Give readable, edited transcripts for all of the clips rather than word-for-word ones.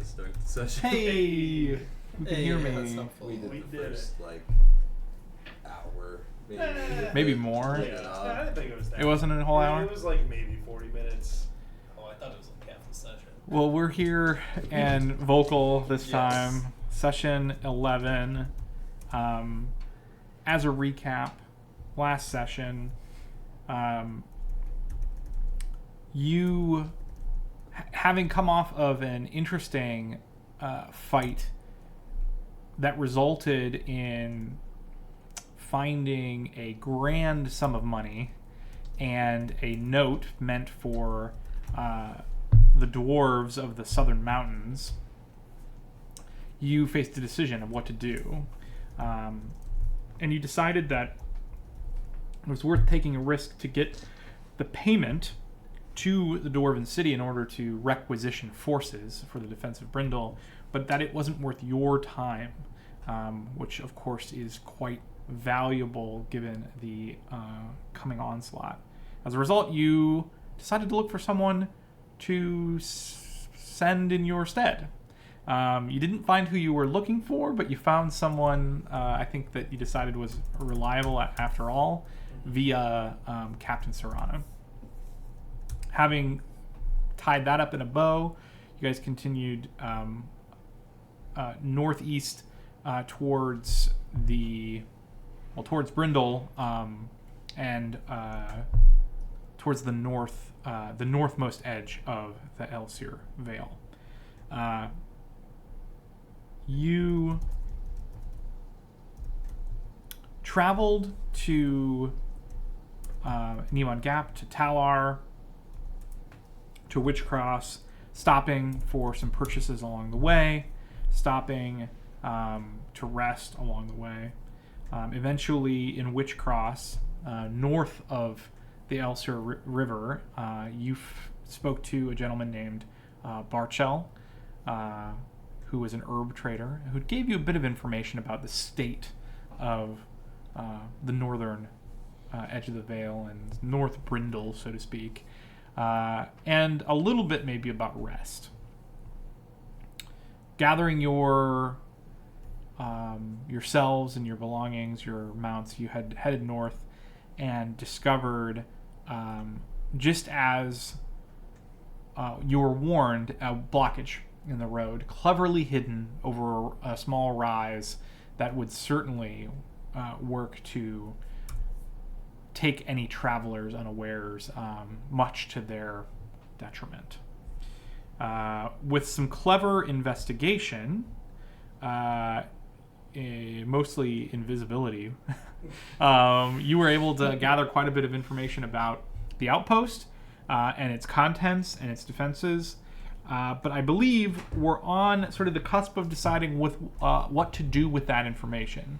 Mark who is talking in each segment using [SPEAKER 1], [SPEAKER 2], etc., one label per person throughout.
[SPEAKER 1] to start the session.
[SPEAKER 2] Hey! You can hear me.
[SPEAKER 3] That's helpful.
[SPEAKER 1] We did
[SPEAKER 4] We
[SPEAKER 1] the
[SPEAKER 4] did
[SPEAKER 1] first, hour.
[SPEAKER 2] Maybe more.
[SPEAKER 4] Yeah, I didn't think it was that.
[SPEAKER 2] It wasn't a whole hour?
[SPEAKER 4] It was like maybe 40 minutes.
[SPEAKER 3] Oh, I thought it was like half the session.
[SPEAKER 2] Well, we're here and vocal this
[SPEAKER 3] Yes.
[SPEAKER 2] time. Session 11. As a recap, last session, you, having come off of an interesting fight that resulted in finding a grand sum of money and a note meant for the dwarves of the southern mountains, you faced a decision of what to do. And you decided that it was worth taking a risk to get the payment to the Dwarven City in order to requisition forces for the defense of Brindle, but that it wasn't worth your time, which of course is quite valuable given the coming onslaught. As a result, you decided to look for someone to send in your stead. You didn't find who you were looking for, but you found someone I think that you decided was reliable after all, via Captain Serrano. Having tied that up in a bow, you guys continued northeast towards Brindle, and towards the north, the northmost edge of the Elsir Vale. You traveled to Neon Gap, to Talar, to Witchcross, stopping for some purchases along the way, stopping to rest along the way. Eventually, in Witchcross, north of the Elsir River, you spoke to a gentleman named Barchel, who was an herb trader, who gave you a bit of information about the state of the northern edge of the Vale and North Brindle, so to speak, and a little bit maybe about rest. Gathering yourselves and your belongings, your mounts, you had headed north and discovered, just as you were warned, a blockage in the road, cleverly hidden over a small rise that would certainly work to take any travelers unawares, much to their detriment. With some clever investigation, mostly invisibility, you were able to gather quite a bit of information about the outpost and its contents and its defenses. But I believe we're on sort of the cusp of deciding what to do with that information.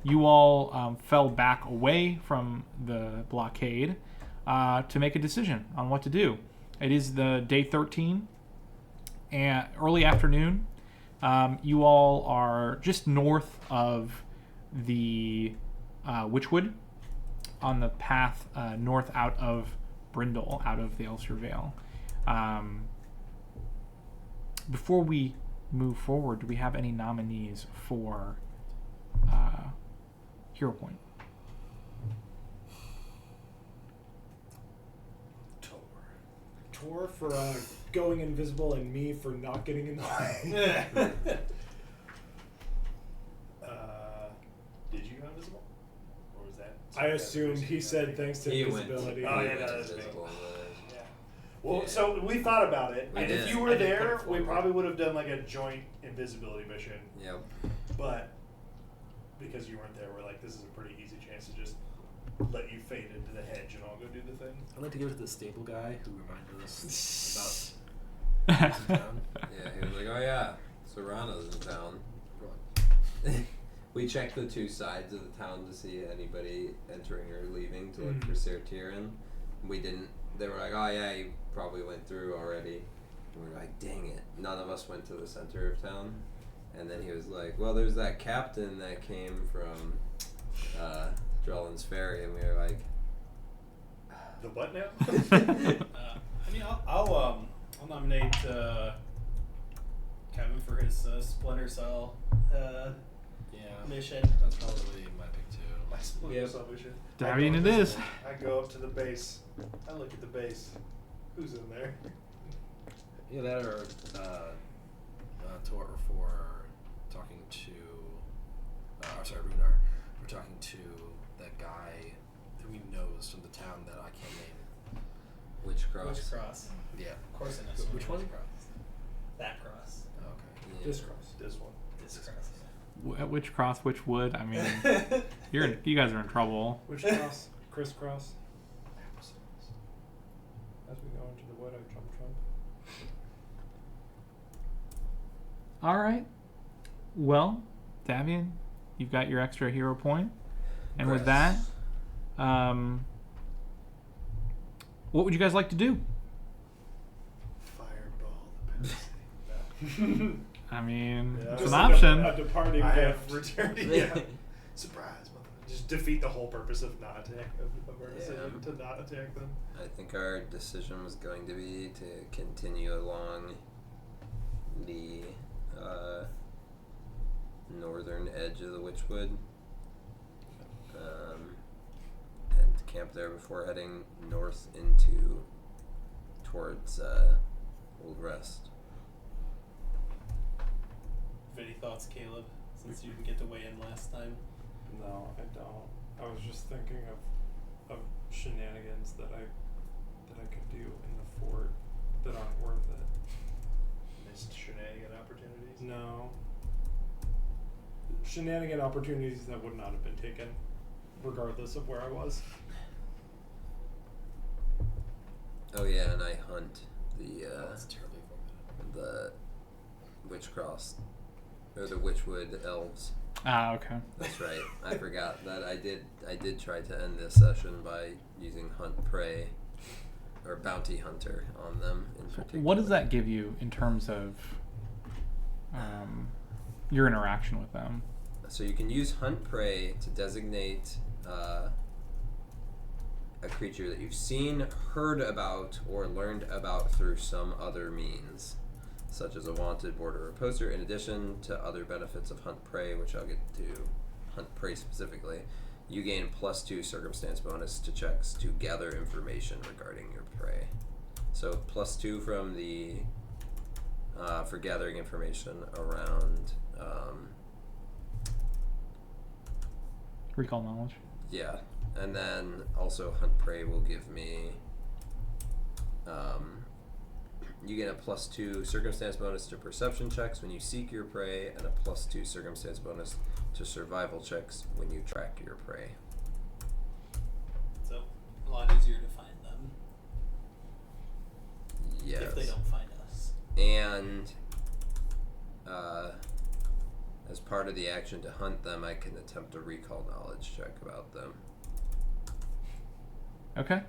[SPEAKER 2] You all fell back away from the blockade to make a decision on what to do. It is the day 13, and early afternoon. You all are just north of the Witchwood, on the path north out of Brindle, out of the Elsir Vale. Before we move forward, do we have any nominees for Hero Point?
[SPEAKER 5] Tor for going invisible, and me for not getting in the way.
[SPEAKER 4] Did you go invisible? Or was that?
[SPEAKER 5] I assumed he said thanks to
[SPEAKER 1] He went
[SPEAKER 5] invisibility.
[SPEAKER 4] Oh, yeah,
[SPEAKER 1] went
[SPEAKER 4] that is
[SPEAKER 1] invisible,
[SPEAKER 4] Yeah. Well,
[SPEAKER 1] Yeah.
[SPEAKER 4] so we thought about it,
[SPEAKER 1] We
[SPEAKER 4] and
[SPEAKER 1] did.
[SPEAKER 4] if you
[SPEAKER 1] I
[SPEAKER 4] were
[SPEAKER 1] did
[SPEAKER 4] there,
[SPEAKER 1] put it
[SPEAKER 4] we
[SPEAKER 1] forward.
[SPEAKER 4] probably would have done like a joint invisibility mission.
[SPEAKER 1] Yep.
[SPEAKER 4] But because you weren't there, we're like, this is a pretty easy chance to just let you fade into the hedge and I'll go do the thing.
[SPEAKER 3] I'd like to give it to the stable guy who reminded us about who's in town.
[SPEAKER 1] Yeah, he was like, oh yeah, Serrano's in town. We checked the two sides of the town to see anybody entering or leaving to look for Ser Tyrion. We didn't. They were like, oh yeah, he probably went through already. And we were like, dang it. None of us went to the center of town. And then he was like, well, there's that captain that came from Drellin's Ferry. And we were like,
[SPEAKER 4] The what now?
[SPEAKER 6] I mean, I'll nominate
[SPEAKER 3] Kevin for his Splinter Cell
[SPEAKER 6] Yeah.
[SPEAKER 3] mission.
[SPEAKER 6] That's probably my pick too.
[SPEAKER 4] My Splinter
[SPEAKER 1] Yep.
[SPEAKER 4] Cell mission.
[SPEAKER 2] Davian
[SPEAKER 4] I
[SPEAKER 2] it
[SPEAKER 4] go
[SPEAKER 2] is.
[SPEAKER 4] I go up to the base. I look at the base. Who's in there?
[SPEAKER 6] Yeah, that or for talking to, Runar, for talking to that guy who he knows from the town that I can't name.
[SPEAKER 1] Which cross?
[SPEAKER 3] Which cross?
[SPEAKER 6] Yeah.
[SPEAKER 3] Of course I know.
[SPEAKER 6] Which one?
[SPEAKER 3] Cross. That cross.
[SPEAKER 6] Oh, okay.
[SPEAKER 1] Yeah.
[SPEAKER 5] This cross.
[SPEAKER 4] This one.
[SPEAKER 3] This cross.
[SPEAKER 2] Which cross, which wood? I mean, you guys are in trouble.
[SPEAKER 5] Which cross? Crisscross. As we go into the wood, I jump.
[SPEAKER 2] All right. Well, Davian, you've got your extra hero point, and with that, what would you guys like to do?
[SPEAKER 4] Fireball the Pepsi.
[SPEAKER 2] I mean,
[SPEAKER 4] Yeah.
[SPEAKER 2] it's
[SPEAKER 4] Just
[SPEAKER 2] an
[SPEAKER 4] a
[SPEAKER 2] option.
[SPEAKER 5] A departing
[SPEAKER 4] I
[SPEAKER 5] gift.
[SPEAKER 4] have returned. Yeah. Surprise, motherfucker. Just defeat the whole purpose of not attack of our decision to not attack them.
[SPEAKER 1] I think our decision was going to be to continue along the northern edge of the Witchwood, and camp there before heading north towards Old Rest.
[SPEAKER 3] Any thoughts, Caleb? Since you didn't get to weigh in last time.
[SPEAKER 5] No, I don't. I was just thinking of shenanigans that I could do in the fort that aren't worth it.
[SPEAKER 4] Missed shenanigan opportunities.
[SPEAKER 5] No. Shenanigan opportunities that would not have been taken, regardless of where I was.
[SPEAKER 1] Oh yeah, and I hunt the
[SPEAKER 6] That's terribly informative.
[SPEAKER 1] the Witchcross or the Witchwood elves.
[SPEAKER 2] Ah, okay.
[SPEAKER 1] That's right. I forgot that I did try to end this session by using hunt prey or bounty hunter on them in particular.
[SPEAKER 2] What does that give you in terms of your interaction with them?
[SPEAKER 1] So you can use hunt prey to designate a creature that you've seen, heard about, or learned about through some other means, such as a wanted, border, or poster, in addition to other benefits of hunt prey, which I'll get to hunt prey specifically. You gain +2 circumstance bonus to checks to gather information regarding your prey. So +2 from the for gathering information around
[SPEAKER 2] Recall knowledge.
[SPEAKER 1] yeah, and then also hunt prey will give me you get a +2 circumstance bonus to perception checks when you seek your prey, and a +2 circumstance bonus to survival checks when you track your prey.
[SPEAKER 3] So a lot easier to find them
[SPEAKER 1] Yes.
[SPEAKER 3] if they don't find us.
[SPEAKER 1] And as part of the action to hunt them, I can attempt a recall knowledge check about them.
[SPEAKER 2] Okay.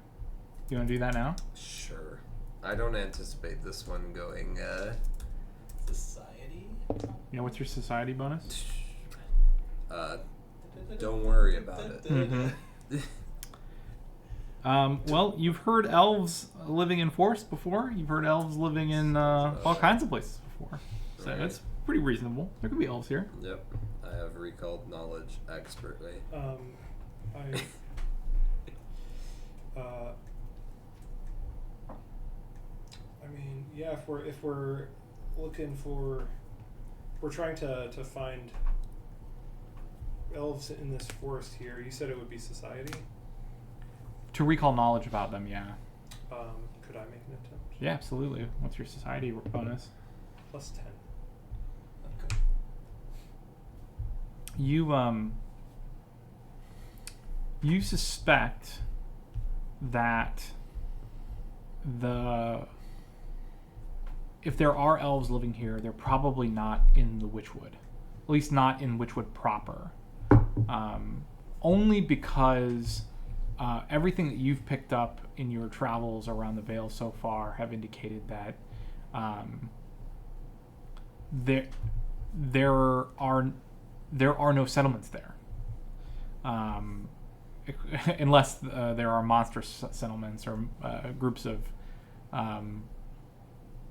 [SPEAKER 2] You want to do that now?
[SPEAKER 1] Sure. I don't anticipate this one going
[SPEAKER 3] Society.
[SPEAKER 2] You know what's your society bonus?
[SPEAKER 1] don't worry about it.
[SPEAKER 2] Well, you've heard elves living in forests before. You've heard elves living in all kinds of places before. So
[SPEAKER 1] Right.
[SPEAKER 2] it's pretty reasonable. There could be elves here.
[SPEAKER 1] Yep. I have recalled knowledge expertly.
[SPEAKER 5] I mean, yeah. If we're looking for, we're trying to find elves in this forest here. You said it would be society.
[SPEAKER 2] To recall knowledge about them, yeah.
[SPEAKER 5] Could I make an attempt?
[SPEAKER 2] Yeah, absolutely. What's your society bonus?
[SPEAKER 5] +10.
[SPEAKER 3] Okay.
[SPEAKER 2] You suspect that if there are elves living here, they're probably not in the Witchwood. At least not in Witchwood proper. Only because everything that you've picked up in your travels around the Vale so far have indicated that there are no settlements there, unless there are monstrous settlements or groups of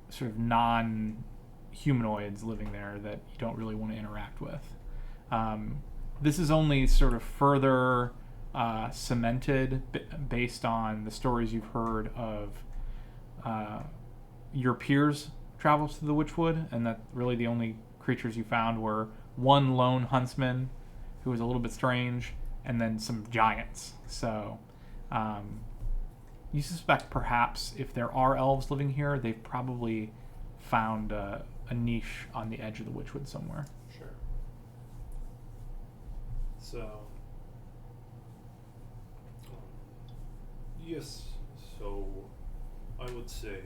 [SPEAKER 2] sort of humanoids living there that you don't really want to interact with. This is only sort of further cemented based on the stories you've heard of your peers' travels to the Witchwood, and that really the only creatures you found were one lone huntsman who was a little bit strange, and then some giants. So you suspect perhaps if there are elves living here, they've probably found a niche on the edge of the Witchwood somewhere.
[SPEAKER 5] Sure. So, yes, so I would say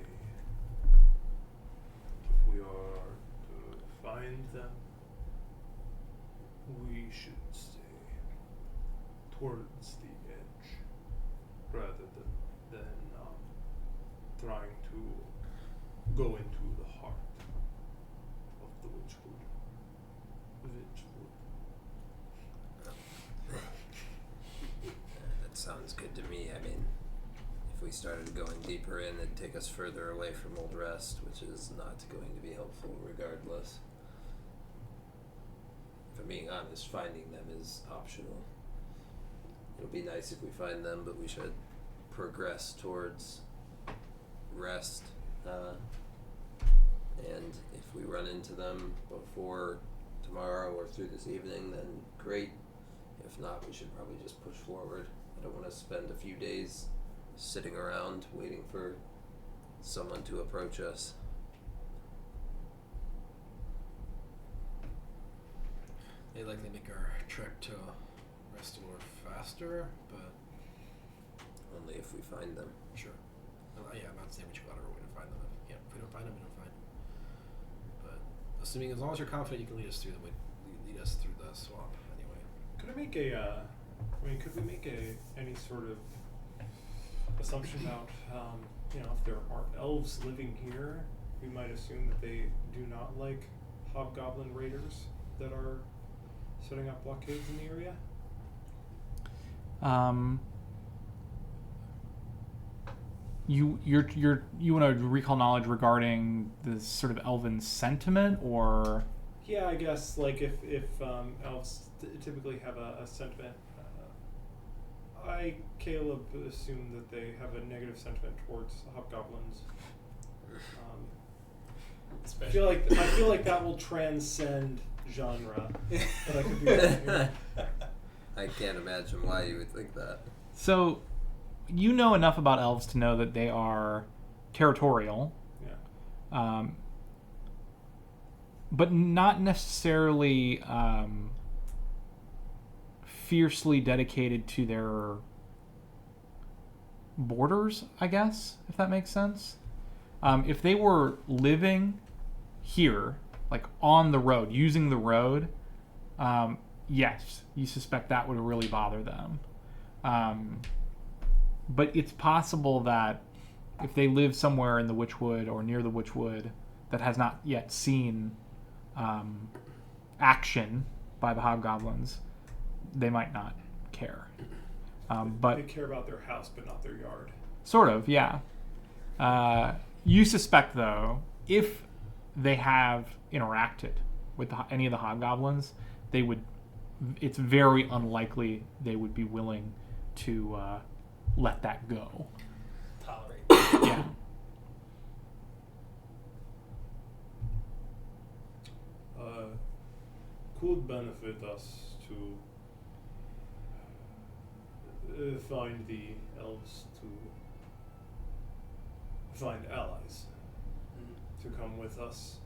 [SPEAKER 5] if we are to find them, we should stay towards the edge rather than trying to go into the heart of the Witchwood.
[SPEAKER 1] That sounds good to me. I mean, if we started going deeper in, it'd take us further away from Old Rest, which is not going to be helpful regardless. If I'm being honest, finding them is optional. It'll be nice if we find them, but we should progress towards Rest. And if we run into them before tomorrow or through this evening, then great. If not, we should probably just push forward. I don't want to spend a few days sitting around waiting for someone to approach us.
[SPEAKER 6] They likely make our trek to Rest more faster, but
[SPEAKER 1] Only if we find them.
[SPEAKER 6] sure. Yeah, I'm not saying we should go out of our way to find them. If we don't find them, we don't find them. But assuming, as long as you're confident you can lead us through the swamp anyway.
[SPEAKER 5] Could I make could we make any sort of assumption about, if there are elves living here, we might assume that they do not like hobgoblin raiders that are setting up blockades in the area?
[SPEAKER 2] You want to recall knowledge regarding the sort of elven sentiment, or
[SPEAKER 5] Yeah, I guess like if elves typically have a sentiment. Caleb, assume that they have a negative sentiment towards hobgoblins. I feel like that will transcend genre. But I could be wrong here.
[SPEAKER 1] I can't imagine why you would think that.
[SPEAKER 2] so you know enough about elves to know that they are territorial,
[SPEAKER 5] Yeah.
[SPEAKER 2] but not necessarily fiercely dedicated to their borders, I guess, if that makes sense. If they were living here, like on the road, using the road, yes, you suspect that would really bother them. But it's possible that if they live somewhere in the Witchwood or near the Witchwood that has not yet seen action by the hobgoblins, they might not care. But
[SPEAKER 5] They care about their house, but not their yard.
[SPEAKER 2] sort of, yeah. You suspect, though, if they have interacted with any of the hobgoblins, they would. It's very unlikely they would be willing to let that go.
[SPEAKER 7] Tolerate.
[SPEAKER 2] Yeah.
[SPEAKER 5] Could benefit us to find the elves, to find allies to come with us.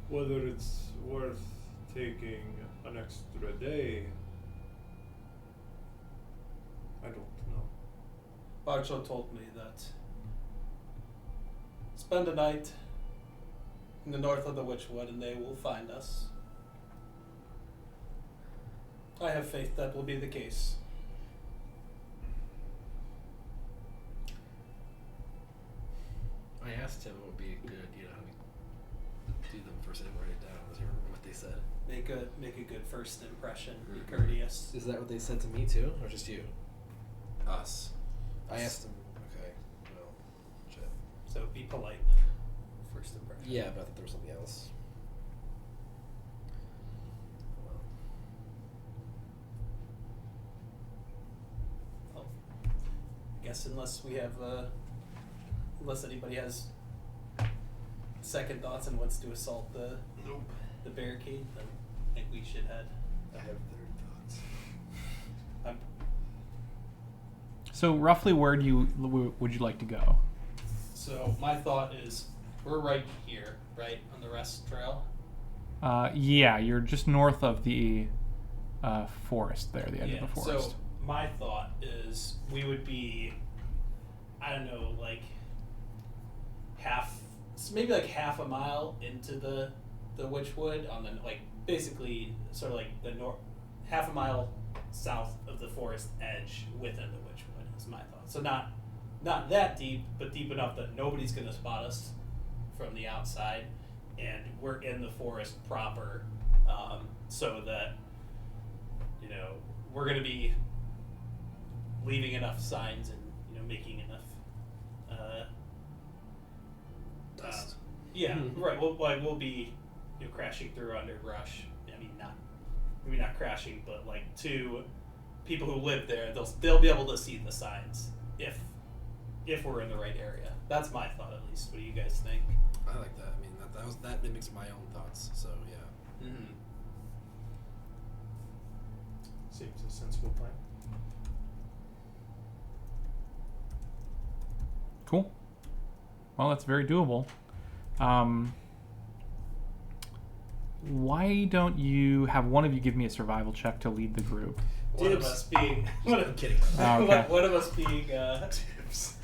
[SPEAKER 5] Whether it's worth taking an extra day, I don't know.
[SPEAKER 7] Barcho told me that spend a night in the north of the Witchwood and they will find us. I have faith that will be the case.
[SPEAKER 6] I asked him what would be a good idea how to do them first. I didn't write it down. Does he remember what they said?
[SPEAKER 7] Make a good first impression. Be courteous.
[SPEAKER 6] Is that what they said to me too, or just you?
[SPEAKER 1] Us.
[SPEAKER 6] I asked him. Okay. Well, shit.
[SPEAKER 7] So be polite.
[SPEAKER 3] first impression.
[SPEAKER 6] Yeah, but I thought there was something else.
[SPEAKER 7] Well, I guess unless anybody has second thoughts and wants to assault the barricade, then I think we should head.
[SPEAKER 4] I have third thoughts.
[SPEAKER 2] So roughly, where would you like to go?
[SPEAKER 7] So my thought is, we're right here, right on the rest trail.
[SPEAKER 2] Yeah, you're just north of the forest there, the edge of the forest.
[SPEAKER 7] So my thought is we would be, I don't know, like maybe half a mile into the Witchwood on the basically sort of like the half a mile south of the forest edge within the Witchwood is my thought. So not that deep, but deep enough that nobody's gonna spot us from the outside, and we're in the forest proper, so that we're gonna be leaving enough signs and making enough.
[SPEAKER 6] Dust.
[SPEAKER 7] Yeah, right. We'll be crashing through underbrush. I mean, maybe not crashing, but to people who live there, they'll be able to see the signs if we're in the right area. That's my thought, at least. What do you guys think?
[SPEAKER 6] I like that. I mean, that mimics my own thoughts. So yeah.
[SPEAKER 7] Mm-hmm.
[SPEAKER 5] Seems a sensible plan.
[SPEAKER 2] Cool. Well, that's very doable. Why don't you have one of you give me a survival check to lead the group?
[SPEAKER 7] One of us being
[SPEAKER 6] I'm kidding.
[SPEAKER 2] Okay.
[SPEAKER 7] one of us being
[SPEAKER 4] Dibs.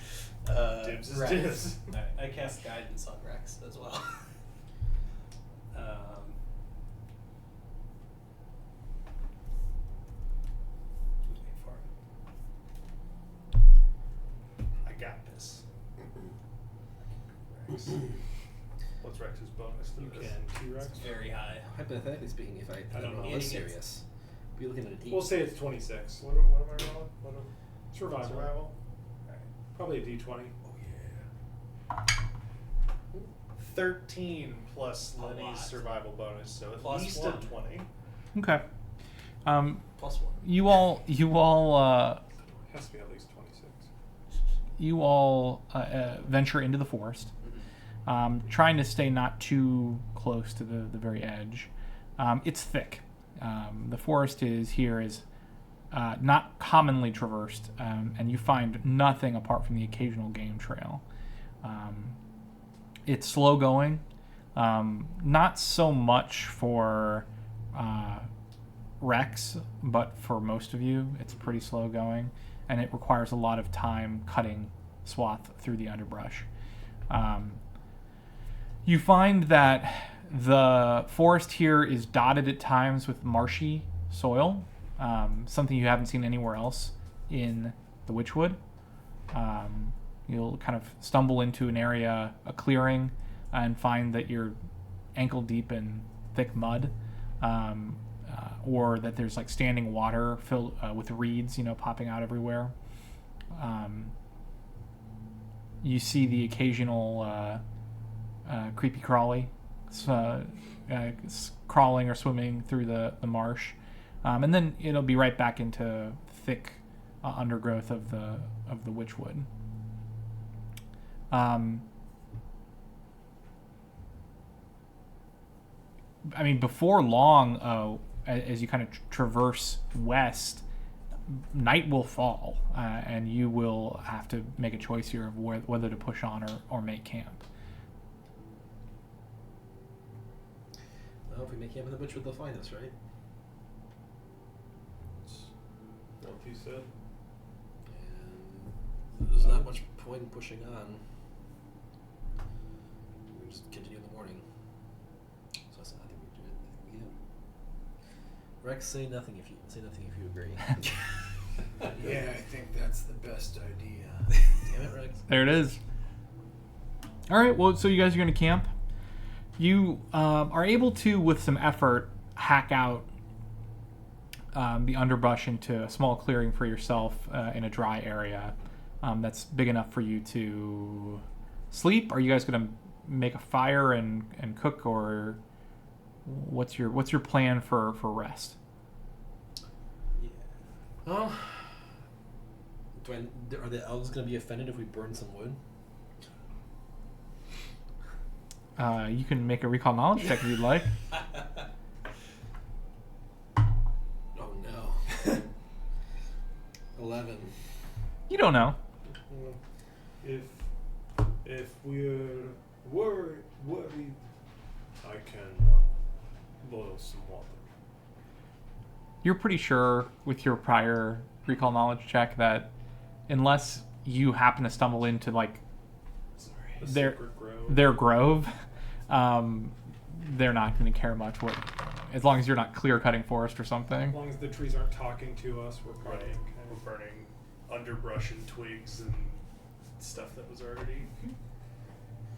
[SPEAKER 4] Dibs is
[SPEAKER 7] Rex.
[SPEAKER 4] dibs.
[SPEAKER 7] Alright, I cast guidance on Rex as well. Wait for it.
[SPEAKER 4] I got this. Rex. What's Rex's bonus to
[SPEAKER 5] You
[SPEAKER 4] this?
[SPEAKER 5] can T-Rex.
[SPEAKER 7] It's very high.
[SPEAKER 6] Hypothetically speaking, if I
[SPEAKER 5] don't know.
[SPEAKER 6] was
[SPEAKER 7] And he
[SPEAKER 6] serious, be looking at an 8.
[SPEAKER 5] We'll say it's 26. What am I rolling? Survival.
[SPEAKER 4] Survival?
[SPEAKER 5] Probably a D20.
[SPEAKER 4] Oh yeah. 13 plus
[SPEAKER 7] A
[SPEAKER 4] Lenny's
[SPEAKER 7] lot.
[SPEAKER 4] survival bonus, so at
[SPEAKER 7] Plus
[SPEAKER 4] least
[SPEAKER 7] 1.
[SPEAKER 4] a 20.
[SPEAKER 2] Okay.
[SPEAKER 7] Plus 1.
[SPEAKER 2] You all
[SPEAKER 5] Has to be at least 26.
[SPEAKER 2] venture into the forest, trying to stay not too close to the very edge. It's thick. The forest is not commonly traversed, and you find nothing apart from the occasional game trail. It's slow going, not so much for Rex, but for most of you, it's pretty slow going, and it requires a lot of time cutting swath through the underbrush. You find that the forest here is dotted at times with marshy soil, something you haven't seen anywhere else in the Witchwood. You'll kind of stumble into an area, a clearing, and find that you're ankle deep in thick mud, or that there's standing water filled with reeds, popping out everywhere. You see the occasional creepy crawly crawling or swimming through the marsh, and then it'll be right back into thick undergrowth of the Witchwood. I mean, before long, as you kind of traverse west, night will fall, and you will have to make a choice here of whether to push on or make camp.
[SPEAKER 6] Well, if we make camp in the Witchwood, they'll find us, right?
[SPEAKER 5] What you said.
[SPEAKER 6] And there's not much point in pushing on. We can just continue in the morning. So I think we do it. I think we Rex, say nothing if you agree.
[SPEAKER 4] Yeah, I think that's the best idea.
[SPEAKER 6] Damn it, Rex.
[SPEAKER 2] There it is. All right, well, so you guys are going to camp. You are able to, with some effort, hack out the underbrush into a small clearing for yourself in a dry area that's big enough for you to sleep. Are you guys going to make a fire and cook, or what's your plan for rest?
[SPEAKER 6] Well, are the elves going to be offended if we burn some wood?
[SPEAKER 2] You can make a recall knowledge check if you'd like.
[SPEAKER 6] Oh no. 11.
[SPEAKER 2] You don't know.
[SPEAKER 5] If we're worried, I can boil some water.
[SPEAKER 2] You're pretty sure with your prior recall knowledge check that unless you happen to stumble into like
[SPEAKER 5] A
[SPEAKER 2] their
[SPEAKER 5] secret grove.
[SPEAKER 2] their grove, they're not going to care much what, as long as you're not clear cutting forest or
[SPEAKER 5] As
[SPEAKER 2] something.
[SPEAKER 5] long as the trees aren't talking to us, we're
[SPEAKER 4] Right.
[SPEAKER 5] probably okay.
[SPEAKER 4] We're burning underbrush and twigs and stuff that was already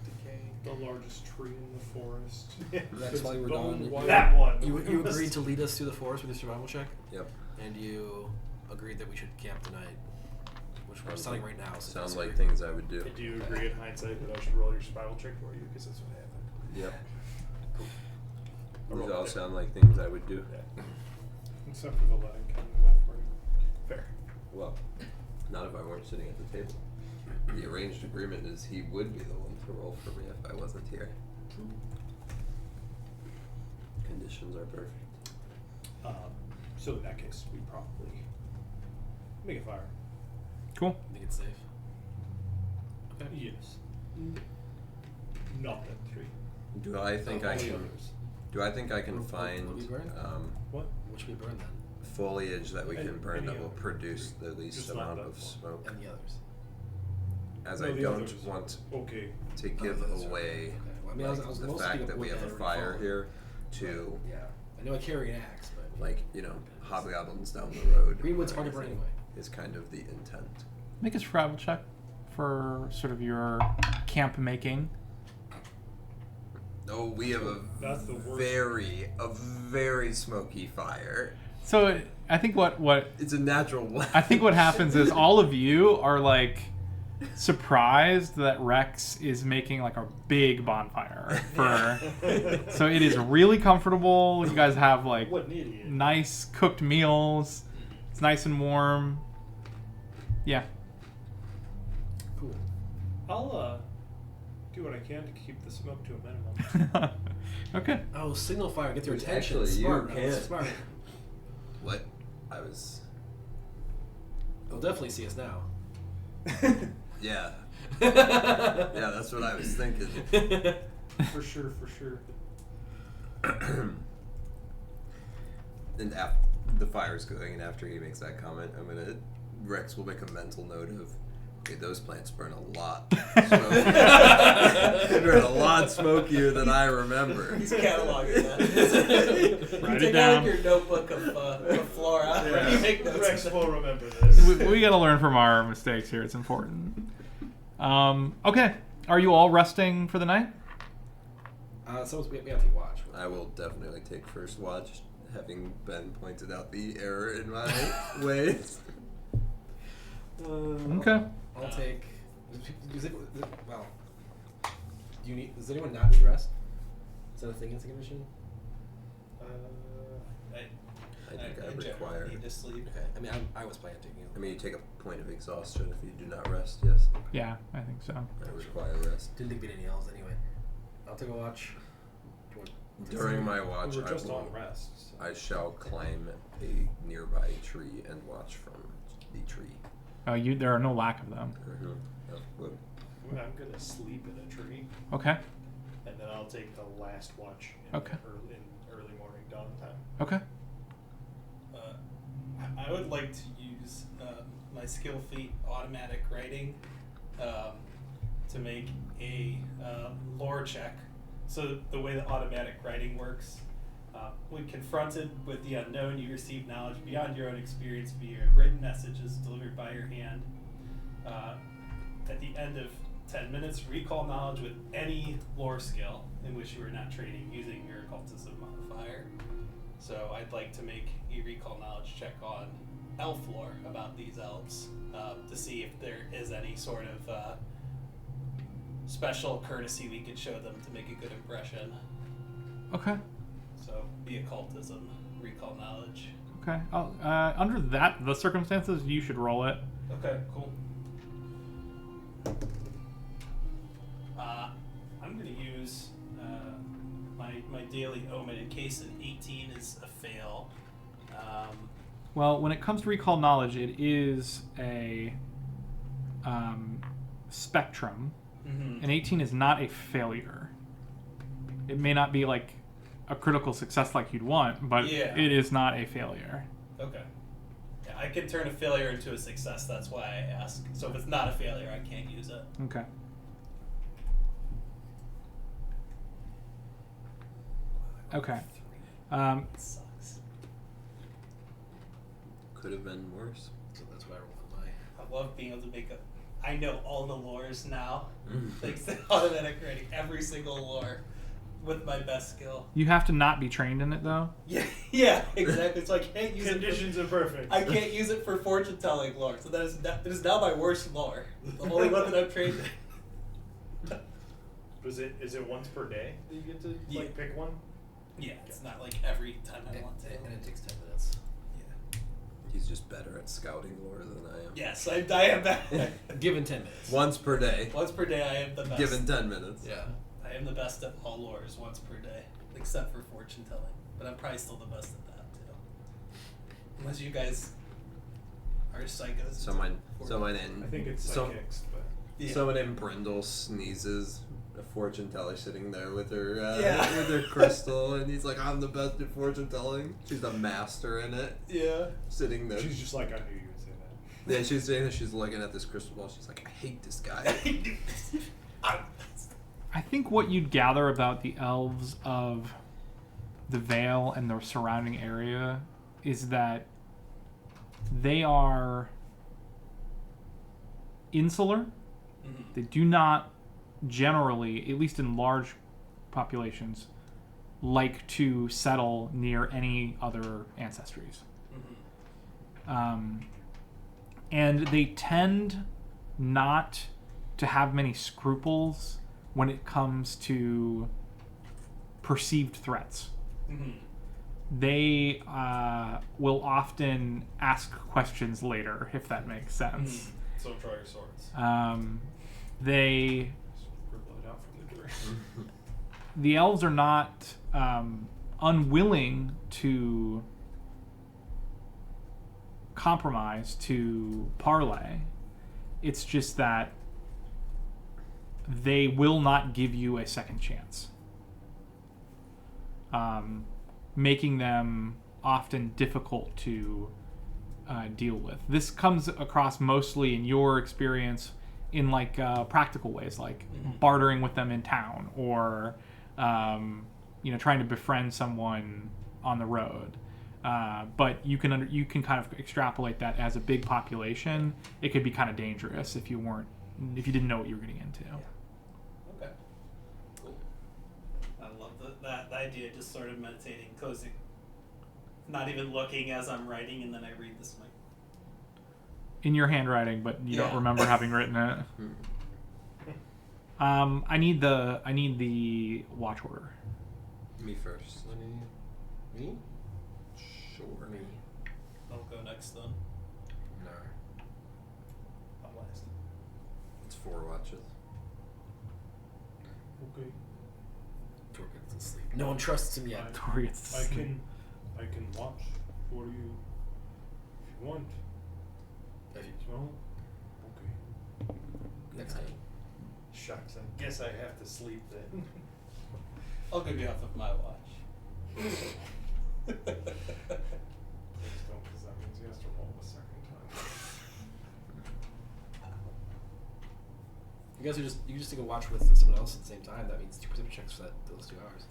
[SPEAKER 4] decaying.
[SPEAKER 5] The largest tree in the forest.
[SPEAKER 6] That's
[SPEAKER 5] It's
[SPEAKER 6] why we're
[SPEAKER 5] bone
[SPEAKER 6] gone.
[SPEAKER 5] white.
[SPEAKER 4] That one.
[SPEAKER 6] You agreed to lead us through the forest with your survival check,
[SPEAKER 1] Yep.
[SPEAKER 6] and you agreed that we should camp tonight, which we're deciding right now. So
[SPEAKER 1] Sounds
[SPEAKER 6] that's
[SPEAKER 1] like
[SPEAKER 6] great.
[SPEAKER 1] things I would do.
[SPEAKER 4] Do you agree in hindsight that I should roll your survival check for you? Because that's what happened.
[SPEAKER 1] Yep.
[SPEAKER 4] I'll
[SPEAKER 1] These
[SPEAKER 4] roll
[SPEAKER 1] all
[SPEAKER 4] it.
[SPEAKER 1] sound like things I would do.
[SPEAKER 4] Yeah.
[SPEAKER 5] Except for the letting Ken roll for you.
[SPEAKER 4] Fair.
[SPEAKER 1] Well, not if I weren't sitting at the table. The arranged agreement is he would be the one to roll for me if I wasn't here. Conditions are perfect.
[SPEAKER 5] So in that case, we probably make a fire.
[SPEAKER 2] Cool.
[SPEAKER 6] You think it's safe? Okay.
[SPEAKER 5] Yes. Not that tree.
[SPEAKER 1] Do I think I
[SPEAKER 5] All the
[SPEAKER 1] can?
[SPEAKER 5] others.
[SPEAKER 1] Do I think I can
[SPEAKER 6] What
[SPEAKER 1] find
[SPEAKER 6] would we burn?
[SPEAKER 5] What?
[SPEAKER 6] What should we burn then?
[SPEAKER 1] foliage that we can
[SPEAKER 5] Any-
[SPEAKER 1] burn
[SPEAKER 5] any
[SPEAKER 1] that will
[SPEAKER 5] other
[SPEAKER 1] produce
[SPEAKER 5] tree.
[SPEAKER 1] the least
[SPEAKER 5] Just not
[SPEAKER 1] amount
[SPEAKER 5] that
[SPEAKER 1] of
[SPEAKER 5] one.
[SPEAKER 1] smoke?
[SPEAKER 6] And the others.
[SPEAKER 1] As
[SPEAKER 5] No,
[SPEAKER 1] I
[SPEAKER 5] the
[SPEAKER 1] don't
[SPEAKER 5] others.
[SPEAKER 1] want
[SPEAKER 5] Okay.
[SPEAKER 1] to give
[SPEAKER 6] that's right.
[SPEAKER 1] away
[SPEAKER 6] Okay. Well, I mean, I was
[SPEAKER 1] the
[SPEAKER 6] mostly
[SPEAKER 1] fact
[SPEAKER 6] thinking
[SPEAKER 1] that
[SPEAKER 6] of
[SPEAKER 1] we
[SPEAKER 6] wood
[SPEAKER 1] have a
[SPEAKER 6] that I
[SPEAKER 1] fire
[SPEAKER 6] recall.
[SPEAKER 1] here to
[SPEAKER 6] Yeah. I know I carry an axe, but
[SPEAKER 1] like, you know, hobgoblins down the road.
[SPEAKER 6] Greenwood's
[SPEAKER 1] or
[SPEAKER 6] hard to burn
[SPEAKER 1] anything
[SPEAKER 6] anyway.
[SPEAKER 1] Is kind of the intent.
[SPEAKER 2] Make a survival check for sort of your camp making.
[SPEAKER 1] Oh, we have
[SPEAKER 5] That's the worst.
[SPEAKER 1] a very smoky fire.
[SPEAKER 2] So I think what
[SPEAKER 1] It's a natural one.
[SPEAKER 2] I think what happens is all of you are like surprised that Rex is making like a big bonfire for. So it is really comfortable. You guys have like
[SPEAKER 4] What an idiot.
[SPEAKER 2] nice cooked meals. It's nice and warm. Yeah.
[SPEAKER 6] Cool.
[SPEAKER 5] I'll do what I can to keep the smoke to a minimum.
[SPEAKER 2] Okay.
[SPEAKER 6] Oh, signal fire, get their
[SPEAKER 1] Which
[SPEAKER 6] attention.
[SPEAKER 1] actually you
[SPEAKER 6] Smart.
[SPEAKER 1] can.
[SPEAKER 6] Smart.
[SPEAKER 1] What? I was.
[SPEAKER 6] They'll definitely see us now.
[SPEAKER 1] Yeah. Yeah, that's what I was thinking.
[SPEAKER 5] For sure, for sure.
[SPEAKER 1] And the fire's going, and after he makes that comment, Rex will make a mental note of, okay, those plants burn a lot. They burn a lot smokier than I remember.
[SPEAKER 7] He's cataloging that.
[SPEAKER 2] Write it
[SPEAKER 7] Take
[SPEAKER 2] down.
[SPEAKER 7] out your notebook of flora.
[SPEAKER 4] Yeah.
[SPEAKER 7] You make notes.
[SPEAKER 4] Rex will remember this.
[SPEAKER 2] we gotta learn from our mistakes here. It's important. Okay. Are you all resting for the night?
[SPEAKER 6] We have to watch.
[SPEAKER 1] I will definitely take first watch, having been pointed out the error in my ways.
[SPEAKER 2] Okay.
[SPEAKER 6] I'll take. Well, do you need? Does anyone not need rest? Is that a thing in second mission?
[SPEAKER 1] I think I
[SPEAKER 7] generally
[SPEAKER 1] require.
[SPEAKER 7] need to sleep.
[SPEAKER 6] Okay. I mean, I was planning on taking it.
[SPEAKER 1] I mean, you take a point of exhaustion if you do not rest, yes.
[SPEAKER 2] Yeah, I think so.
[SPEAKER 1] I require rest.
[SPEAKER 6] Didn't think we had any elves anyway. I'll take a watch.
[SPEAKER 1] During my watch,
[SPEAKER 5] We were just
[SPEAKER 1] I will.
[SPEAKER 5] on rest. So.
[SPEAKER 1] I shall climb a nearby tree and watch from the tree.
[SPEAKER 2] Oh, there are no lack of them.
[SPEAKER 1] Oh, good.
[SPEAKER 4] I'm gonna sleep in a tree,
[SPEAKER 2] Okay.
[SPEAKER 4] and then I'll take the last watch in,
[SPEAKER 2] Okay.
[SPEAKER 4] early morning dawn time.
[SPEAKER 2] Okay.
[SPEAKER 7] I would like to use my skill feat automatic writing to make a lore check. So the way that automatic writing works, when confronted with the unknown, you receive knowledge beyond your own experience via written messages delivered by your hand. At the end of 10 minutes, recall knowledge with any lore skill in which you are not training using your occultism modifier. So I'd like to make a recall knowledge check on elf lore about these elves to see if there is any sort of special courtesy we could show them to make a good impression.
[SPEAKER 2] Okay.
[SPEAKER 7] So be occultism, recall knowledge.
[SPEAKER 2] Okay. Under the circumstances, you should roll it.
[SPEAKER 7] Okay, cool. I'm gonna use my daily omen in case an 18 is a fail.
[SPEAKER 2] Well, when it comes to recall knowledge, it is a spectrum.
[SPEAKER 7] Mm-hmm.
[SPEAKER 2] An 18 is not a failure. It may not be like a critical success like you'd want, but
[SPEAKER 7] Yeah.
[SPEAKER 2] it is not a failure.
[SPEAKER 7] Okay. Yeah, I can turn a failure into a success. That's why I ask. So if it's not a failure, I can't use it.
[SPEAKER 2] Okay. Okay.
[SPEAKER 7] It sucks.
[SPEAKER 1] Could have been worse.
[SPEAKER 6] So that's why I rolled my.
[SPEAKER 7] I love being able to make I know all the lores now. Thanks to automatic writing every single lore with my best skill.
[SPEAKER 2] You have to not be trained in it, though.
[SPEAKER 7] Yeah, exactly. So I can't use
[SPEAKER 4] Conditions are perfect.
[SPEAKER 7] I can't use it for fortune telling lore. So that is now my worst lore. The only one that I've trained in.
[SPEAKER 4] Is it once per day that you get to
[SPEAKER 7] Yeah.
[SPEAKER 4] pick one?
[SPEAKER 7] Yeah, it's not like every time I want to.
[SPEAKER 6] And it takes 10 minutes.
[SPEAKER 7] Yeah.
[SPEAKER 1] He's just better at scouting lore than I am.
[SPEAKER 7] Yes, I am that.
[SPEAKER 6] Given 10 minutes.
[SPEAKER 1] Once per day.
[SPEAKER 7] Once per day, I am the best.
[SPEAKER 1] Given 10 minutes.
[SPEAKER 6] Yeah.
[SPEAKER 7] I am the best at all lores once per day, except for fortune telling. But I'm probably still the best at that too. Unless you guys are psychos.
[SPEAKER 1] Someone
[SPEAKER 4] I
[SPEAKER 1] in
[SPEAKER 4] think it's psychics, but
[SPEAKER 7] Yeah.
[SPEAKER 1] someone in Brindle sneezes. A fortune teller sitting there with her
[SPEAKER 7] Yeah.
[SPEAKER 1] with her crystal, and he's like, "I'm the best at fortune telling." She's a master in it,
[SPEAKER 7] Yeah.
[SPEAKER 1] sitting there.
[SPEAKER 4] she's just like, I knew you would say that.
[SPEAKER 1] Yeah, she's sitting there. She's looking at this crystal ball. She's like, "I hate this guy."
[SPEAKER 2] I think what you'd gather about the elves of the Vale and the surrounding area is that they are insular.
[SPEAKER 7] Mhm.
[SPEAKER 2] They do not generally, at least in large populations, like to settle near any other ancestries.
[SPEAKER 7] Mhm.
[SPEAKER 2] And they tend not to have many scruples when it comes to perceived threats.
[SPEAKER 7] Mhm.
[SPEAKER 2] They will often ask questions later, if that makes sense.
[SPEAKER 7] Mhm. So draw your swords.
[SPEAKER 2] They
[SPEAKER 5] We're blowed out from the door.
[SPEAKER 2] the elves are not unwilling to compromise, to parlay. It's just that they will not give you a second chance, making them often difficult to deal with. This comes across mostly in your experience in like practical ways, like
[SPEAKER 7] Mhm.
[SPEAKER 2] bartering with them in town, or trying to befriend someone on the road. But you can kind of extrapolate that as a big population. It could be kind of dangerous if you didn't know what you were getting into.
[SPEAKER 7] Okay. Cool. I love that idea. Just sort of meditating, closing, not even looking as I'm writing, and then I read this.
[SPEAKER 2] In your handwriting, but you don't
[SPEAKER 7] Yeah.
[SPEAKER 2] remember having written it. I need the watch order.
[SPEAKER 1] Me first.
[SPEAKER 6] Me?
[SPEAKER 1] Sure.
[SPEAKER 6] Me.
[SPEAKER 7] I'll go next then.
[SPEAKER 6] No.
[SPEAKER 7] I'm last.
[SPEAKER 1] It's 4 watches.
[SPEAKER 4] Okay.
[SPEAKER 6] Torque gets to sleep. No one trusts him yet.
[SPEAKER 2] Tori gets to
[SPEAKER 4] I
[SPEAKER 2] sleep.
[SPEAKER 4] can watch for you if you want.
[SPEAKER 6] If you,
[SPEAKER 4] So, okay.
[SPEAKER 6] next time.
[SPEAKER 4] Shucks, I guess I have to sleep then.
[SPEAKER 7] I'll give you half of my watch.
[SPEAKER 4] Please don't, because that means he has to roll a second time.
[SPEAKER 6] You guys you just take a watch with someone else at the same time. That means 2 perception checks for those 2 hours.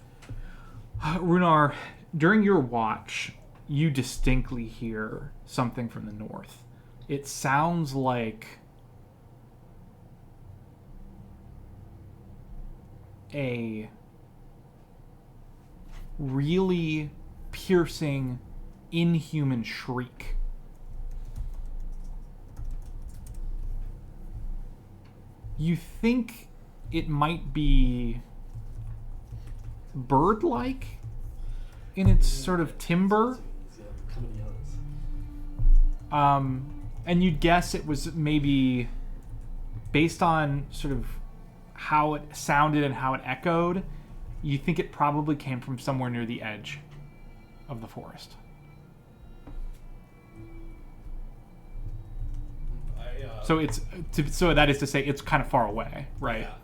[SPEAKER 2] Runar, during your watch, you distinctly hear something from the north. It sounds like a really piercing, inhuman shriek. You think it might be bird-like in its sort of timbre. And you'd guess it was maybe based on sort of how it sounded and how it echoed. You think it probably came from somewhere near the edge of the forest. So so that is to say, it's kind of far away, right?
[SPEAKER 7] Yeah.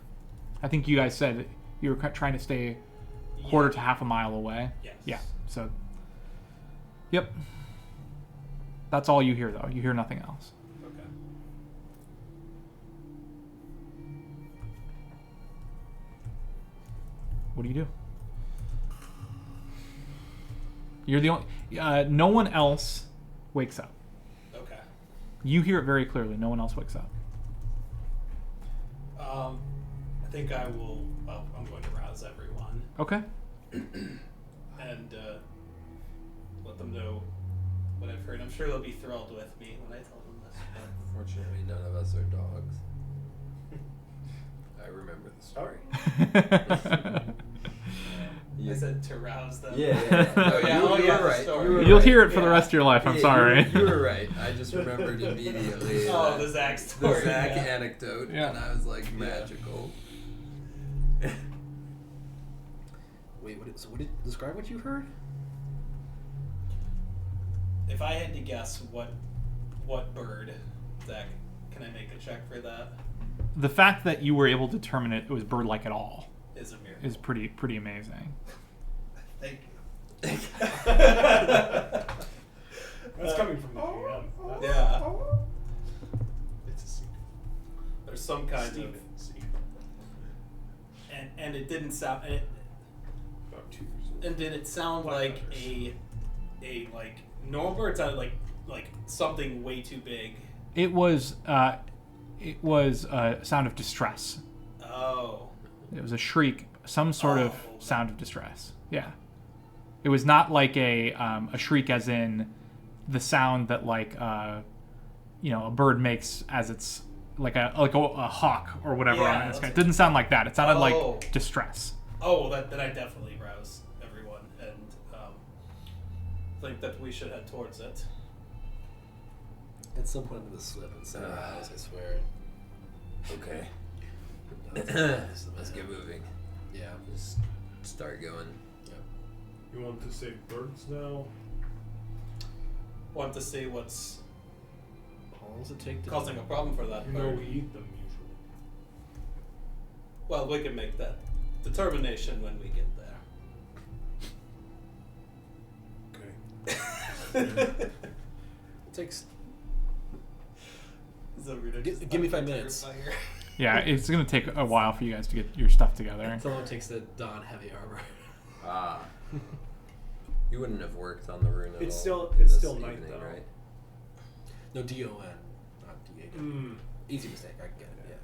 [SPEAKER 2] I think you guys said you were trying to stay quarter to half a mile away.
[SPEAKER 7] Yes.
[SPEAKER 2] Yeah. So. Yep. That's all you hear, though. You hear nothing else.
[SPEAKER 7] Okay.
[SPEAKER 2] What do you do? You're the only. No one else wakes up.
[SPEAKER 7] Okay.
[SPEAKER 2] You hear it very clearly. No one else wakes up.
[SPEAKER 7] I think I will. Well, I'm going to rouse everyone
[SPEAKER 2] Okay.
[SPEAKER 7] and let them know what I've heard. I'm sure they'll be thrilled with me when I tell them this.
[SPEAKER 1] Fortunately, none of us are dogs. I remember the story.
[SPEAKER 7] I said to rouse them.
[SPEAKER 1] Yeah.
[SPEAKER 7] Oh, yeah.
[SPEAKER 1] You
[SPEAKER 7] Oh,
[SPEAKER 1] were
[SPEAKER 7] yeah, the
[SPEAKER 1] right.
[SPEAKER 7] story.
[SPEAKER 1] You were
[SPEAKER 2] You'll
[SPEAKER 1] right.
[SPEAKER 2] hear it for the
[SPEAKER 7] Yeah.
[SPEAKER 2] rest of your life. I'm
[SPEAKER 1] Yeah,
[SPEAKER 2] sorry.
[SPEAKER 1] You were right. I just remembered immediately.
[SPEAKER 7] Oh,
[SPEAKER 1] that-
[SPEAKER 7] the Zach story.
[SPEAKER 1] The Zach
[SPEAKER 7] yeah.
[SPEAKER 1] anecdote,
[SPEAKER 2] Yeah.
[SPEAKER 1] and I was like, magical.
[SPEAKER 6] Wait, describe what you heard?
[SPEAKER 7] If I had to guess what bird, Zach, can I make a check for that?
[SPEAKER 2] The fact that you were able to determine it was bird-like at all
[SPEAKER 7] Is a miracle.
[SPEAKER 2] is pretty amazing.
[SPEAKER 7] Thank you.
[SPEAKER 5] That's coming from the GM.
[SPEAKER 7] Yeah.
[SPEAKER 4] It's a secret.
[SPEAKER 7] There's some kind of,
[SPEAKER 4] Steven, secret.
[SPEAKER 7] and it didn't sound.
[SPEAKER 5] About 2 years old.
[SPEAKER 7] And did it sound like a like normal bird? It sounded like something way too big.
[SPEAKER 2] It was a sound of distress.
[SPEAKER 7] Oh.
[SPEAKER 2] It was a shriek, some sort of
[SPEAKER 7] Oh.
[SPEAKER 2] sound of distress. Yeah. It was not like a shriek as in the sound that like a bird makes as it's like a hawk or whatever
[SPEAKER 7] Yeah,
[SPEAKER 2] on the sky.
[SPEAKER 7] that's
[SPEAKER 2] It didn't sound like that. It sounded
[SPEAKER 7] Oh.
[SPEAKER 2] like distress.
[SPEAKER 7] Oh, well, then I definitely rouse everyone and think that we should head towards it.
[SPEAKER 6] At some point I'm gonna slip and say rouse, I swear.
[SPEAKER 1] Okay.
[SPEAKER 6] That's the
[SPEAKER 1] Let's
[SPEAKER 6] man.
[SPEAKER 1] get moving.
[SPEAKER 6] Yeah.
[SPEAKER 1] Just start going.
[SPEAKER 5] You want to save birds now?
[SPEAKER 7] Want to see what's
[SPEAKER 6] How long does it take to
[SPEAKER 7] causing a problem for that
[SPEAKER 5] You know
[SPEAKER 7] bird.
[SPEAKER 5] we eat them usually.
[SPEAKER 7] Well, we can make that determination when we get there.
[SPEAKER 5] Okay.
[SPEAKER 6] It takes
[SPEAKER 7] Zarina
[SPEAKER 6] Give-
[SPEAKER 7] just
[SPEAKER 6] give me
[SPEAKER 7] started
[SPEAKER 6] 5 minutes.
[SPEAKER 7] fire.
[SPEAKER 2] Yeah, it's gonna take a while for you guys to get your stuff together.
[SPEAKER 6] That's how long it takes to don heavy armor.
[SPEAKER 1] Ah. You wouldn't have worked on the rune at
[SPEAKER 5] It's
[SPEAKER 1] all
[SPEAKER 5] still-
[SPEAKER 1] this
[SPEAKER 5] it's still night,
[SPEAKER 1] evening,
[SPEAKER 5] though.
[SPEAKER 1] right?
[SPEAKER 6] No, D-O-N, not D-A-W.
[SPEAKER 5] Mm.
[SPEAKER 6] Easy mistake, I get it,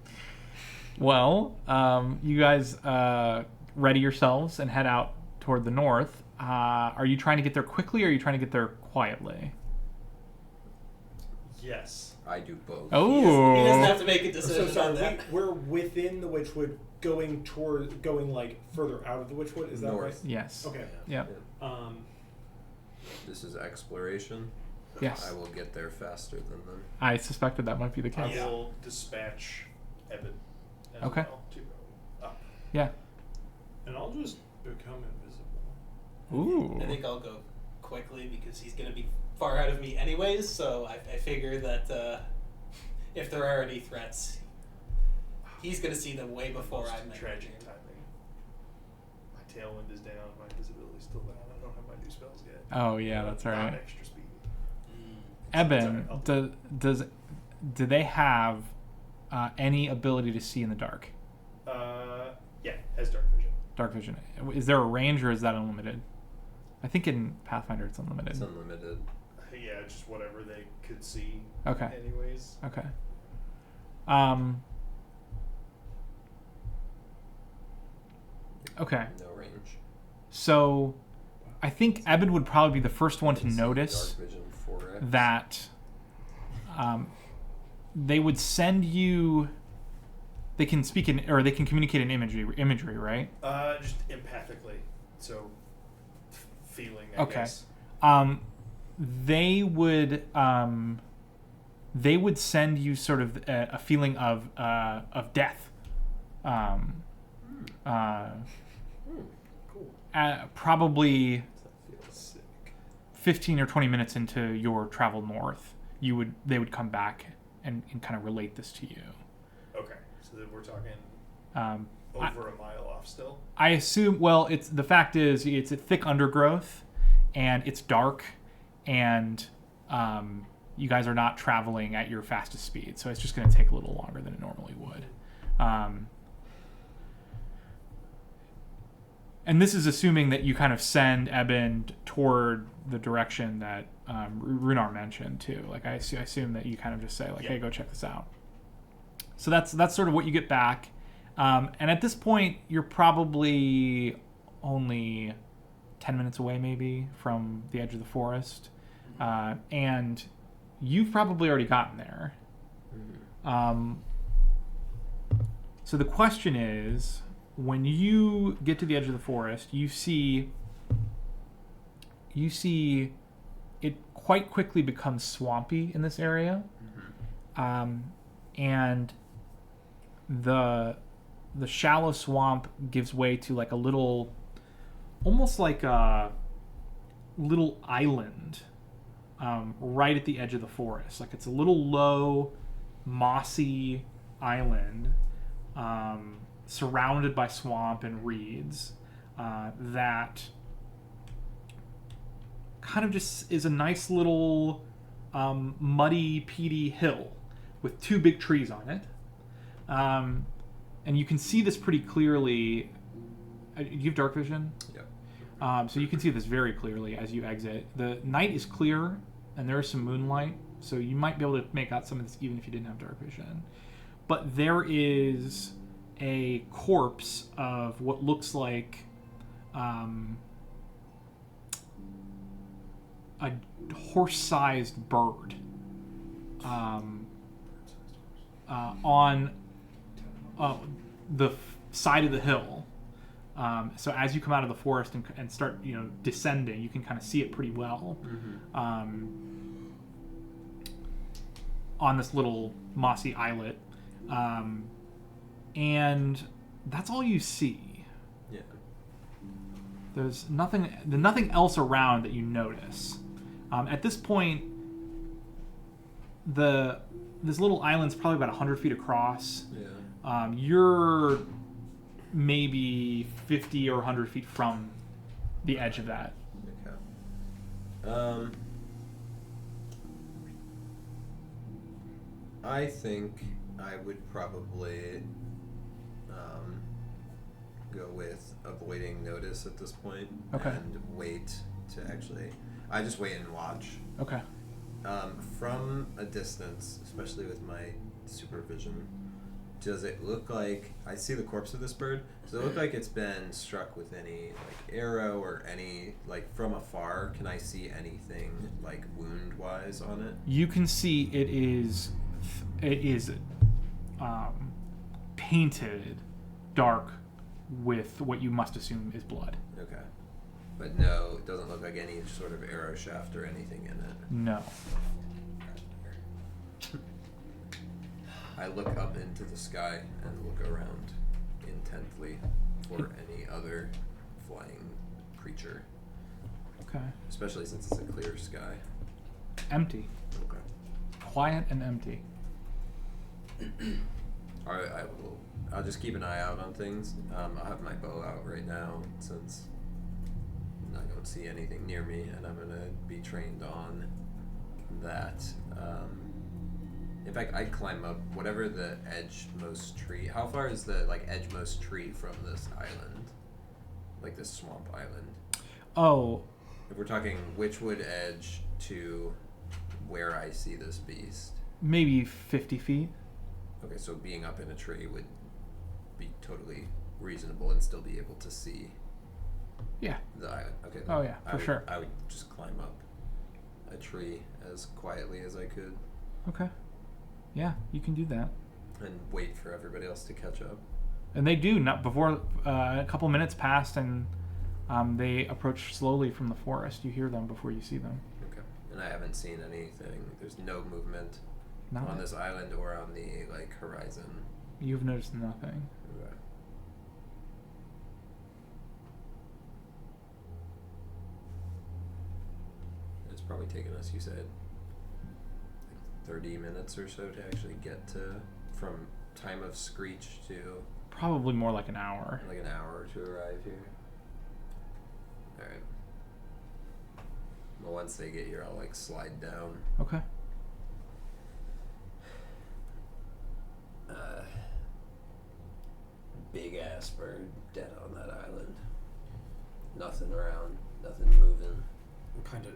[SPEAKER 6] yeah.
[SPEAKER 2] Well, you guys ready yourselves and head out toward the north. Are you trying to get there quickly or are you trying to get there quietly?
[SPEAKER 4] Yes.
[SPEAKER 1] I do both.
[SPEAKER 2] Oh.
[SPEAKER 7] He doesn't have to make a
[SPEAKER 5] So
[SPEAKER 7] decision on
[SPEAKER 5] sorry,
[SPEAKER 7] that.
[SPEAKER 5] we're within the Witchwood, going like further out of the Witchwood. Is that
[SPEAKER 1] North.
[SPEAKER 2] Yes.
[SPEAKER 5] right? Okay.
[SPEAKER 2] Yep.
[SPEAKER 1] This is exploration.
[SPEAKER 2] Yes.
[SPEAKER 1] I will get there faster than them.
[SPEAKER 2] I suspected that might be the
[SPEAKER 4] I
[SPEAKER 2] case.
[SPEAKER 4] will dispatch Evan as
[SPEAKER 2] Okay.
[SPEAKER 4] well to go up.
[SPEAKER 2] Yeah.
[SPEAKER 5] And I'll just become invisible.
[SPEAKER 2] Ooh.
[SPEAKER 7] I think I'll go quickly because he's going to be far out of me anyways, so I figure that if there are any threats, he's going to see them way before
[SPEAKER 4] Most
[SPEAKER 7] I'm
[SPEAKER 4] tragic timing. My tailwind is down. My visibility's still down. I don't have my new spells yet.
[SPEAKER 2] Oh yeah, that's
[SPEAKER 4] Not
[SPEAKER 2] right.
[SPEAKER 4] extra speed.
[SPEAKER 2] Eben,
[SPEAKER 4] Sorry,
[SPEAKER 2] do they have any ability to see in the dark?
[SPEAKER 4] Yeah, has dark vision.
[SPEAKER 2] Dark vision. Is there a range or is that unlimited? I think in Pathfinder it's unlimited.
[SPEAKER 1] It's unlimited.
[SPEAKER 4] Yeah, just whatever they could see.
[SPEAKER 2] Okay.
[SPEAKER 4] Anyways.
[SPEAKER 2] Okay. Okay.
[SPEAKER 1] No range.
[SPEAKER 2] So, I think Eben would probably be the first one to
[SPEAKER 1] Can see
[SPEAKER 2] notice
[SPEAKER 1] Dark vision 4X.
[SPEAKER 2] that they would send you They can speak or they can communicate in imagery, right?
[SPEAKER 4] Just empathically. So, feeling, I
[SPEAKER 2] Okay.
[SPEAKER 4] guess.
[SPEAKER 2] They would send you sort of a feeling of death.
[SPEAKER 4] Cool.
[SPEAKER 2] Probably
[SPEAKER 1] That feels sick.
[SPEAKER 2] 15 or 20 minutes into your travel north, they would come back and kind of relate this to you.
[SPEAKER 4] Okay. So then we're talking
[SPEAKER 2] I
[SPEAKER 4] over a mile off still?
[SPEAKER 2] assume. Well, the fact is it's a thick undergrowth, and it's dark, and you guys are not traveling at your fastest speed, so it's just going to take a little longer than it normally would. And this is assuming that you kind of send Eben toward the direction that Runar mentioned too. Like I assume that you kind of just say like,
[SPEAKER 4] Yeah.
[SPEAKER 2] "Hey, go check this out." So that's sort of what you get back. And at this point, you're probably only 10 minutes away, maybe, from the edge of the forest, and you've probably already gotten there. So the question is, when you get to the edge of the forest, you see it quite quickly becomes swampy in this area, and the shallow swamp gives way to like a little, almost like a little island, right at the edge of the forest. Like it's a little low, mossy island, surrounded by swamp and reeds, that kind of just is a nice little muddy, peaty hill with two big trees on it. And you can see this pretty clearly. Do you have dark vision?
[SPEAKER 1] Yep.
[SPEAKER 2] So you can see this very clearly as you exit. The night is clear, and there is some moonlight, so you might be able to make out some of this even if you didn't have dark vision. But there is a corpse of what looks like a horse-sized bird on the side of the hill. So as you come out of the forest and start, descending, you can kind of see it pretty well. On this little mossy islet, and that's all you see.
[SPEAKER 1] Yeah.
[SPEAKER 2] There's nothing else around that you notice. At this point, this little island's probably about 100 feet across.
[SPEAKER 1] Yeah.
[SPEAKER 2] You're maybe 50 or 100 feet from the edge of that.
[SPEAKER 1] Okay. I think I would probably go with avoiding notice at this point.
[SPEAKER 2] Okay.
[SPEAKER 1] And wait to actually. I just wait and watch.
[SPEAKER 2] Okay.
[SPEAKER 1] From a distance, especially with my supervision, does it look like I see the corpse of this bird? Does it look like it's been struck with any like arrow or any like from afar? Can I see anything like wound wise on it?
[SPEAKER 2] You can see it is painted dark with what you must assume is blood.
[SPEAKER 1] Okay. But no, it doesn't look like any sort of arrow shaft or anything in it.
[SPEAKER 2] No.
[SPEAKER 1] I look up into the sky and look around intently for any other flying creature,
[SPEAKER 2] Okay.
[SPEAKER 1] especially since it's a clear sky.
[SPEAKER 2] Empty.
[SPEAKER 1] Okay.
[SPEAKER 2] Quiet and empty.
[SPEAKER 1] I'll just keep an eye out on things. I'll have my bow out right now since I don't see anything near me, and I'm gonna be trained on that. In fact, I'd climb up whatever the edgemost tree. How far is the edgemost tree from this island, like this swamp island?
[SPEAKER 2] Oh,
[SPEAKER 1] If we're talking Witchwood edge to where I see this beast.
[SPEAKER 2] maybe 50 feet.
[SPEAKER 1] Okay, so being up in a tree would be totally reasonable and still be able to see
[SPEAKER 2] Yeah.
[SPEAKER 1] the island. Okay.
[SPEAKER 2] Oh, yeah, for sure.
[SPEAKER 1] I would just climb up a tree as quietly as I could.
[SPEAKER 2] Okay. Yeah, you can do that.
[SPEAKER 1] and wait for everybody else to catch up.
[SPEAKER 2] And they do. Not before a couple minutes passed, and they approach slowly from the forest. You hear them before you see them.
[SPEAKER 1] Okay. And I haven't seen anything. There's no movement
[SPEAKER 2] Not
[SPEAKER 1] on this island or on the horizon.
[SPEAKER 2] You've noticed nothing.
[SPEAKER 1] Okay. It's probably taken us, you said, like 30 minutes or so to actually get to, from time of screech to
[SPEAKER 2] Probably more like an hour.
[SPEAKER 1] like an hour to arrive here. Alright. Well, once they get here, I'll like slide down.
[SPEAKER 2] Okay.
[SPEAKER 1] Big ass bird dead on that island. Nothing around, nothing moving.
[SPEAKER 6] What kind of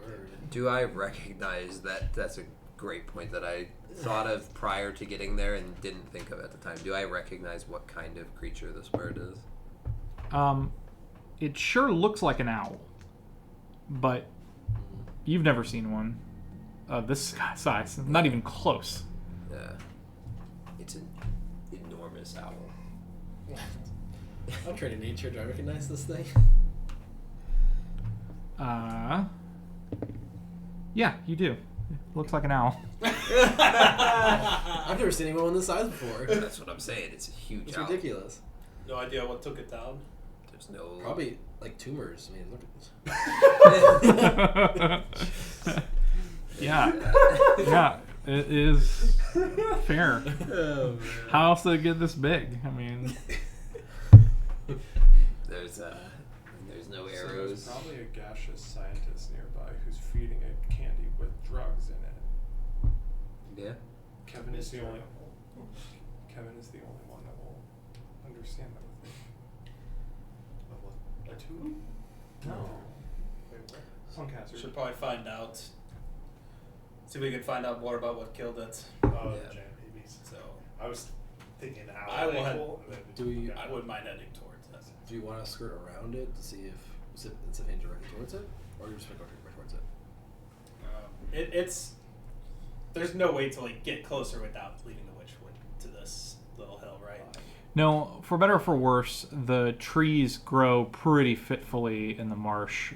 [SPEAKER 6] bird?
[SPEAKER 1] Do I recognize that? That's a great point that I thought of prior to getting there and didn't think of at the time. Do I recognize what kind of creature this bird is?
[SPEAKER 2] It sure looks like an owl, but you've never seen one of this size. Not even close.
[SPEAKER 1] Yeah. It's an enormous owl.
[SPEAKER 6] I'm trained in nature. Do I recognize this thing?
[SPEAKER 2] Yeah, you do. It looks like an owl.
[SPEAKER 6] I've never seen anyone this size before.
[SPEAKER 1] That's what I'm saying. It's a huge
[SPEAKER 6] It's
[SPEAKER 1] owl.
[SPEAKER 6] ridiculous.
[SPEAKER 7] No idea what took it down.
[SPEAKER 1] There's no...
[SPEAKER 6] Probably like tumors. I mean, look at this.
[SPEAKER 2] Yeah. Yeah, it is fair.
[SPEAKER 6] Oh, man.
[SPEAKER 2] How else did it get this big? I mean,
[SPEAKER 1] There's no
[SPEAKER 5] So there's
[SPEAKER 1] arrows.
[SPEAKER 5] probably a gaseous scientist nearby who's feeding it candy with drugs in it.
[SPEAKER 1] Yeah.
[SPEAKER 5] Kevin is the only one that will understand that with me.
[SPEAKER 4] A tube?
[SPEAKER 5] No. Wait, what? Punk hazard.
[SPEAKER 7] Should probably find out. See if we can find out more about what killed it.
[SPEAKER 4] Oh,
[SPEAKER 1] Yeah.
[SPEAKER 4] the giant babies.
[SPEAKER 7] So
[SPEAKER 4] I was thinking owl.
[SPEAKER 7] I will head-
[SPEAKER 4] ankle, and then-
[SPEAKER 6] Do we-
[SPEAKER 7] I wouldn't mind heading towards it.
[SPEAKER 6] Do you want to skirt around it to see if it's heading directly towards it, or you're just gonna go right towards it?
[SPEAKER 7] It's there's no way to like get closer without leaving the Witchwood to this little hill, right?
[SPEAKER 2] no, for better or for worse, the trees grow pretty fitfully in the marsh.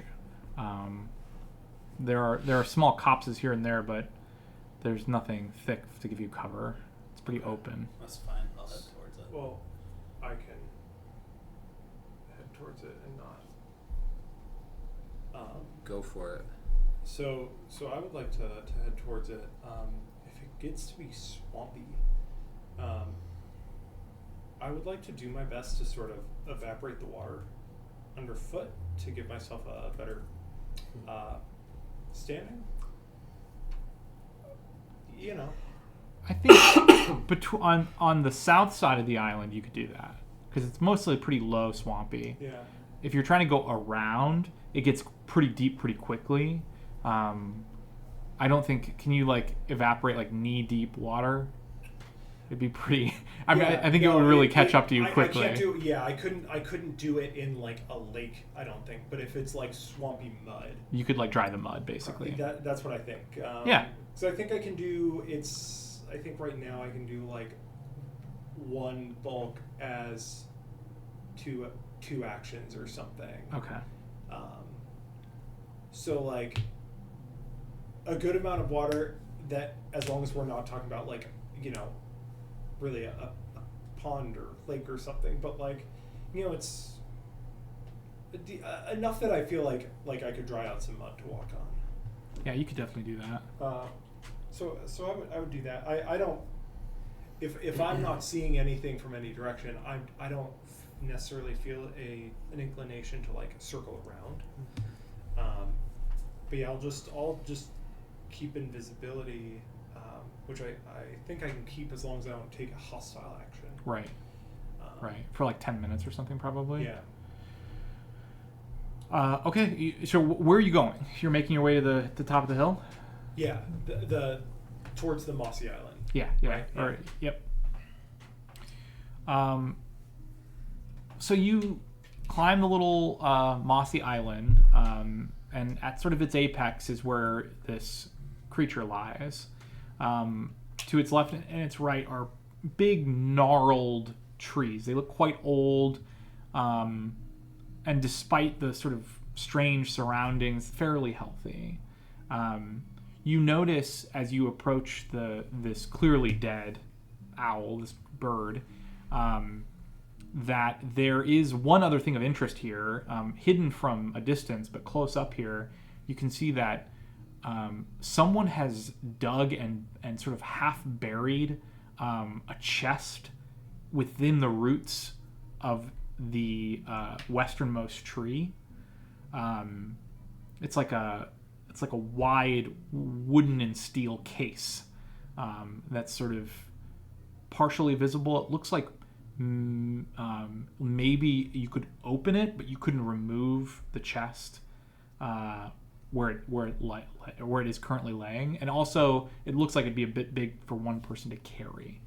[SPEAKER 2] There are small copses here and there, but there's nothing thick to give you cover. It's pretty open.
[SPEAKER 7] That's fine. I'll head towards it.
[SPEAKER 5] Well, I can head towards it and not.
[SPEAKER 1] Go for it.
[SPEAKER 5] So I would like to head towards it. If it gets to be swampy, I would like to do my best to sort of evaporate the water underfoot to give myself a better standing. You know.
[SPEAKER 2] I think on the south side of the island you could do that because it's mostly pretty low, swampy.
[SPEAKER 5] Yeah.
[SPEAKER 2] If you're trying to go around, it gets pretty deep pretty quickly. I don't think can you like evaporate like knee deep water? It'd be pretty. I mean, I think it would really catch up to you quickly.
[SPEAKER 5] I couldn't do it in like a lake. I don't think. But if it's like swampy mud,
[SPEAKER 2] You could like dry the mud basically.
[SPEAKER 5] that's what I think.
[SPEAKER 2] Yeah.
[SPEAKER 5] So I think I can do. I think right now I can do like one bulk as two actions or something.
[SPEAKER 2] Okay.
[SPEAKER 5] So like a good amount of water that, as long as we're not talking about like, you know, really a pond or lake or something, but like, you know, it's enough that I feel like I could dry out some mud to walk on.
[SPEAKER 2] Yeah, you could definitely do that.
[SPEAKER 5] So I would do that. I don't, if I'm not seeing anything from any direction, I don't necessarily feel an inclination to like circle around. But yeah, I'll just keep invisibility, which I think I can keep as long as I don't take a hostile action.
[SPEAKER 2] Right. Right. For like 10 minutes or something probably.
[SPEAKER 5] Yeah.
[SPEAKER 2] Okay. So where are you going? You're making your way to the top of the hill?
[SPEAKER 5] Yeah. The towards the mossy island.
[SPEAKER 2] Yeah.
[SPEAKER 5] Right,
[SPEAKER 2] All
[SPEAKER 5] yeah.
[SPEAKER 2] right. Yep. So you climb the little mossy island, and at sort of its apex is where this creature lies. to its left and its right are big gnarled trees. They look quite old, and despite the sort of strange surroundings, fairly healthy. You notice as you approach this clearly dead owl, this bird, that there is one other thing of interest here, hidden from a distance, but close up here, you can see that someone has dug and sort of half buried a chest within the roots of the westernmost tree. It's like a wide wooden and steel case that's sort of partially visible. It looks like maybe you could open it, but you couldn't remove the chest where it is currently laying. And also, it looks like it'd be a bit big for one person to carry.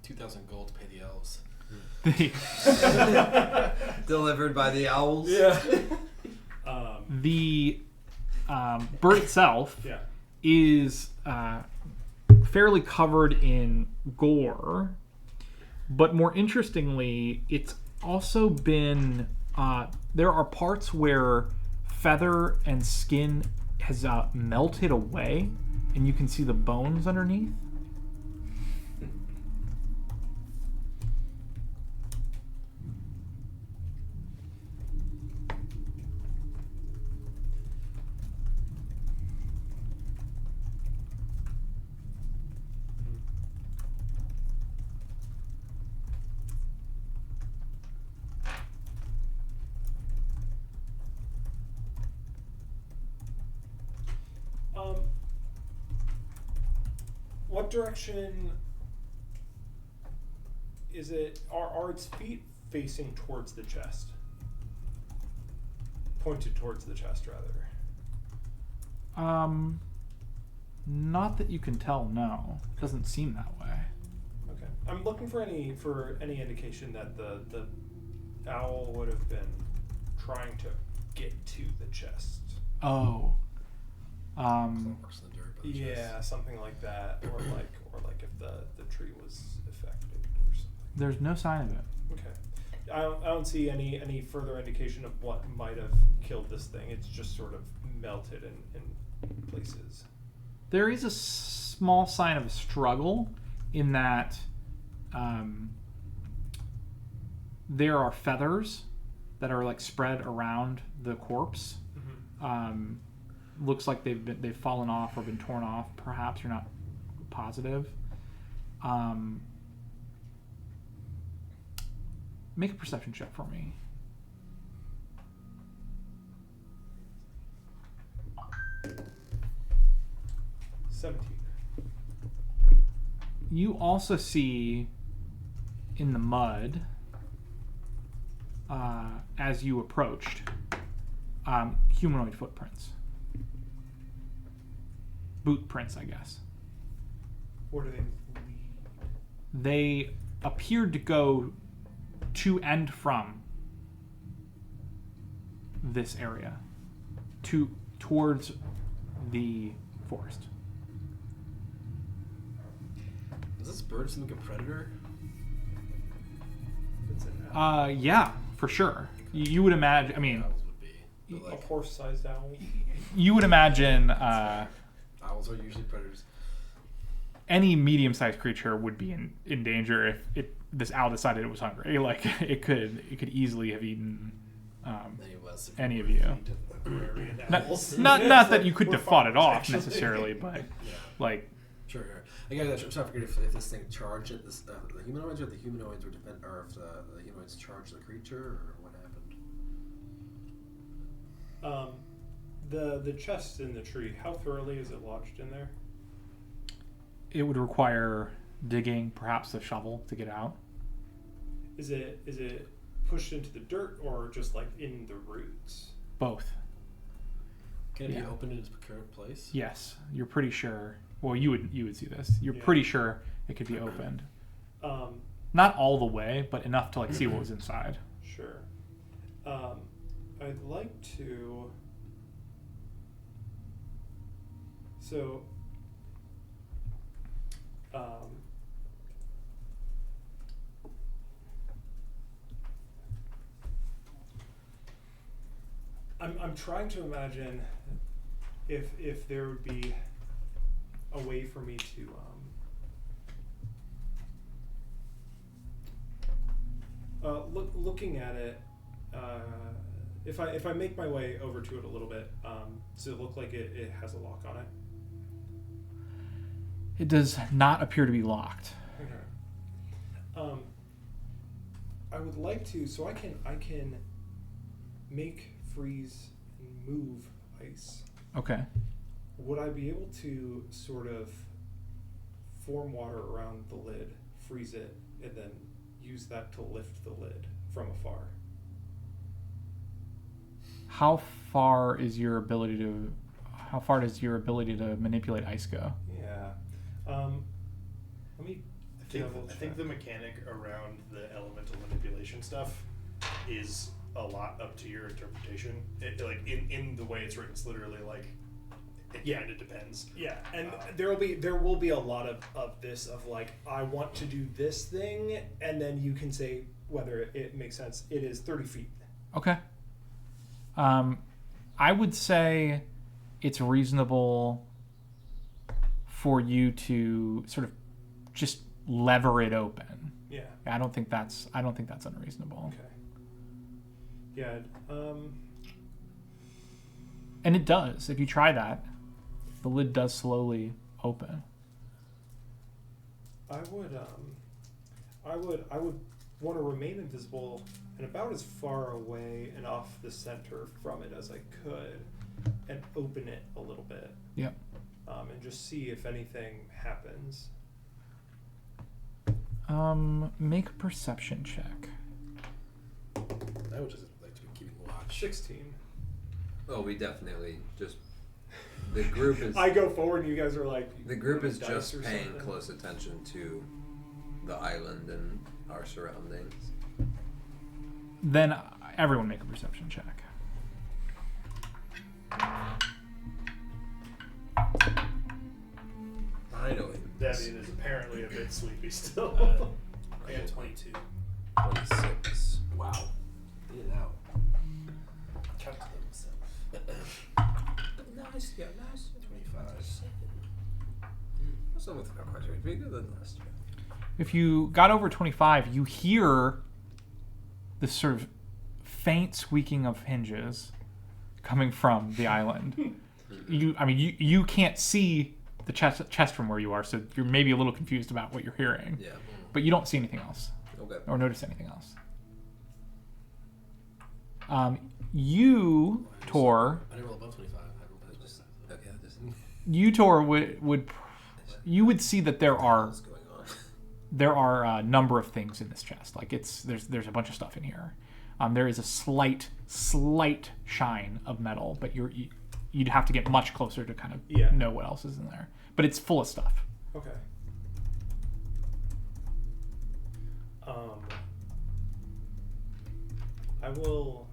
[SPEAKER 6] 2,000 gold to pay the elves.
[SPEAKER 1] Delivered by the owls.
[SPEAKER 5] Yeah.
[SPEAKER 2] The bird itself
[SPEAKER 5] Yeah.
[SPEAKER 2] is fairly covered in gore, but more interestingly, it's also been there are parts where feather and skin has melted away, and you can see the bones underneath.
[SPEAKER 5] What direction is it? Are its feet facing towards the chest? Pointed towards the chest, rather.
[SPEAKER 2] Not that you can tell. No, it doesn't seem that way.
[SPEAKER 5] Okay. I'm looking for any indication that the owl would have been trying to get to the chest.
[SPEAKER 2] Oh.
[SPEAKER 6] Marks in the dirt by the chest.
[SPEAKER 5] Yeah, something like that, or like if the tree was affected or something.
[SPEAKER 2] There's no sign of it.
[SPEAKER 5] Okay. I don't see any further indication of what might have killed this thing. It's just sort of melted in places.
[SPEAKER 2] There is a small sign of a struggle in that there are feathers that are like spread around the corpse.
[SPEAKER 5] Mm-hmm.
[SPEAKER 2] Looks like they've fallen off or been torn off. Perhaps you're not positive. Make a perception check for me. You also see in the mud, as you approached, humanoid footprints. Boot prints, I guess.
[SPEAKER 5] Where do they lead?
[SPEAKER 2] They appeared to go to and from this area, towards the forest.
[SPEAKER 6] Does this bird seem like a predator?
[SPEAKER 5] It's an owl.
[SPEAKER 2] Yeah, for sure. You would imagine. I mean,
[SPEAKER 6] Owls would be. But
[SPEAKER 5] A
[SPEAKER 6] like,
[SPEAKER 5] horse-sized owl.
[SPEAKER 2] you would imagine
[SPEAKER 6] owls are usually predators.
[SPEAKER 2] any medium-sized creature would be in danger if this owl decided it was hungry. Like it could easily have eaten any of you.
[SPEAKER 5] Aquarian
[SPEAKER 2] Not,
[SPEAKER 5] owls.
[SPEAKER 2] not that you couldn't
[SPEAKER 5] We're
[SPEAKER 2] have fought it
[SPEAKER 5] farmers,
[SPEAKER 2] off
[SPEAKER 5] actually.
[SPEAKER 2] necessarily, but
[SPEAKER 6] Yeah.
[SPEAKER 2] like
[SPEAKER 6] Sure. I guess I'm trying to figure if this thing charged at this, the humanoids, or the humanoids were defend, or if the humanoids charged the creature, or what happened.
[SPEAKER 5] The chest in the tree. How thoroughly is it lodged in there?
[SPEAKER 2] it would require digging, perhaps a shovel to get out.
[SPEAKER 5] Is it pushed into the dirt or just like in the roots?
[SPEAKER 2] Both.
[SPEAKER 6] Can it
[SPEAKER 2] Yeah.
[SPEAKER 6] be opened in its current place?
[SPEAKER 2] Yes, you're pretty sure. Well, you would see this. You're
[SPEAKER 5] Yeah.
[SPEAKER 2] pretty sure it could be opened.
[SPEAKER 5] Um,
[SPEAKER 2] Not all the way, but enough to like see what was inside.
[SPEAKER 5] Sure. I'd like to. So, I'm trying to imagine if there would be a way for me to looking at it, if I make my way over to it a little bit, does it look like it has a lock on it?
[SPEAKER 2] It does not appear to be locked.
[SPEAKER 5] Okay. I would like to, so I can make, freeze, and move ice.
[SPEAKER 2] Okay.
[SPEAKER 5] Would I be able to sort of form water around the lid, freeze it, and then use that to lift the lid from afar?
[SPEAKER 2] How far does your ability to manipulate ice go?
[SPEAKER 5] Yeah. Let me
[SPEAKER 4] I think the mechanic around the elemental manipulation stuff is a lot up to your interpretation. It, like in the way it's written, it's literally like it kind of depends.
[SPEAKER 5] Yeah, and there will be a lot of this of like, I want to do this thing, and then you can say whether it makes sense. It is 30 feet.
[SPEAKER 2] Okay. I would say it's reasonable for you to sort of just lever it open.
[SPEAKER 5] Yeah.
[SPEAKER 2] I don't think that's unreasonable.
[SPEAKER 5] Okay. Yeah.
[SPEAKER 2] And it does. If you try that, the lid does slowly open.
[SPEAKER 5] I would want to remain invisible and about as far away and off the center from it as I could, and open it a little bit.
[SPEAKER 2] Yep.
[SPEAKER 5] And just see if anything happens.
[SPEAKER 2] Make a perception check.
[SPEAKER 6] I would just like to be keeping watch.
[SPEAKER 5] 16.
[SPEAKER 1] Oh, we definitely just the group is.
[SPEAKER 5] I go forward, and you guys are like.
[SPEAKER 1] The group is
[SPEAKER 5] dice
[SPEAKER 1] just
[SPEAKER 5] or
[SPEAKER 1] paying
[SPEAKER 5] something.
[SPEAKER 1] close attention to the island and our surroundings.
[SPEAKER 2] Then everyone make a perception check.
[SPEAKER 1] Finally.
[SPEAKER 4] Devian is apparently a bit sleepy still.
[SPEAKER 7] I got 22.
[SPEAKER 1] 26.
[SPEAKER 6] Wow. Get it out.
[SPEAKER 7] Count to themselves.
[SPEAKER 1] Nice, yeah, nice.
[SPEAKER 6] 25.
[SPEAKER 1] What's up with our question? Bigger than last year.
[SPEAKER 2] If you got over 25, you hear this sort of faint squeaking of hinges coming from the island. You can't see the chest from where you are, so you're maybe a little confused about what you're hearing.
[SPEAKER 1] Yeah.
[SPEAKER 2] But you don't see anything else
[SPEAKER 1] Okay.
[SPEAKER 2] or notice anything else. You, Tor,
[SPEAKER 6] I didn't roll above 25. I rolled past 25.
[SPEAKER 1] Okay, just
[SPEAKER 2] you, Tor, would see that there are
[SPEAKER 1] what's going on.
[SPEAKER 2] a number of things in this chest. Like there's a bunch of stuff in here. There is a slight shine of metal, but you'd have to get much closer to kind of know what else is in there. But it's full of stuff.
[SPEAKER 5] Okay. I will.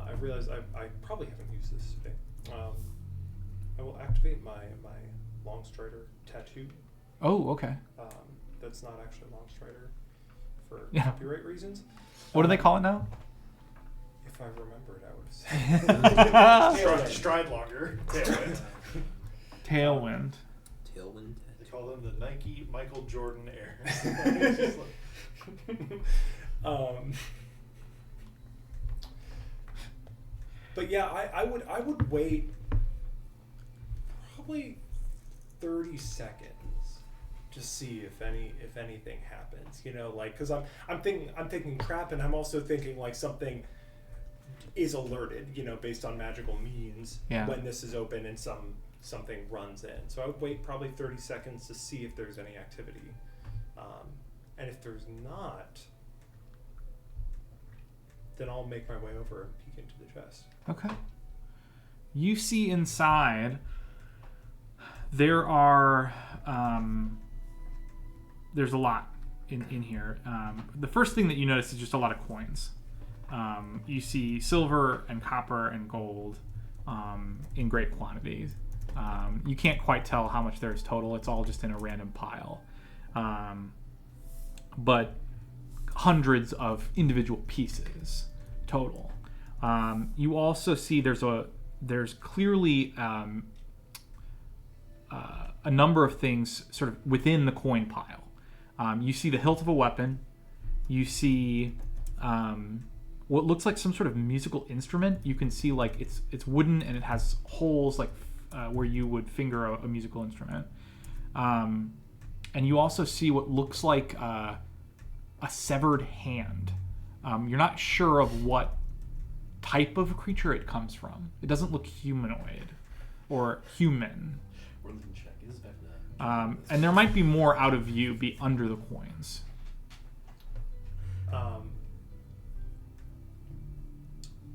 [SPEAKER 5] I realize I probably haven't used this today. I will activate my Longstrider tattoo.
[SPEAKER 2] Oh, okay.
[SPEAKER 5] That's not actually Longstrider for
[SPEAKER 2] Yeah.
[SPEAKER 5] copyright reasons.
[SPEAKER 2] What do they call it now?
[SPEAKER 5] If I remembered, I would say.
[SPEAKER 4] Stride longer. Tailwind.
[SPEAKER 2] Tailwind.
[SPEAKER 1] Tailwind.
[SPEAKER 4] They call them the Nike Michael Jordan Air.
[SPEAKER 5] But yeah, I would wait probably 30 seconds to see if anything happens. You know, like, because I'm thinking crap, and I'm also thinking like something is alerted. You know, based on magical means when this is open and something runs in. So I would wait probably 30 seconds to see if there's any activity, and if there's not, then I'll make my way over and peek into the chest.
[SPEAKER 2] Okay. You see inside there are there's a lot in here. The first thing that you notice is just a lot of coins. You see silver and copper and gold in great quantities. You can't quite tell how much there is total. It's all just in a random pile. But hundreds of individual pieces total. You also see there's clearly a number of things sort of within the coin pile. You see the hilt of a weapon. You see what looks like some sort of musical instrument. You can see like it's wooden and it has holes like where you would finger a musical instrument. And you also see what looks like a severed hand. You're not sure of what type of creature it comes from. It doesn't look humanoid or human.
[SPEAKER 6] Religion check is back now.
[SPEAKER 2] And there might be more out of view be under the coins.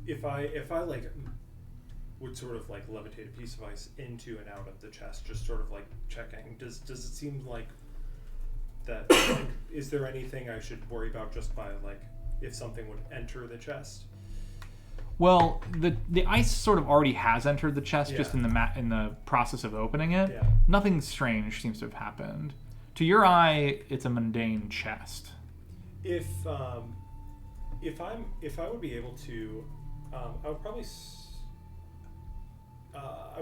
[SPEAKER 5] If I like would sort of like levitate a piece of ice into and out of the chest, just sort of like checking. Does it seem like that? Like, is there anything I should worry about just by like if something would enter the chest?
[SPEAKER 2] Well, the ice sort of already has entered the chest just
[SPEAKER 5] Yeah.
[SPEAKER 2] in the process of opening it.
[SPEAKER 5] Yeah.
[SPEAKER 2] Nothing strange seems to have happened. To your eye, it's a mundane chest.
[SPEAKER 5] If I would be able to, I would probably I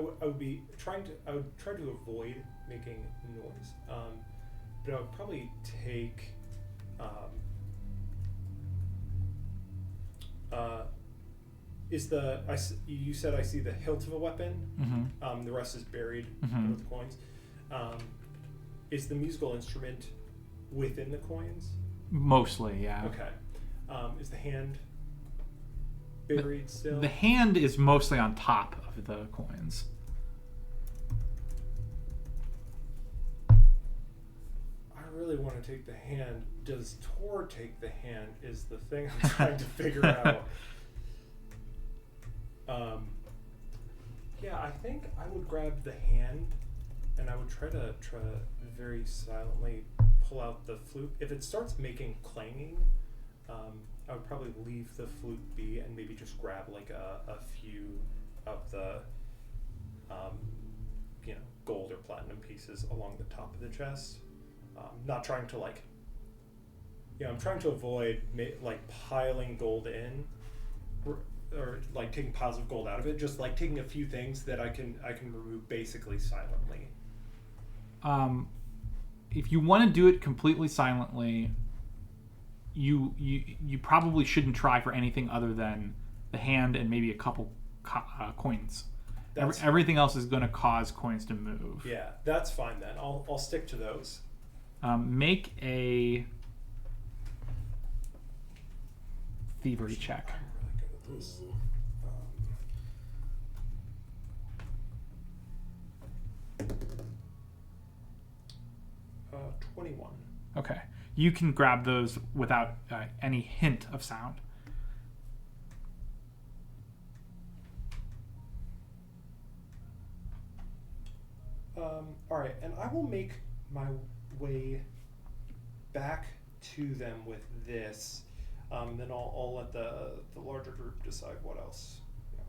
[SPEAKER 5] would try to avoid making noise, but I would probably take you said I see the hilt of a weapon.
[SPEAKER 2] Mm-hmm.
[SPEAKER 5] The rest is buried
[SPEAKER 2] Mhm.
[SPEAKER 5] with the coins. Is the musical instrument within the coins?
[SPEAKER 2] Mostly, yeah.
[SPEAKER 5] Okay. Is the hand buried still?
[SPEAKER 2] The hand is mostly on top of the coins.
[SPEAKER 5] I really want to take the hand. Does Tor take the hand? Is the thing I'm trying to figure out. Yeah, I think I would grab the hand, and I would try to very silently pull out the flute. If it starts making clanging, I would probably leave the flute be and maybe just grab like a few of the gold or platinum pieces along the top of the chest. Not trying to like, I'm trying to avoid like piling gold in, or like taking piles of gold out of it. Just like taking a few things that I can remove basically silently.
[SPEAKER 2] If you want to do it completely silently, you probably shouldn't try for anything other than the hand and maybe a couple coins. Everything else is going to cause coins to move.
[SPEAKER 5] Yeah, that's fine then. I'll stick to those.
[SPEAKER 2] Make a thievery check.
[SPEAKER 5] I'm really good at this. 21.
[SPEAKER 2] Okay. You can grab those without any hint of sound.
[SPEAKER 5] All right, and I will make my way back to them with this. Then I'll let the larger group decide what else,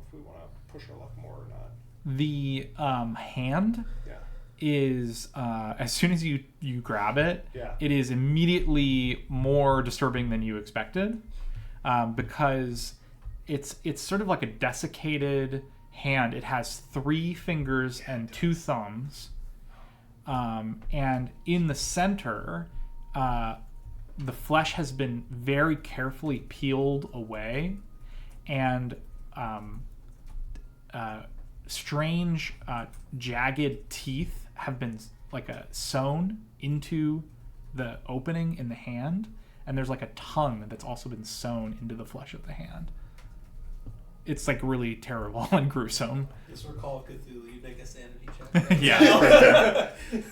[SPEAKER 5] if we want to push our luck more or not.
[SPEAKER 2] The hand
[SPEAKER 5] Yeah.
[SPEAKER 2] is as soon as you grab it,
[SPEAKER 5] Yeah.
[SPEAKER 2] it is immediately more disturbing than you expected, because it's sort of like a desiccated hand. It has 3 fingers and 2 thumbs, and in the center, the flesh has been very carefully peeled away, and strange jagged teeth have been sewn into the opening in the hand, and there's like a tongue that's also been sewn into the flesh of the hand. It's like really terrible and gruesome.
[SPEAKER 7] This were Call of Cthulhu. You make a sanity check.
[SPEAKER 2] Yeah.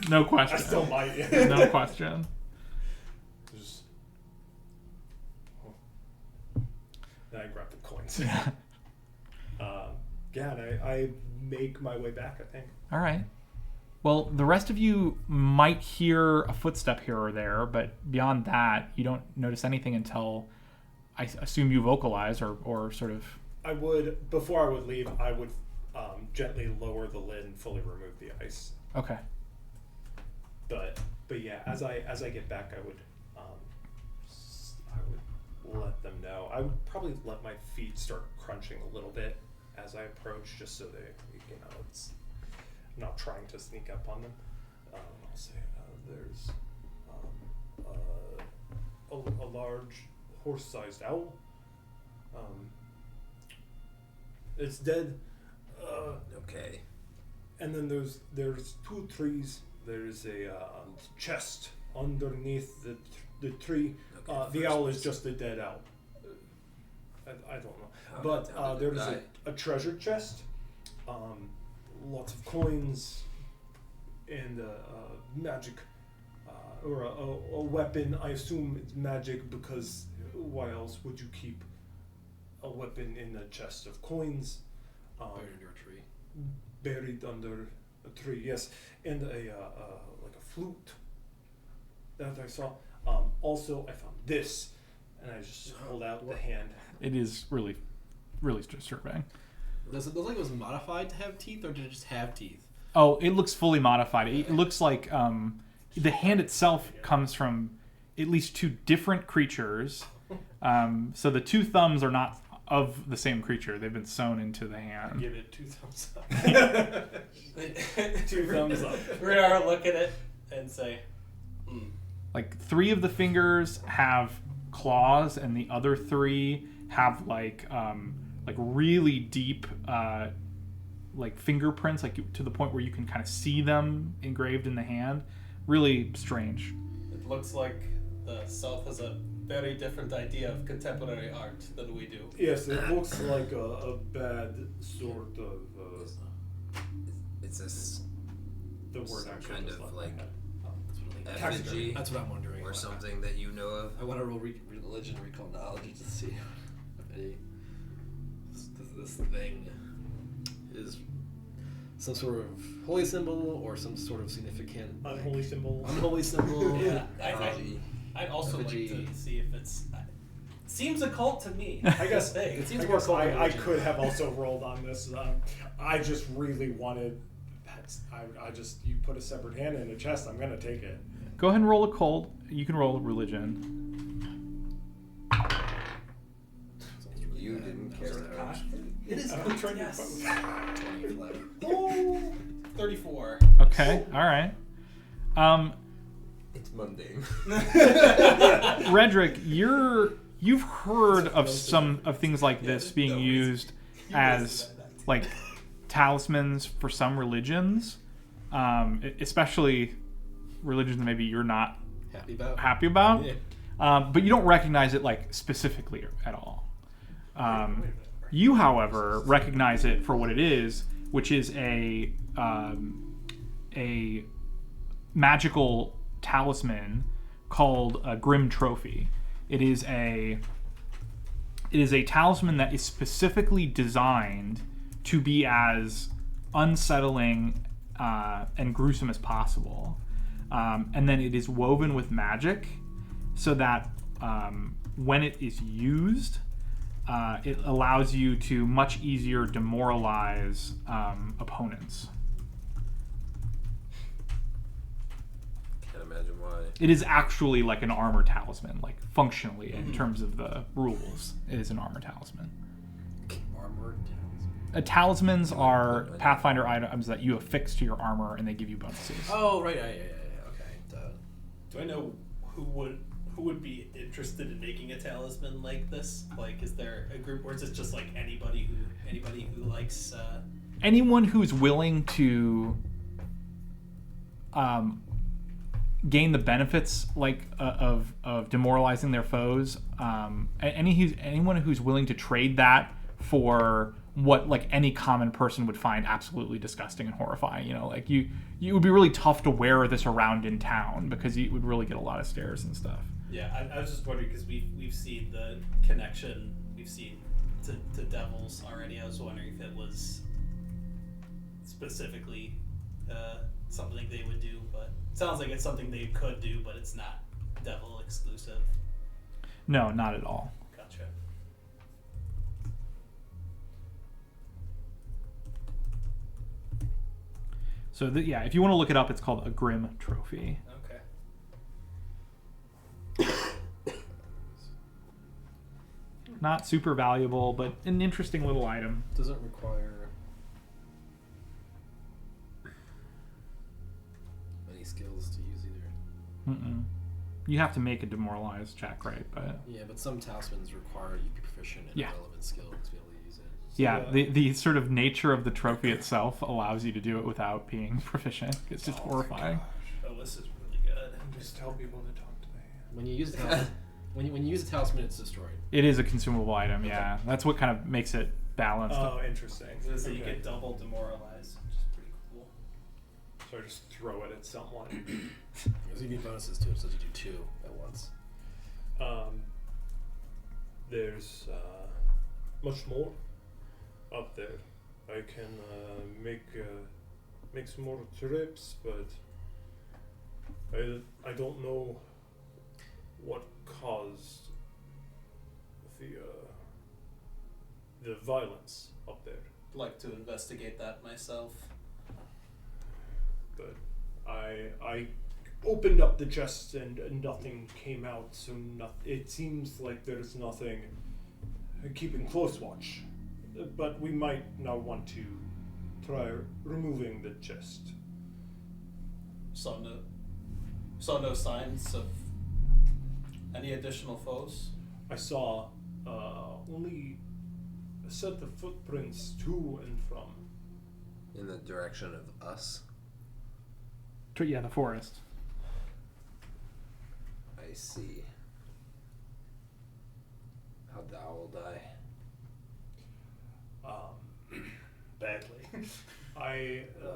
[SPEAKER 2] No question.
[SPEAKER 5] I still might.
[SPEAKER 2] No question.
[SPEAKER 5] Just... Then I grab the coins.
[SPEAKER 2] Yeah.
[SPEAKER 5] And I make my way back, I think.
[SPEAKER 2] All right. Well, the rest of you might hear a footstep here or there, but beyond that, you don't notice anything until I assume you vocalize or sort of...
[SPEAKER 5] Before I would leave, I would gently lower the lid and fully remove the ice.
[SPEAKER 2] Okay.
[SPEAKER 5] But yeah, as I get back, I would let them know. I would probably let my feet start crunching a little bit as I approach, just so they, it's I'm not trying to sneak up on them. I'll say there's a large horse-sized owl. It's dead.
[SPEAKER 1] Okay.
[SPEAKER 5] And then there's 2 trees. There's a chest underneath the tree.
[SPEAKER 1] Okay,
[SPEAKER 5] The owl
[SPEAKER 1] first
[SPEAKER 5] is just a dead owl. I don't know.
[SPEAKER 1] How
[SPEAKER 5] But
[SPEAKER 1] did it
[SPEAKER 5] there's
[SPEAKER 1] die?
[SPEAKER 5] a treasure chest, lots of coins, and magic, or a weapon. I assume it's magic because why else would you keep a weapon in a chest of coins?
[SPEAKER 6] Buried under a tree.
[SPEAKER 5] Buried under a tree, yes, and a like a flute that I saw. Also, I found this, and I just hold out the hand.
[SPEAKER 2] It is really, really disturbing.
[SPEAKER 6] Does it look like it was modified to have teeth, or did it just have teeth?
[SPEAKER 2] Oh, it looks fully modified. It looks like the hand itself comes from at least 2 different creatures. So the 2 thumbs are not of the same creature. They've been sewn into the hand.
[SPEAKER 3] Give it 2 thumbs up.
[SPEAKER 5] 2 thumbs up.
[SPEAKER 7] We're gonna look at it and say,
[SPEAKER 2] Like 3 of the fingers have claws, and the other 3 have like really deep like fingerprints, like to the point where you can kind of see them engraved in the hand. Really strange.
[SPEAKER 7] it looks like the South has a very different idea of contemporary art than we do.
[SPEAKER 5] Yes, it looks like a bad sort of.
[SPEAKER 1] It's this
[SPEAKER 5] The word
[SPEAKER 1] some
[SPEAKER 5] actually
[SPEAKER 1] kind
[SPEAKER 5] was
[SPEAKER 1] of
[SPEAKER 5] left
[SPEAKER 1] like
[SPEAKER 5] my head.
[SPEAKER 1] effigy
[SPEAKER 6] That's what I'm wondering.
[SPEAKER 1] or something that you know of.
[SPEAKER 6] I want to roll religion recall knowledge to see if any this thing is some sort of holy symbol or some sort of significant
[SPEAKER 5] Unholy symbol.
[SPEAKER 6] unholy symbol.
[SPEAKER 7] Yeah,
[SPEAKER 1] Effigy.
[SPEAKER 7] I'd also
[SPEAKER 6] Effigy.
[SPEAKER 7] like to see if it's. Seems occult to me.
[SPEAKER 5] I guess
[SPEAKER 7] Thing.
[SPEAKER 6] It seems
[SPEAKER 5] I
[SPEAKER 6] more
[SPEAKER 5] guess
[SPEAKER 6] cult than
[SPEAKER 5] I
[SPEAKER 6] religion.
[SPEAKER 5] could have also rolled on this. I just really wanted. I just you put a severed hand in a chest. I'm gonna take it.
[SPEAKER 2] Go ahead and roll a cold. You can roll a religion.
[SPEAKER 1] You didn't care that much.
[SPEAKER 7] It is
[SPEAKER 5] I'm
[SPEAKER 7] good.
[SPEAKER 5] trying to
[SPEAKER 7] Yes.
[SPEAKER 6] 2011.
[SPEAKER 7] 34.
[SPEAKER 2] Okay. All right.
[SPEAKER 1] It's mundane.
[SPEAKER 2] Redrick, you've heard of some of things like this being used as like talismans for some religions, especially religions that maybe you're not
[SPEAKER 6] Happy about.
[SPEAKER 2] happy about.
[SPEAKER 6] Yeah.
[SPEAKER 2] But you don't recognize it like specifically at all. You, however, recognize it for what it is, which is a magical talisman called a Grim Trophy. It is a talisman that is specifically designed to be as unsettling and gruesome as possible. And then it is woven with magic so that when it is used, it allows you to much easier demoralize opponents.
[SPEAKER 1] Can't imagine why.
[SPEAKER 2] It is actually like an armor talisman, like functionally in terms of the rules. It is an armor talisman.
[SPEAKER 6] Armored talisman.
[SPEAKER 2] Talismans are Pathfinder items that you affix to your armor, and they give you bonuses.
[SPEAKER 6] Oh right, yeah. Okay.
[SPEAKER 7] Do I know who would be interested in making a talisman like this? Like, is there a group, or is it just like anybody who likes?
[SPEAKER 2] Anyone who's willing to gain the benefits like of demoralizing their foes, anyone who's willing to trade that for what like any common person would find absolutely disgusting and horrifying. You know, like you would be really tough to wear this around in town because you would really get a lot of stares and stuff.
[SPEAKER 7] Yeah, I was just wondering because we've seen the connection we've seen to devils already. I was wondering if it was specifically something they would do, but it sounds like it's something they could do, but it's not devil exclusive.
[SPEAKER 2] No, not at all.
[SPEAKER 7] Gotcha.
[SPEAKER 2] So yeah, if you want to look it up, it's called a Grim Trophy.
[SPEAKER 7] Okay.
[SPEAKER 2] Not super valuable, but an interesting little item.
[SPEAKER 6] Doesn't require any skills to use either.
[SPEAKER 2] Mm-mm. You have to make a demoralized check, right? But
[SPEAKER 6] Yeah, but some talismans require you to be proficient in
[SPEAKER 2] Yeah.
[SPEAKER 6] a relevant skill to be able to use it.
[SPEAKER 2] yeah, the sort of nature of the trophy itself allows you to do it without being proficient. It's just horrifying.
[SPEAKER 7] Oh, this is really good.
[SPEAKER 5] Just tell people to talk to the hand.
[SPEAKER 6] When you use a when you use a talisman, it's destroyed.
[SPEAKER 2] It is a consumable item, yeah. That's what kind of makes it balanced.
[SPEAKER 5] Oh, interesting.
[SPEAKER 7] So you
[SPEAKER 5] Okay.
[SPEAKER 7] get double demoralized, which is pretty cool.
[SPEAKER 5] So I just throw it at someone.
[SPEAKER 6] There's even bonuses to it, so you do 2 at once.
[SPEAKER 5] There's much more up there. I can make some more trips, but I don't know what caused the violence up there.
[SPEAKER 7] Like to investigate that myself.
[SPEAKER 5] But I opened up the chest and nothing came out. So it seems like there's nothing keeping close watch. But we might now want to try removing the chest.
[SPEAKER 7] Saw no signs of any additional foes.
[SPEAKER 5] I saw only a set of footprints to and from.
[SPEAKER 1] In the direction of us.
[SPEAKER 2] Yeah, the forest.
[SPEAKER 1] I see. How'd the owl die?
[SPEAKER 4] Badly.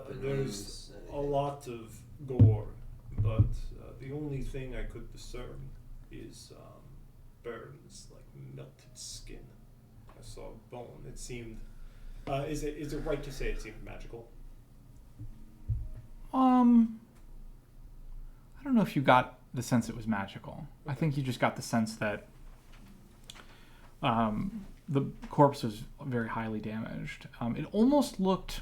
[SPEAKER 5] There's
[SPEAKER 1] Weapons,
[SPEAKER 5] a lot of gore, but the only thing I could discern is burns, like melted skin. I saw a bone. It seemed. Is it right to say it seemed magical?
[SPEAKER 2] I don't know if you got the sense it was magical. I think you just got the sense that the corpse was very highly damaged. It almost looked...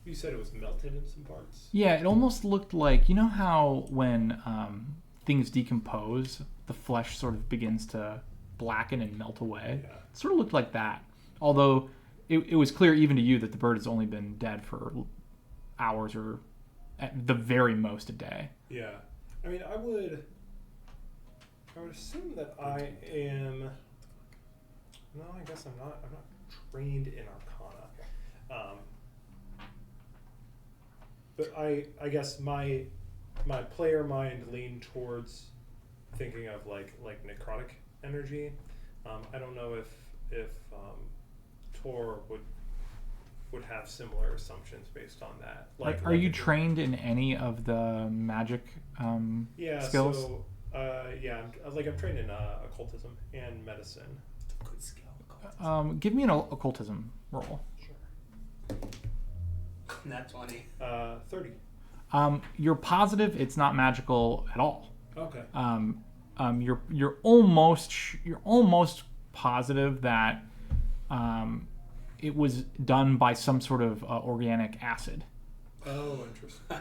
[SPEAKER 5] You said it was melted in some parts.
[SPEAKER 2] Yeah, it almost looked like... You know how when things decompose, the flesh sort of begins to blacken and melt away?
[SPEAKER 5] Yeah.
[SPEAKER 2] It sort of looked like that. Although it was clear even to you that the bird has only been dead for hours or at the very most a day.
[SPEAKER 5] Yeah. I mean, I would assume that I am. No, I guess I'm not. I'm not trained in Arcana. But I guess my player mind leaned towards thinking of like necrotic energy. I don't know if Tor would have similar assumptions based on that.
[SPEAKER 2] Like, are you trained in any of the magic skills?
[SPEAKER 5] So I'm trained in occultism and medicine.
[SPEAKER 7] Good skill.
[SPEAKER 2] Give me an occultism roll.
[SPEAKER 5] Sure.
[SPEAKER 7] Nat 20.
[SPEAKER 5] 30.
[SPEAKER 2] You're positive it's not magical at all.
[SPEAKER 5] Okay.
[SPEAKER 2] You're almost positive that it was done by some sort of organic acid.
[SPEAKER 5] Oh, interesting.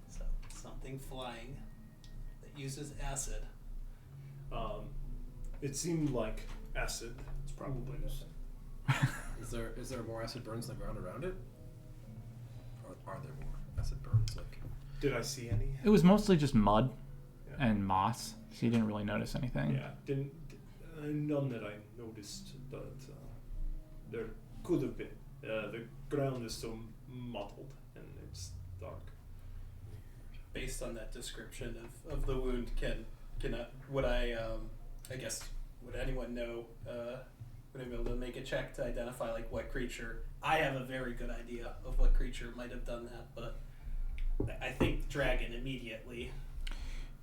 [SPEAKER 7] So something flying that uses acid.
[SPEAKER 5] It seemed like acid.
[SPEAKER 4] It's probably nothing.
[SPEAKER 6] Is there more acid burns on the ground around it? Or are there more acid burns? Like,
[SPEAKER 5] Did I see any?
[SPEAKER 2] It was mostly just mud
[SPEAKER 5] Yeah.
[SPEAKER 2] and moss, so you didn't really notice anything.
[SPEAKER 5] Yeah, didn't none that I noticed, but there could have been. The ground is so mottled and it's dark.
[SPEAKER 7] Based on that description of the wound, would anyone know? Would I be able to make a check to identify like what creature? I have a very good idea of what creature might have done that, but I think dragon immediately.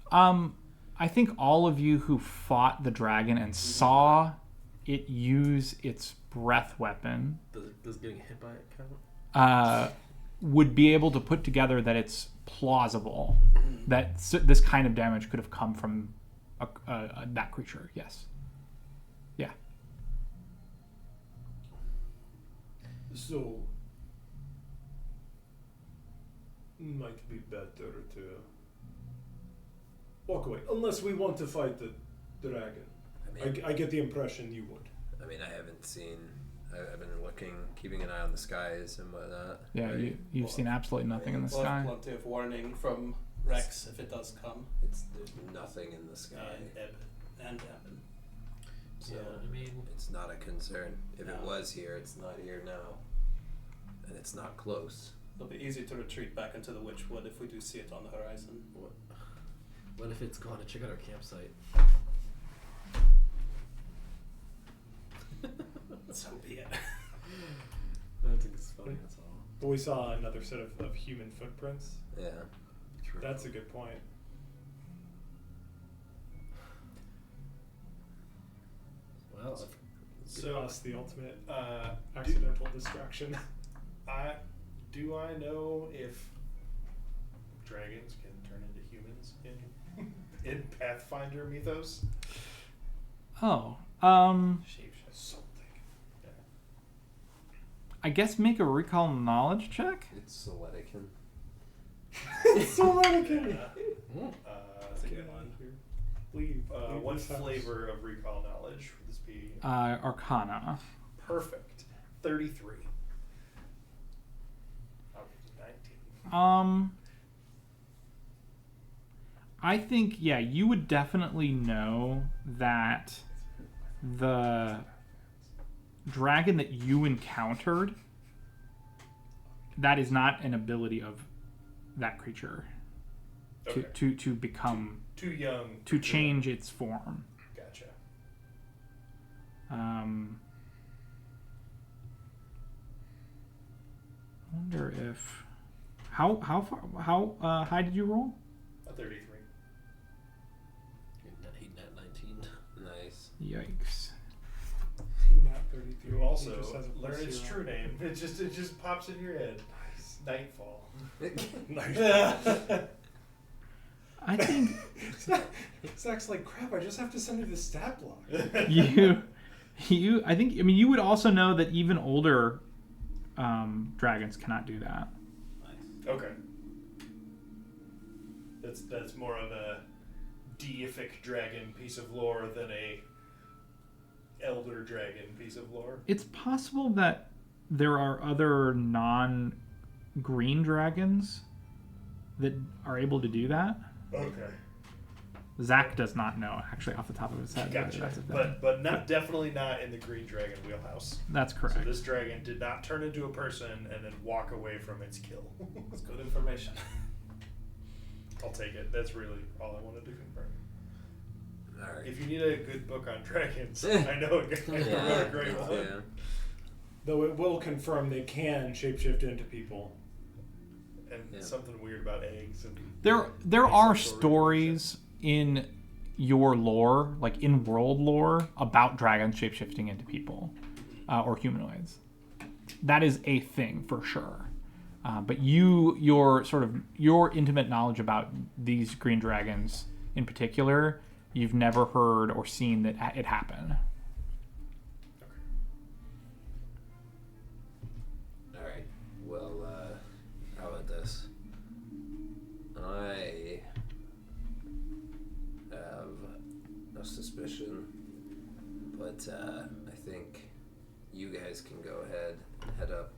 [SPEAKER 2] I think all of you who fought the dragon and saw it use its breath weapon
[SPEAKER 6] does getting hit by it count?
[SPEAKER 2] would be able to put together that it's plausible that this kind of damage could have come from that creature. Yes. Yeah.
[SPEAKER 5] So might be better to walk away, unless we want to fight the dragon.
[SPEAKER 1] I mean,
[SPEAKER 5] I get the impression you would.
[SPEAKER 1] I mean, I haven't seen. I've been looking, keeping an eye on the skies and whatnot.
[SPEAKER 2] Yeah,
[SPEAKER 1] right?
[SPEAKER 2] you've seen absolutely nothing in the
[SPEAKER 7] We'll have
[SPEAKER 2] sky.
[SPEAKER 7] plenty of warning from Rex if it does come.
[SPEAKER 1] There's nothing in the sky.
[SPEAKER 7] And Eben. So,
[SPEAKER 6] Yeah, I mean,
[SPEAKER 1] It's not a concern. If it
[SPEAKER 7] No.
[SPEAKER 1] was here, it's not here now, and it's not close.
[SPEAKER 7] it'll be easy to retreat back into the Witchwood if we do see it on the horizon.
[SPEAKER 6] what if it's gone to check out our campsite?
[SPEAKER 7] So be it.
[SPEAKER 6] I think it's funny. That's all.
[SPEAKER 5] But we saw another set of human footprints.
[SPEAKER 1] Yeah.
[SPEAKER 5] That's a good point.
[SPEAKER 6] Well,
[SPEAKER 5] So us the ultimate
[SPEAKER 4] Do
[SPEAKER 5] accidental distraction.
[SPEAKER 4] I know if dragons can turn into humans in Pathfinder mythos?
[SPEAKER 2] Oh,
[SPEAKER 7] Shapeshift.
[SPEAKER 4] Something. Yeah.
[SPEAKER 2] I guess make a recall knowledge check.
[SPEAKER 1] It's Soletican.
[SPEAKER 7] That's a good one.
[SPEAKER 5] Leave.
[SPEAKER 4] What
[SPEAKER 5] this house.
[SPEAKER 4] flavor of recall knowledge would this be?
[SPEAKER 2] Arcana.
[SPEAKER 4] Perfect. 33. Out of 19.
[SPEAKER 2] I think you would definitely know that the dragon that you encountered, that is not an ability of that creature
[SPEAKER 4] Okay.
[SPEAKER 2] to become
[SPEAKER 4] Too young.
[SPEAKER 2] to change its form.
[SPEAKER 4] Gotcha.
[SPEAKER 2] I wonder if how high did you roll?
[SPEAKER 4] A 33.
[SPEAKER 6] He net 19.
[SPEAKER 1] Nice.
[SPEAKER 2] Yikes.
[SPEAKER 5] He not 33.
[SPEAKER 4] You
[SPEAKER 5] He
[SPEAKER 4] also
[SPEAKER 5] just has a
[SPEAKER 4] learn
[SPEAKER 5] plus
[SPEAKER 4] its
[SPEAKER 5] 0.
[SPEAKER 4] true name. It just pops in your head. Nightfall.
[SPEAKER 2] I think
[SPEAKER 5] Zach's like, crap, I just have to send you the stat block.
[SPEAKER 2] you you would also know that even older dragons cannot do that.
[SPEAKER 7] Nice.
[SPEAKER 4] Okay. That's more of a deific dragon piece of lore than a elder dragon piece of lore.
[SPEAKER 2] It's possible that there are other non-green dragons that are able to do that.
[SPEAKER 4] Okay.
[SPEAKER 2] Zach does not know, actually, off the top of his head. whether
[SPEAKER 4] Gotcha.
[SPEAKER 2] that's a thing.
[SPEAKER 4] But not definitely not in the green dragon wheelhouse.
[SPEAKER 2] That's correct.
[SPEAKER 4] So this dragon did not turn into a person and then walk away from its kill.
[SPEAKER 7] That's good information.
[SPEAKER 4] I'll take it. That's really all I wanted to confirm.
[SPEAKER 1] All right.
[SPEAKER 4] If you need a good book on dragons, I know a guy who wrote a great one.
[SPEAKER 1] Yeah.
[SPEAKER 5] Though it will confirm they can shapeshift into people.
[SPEAKER 4] And
[SPEAKER 1] Yeah.
[SPEAKER 4] something weird about eggs and
[SPEAKER 2] There are
[SPEAKER 4] Some sort of
[SPEAKER 2] stories in your lore, like in world lore, about dragons shapeshifting into people or humanoids. That is a thing for sure. But your intimate knowledge about these green dragons in particular, you've never heard or seen that it happen.
[SPEAKER 1] All right. Well, how about this? I have a suspicion, but I think you guys can go ahead and head up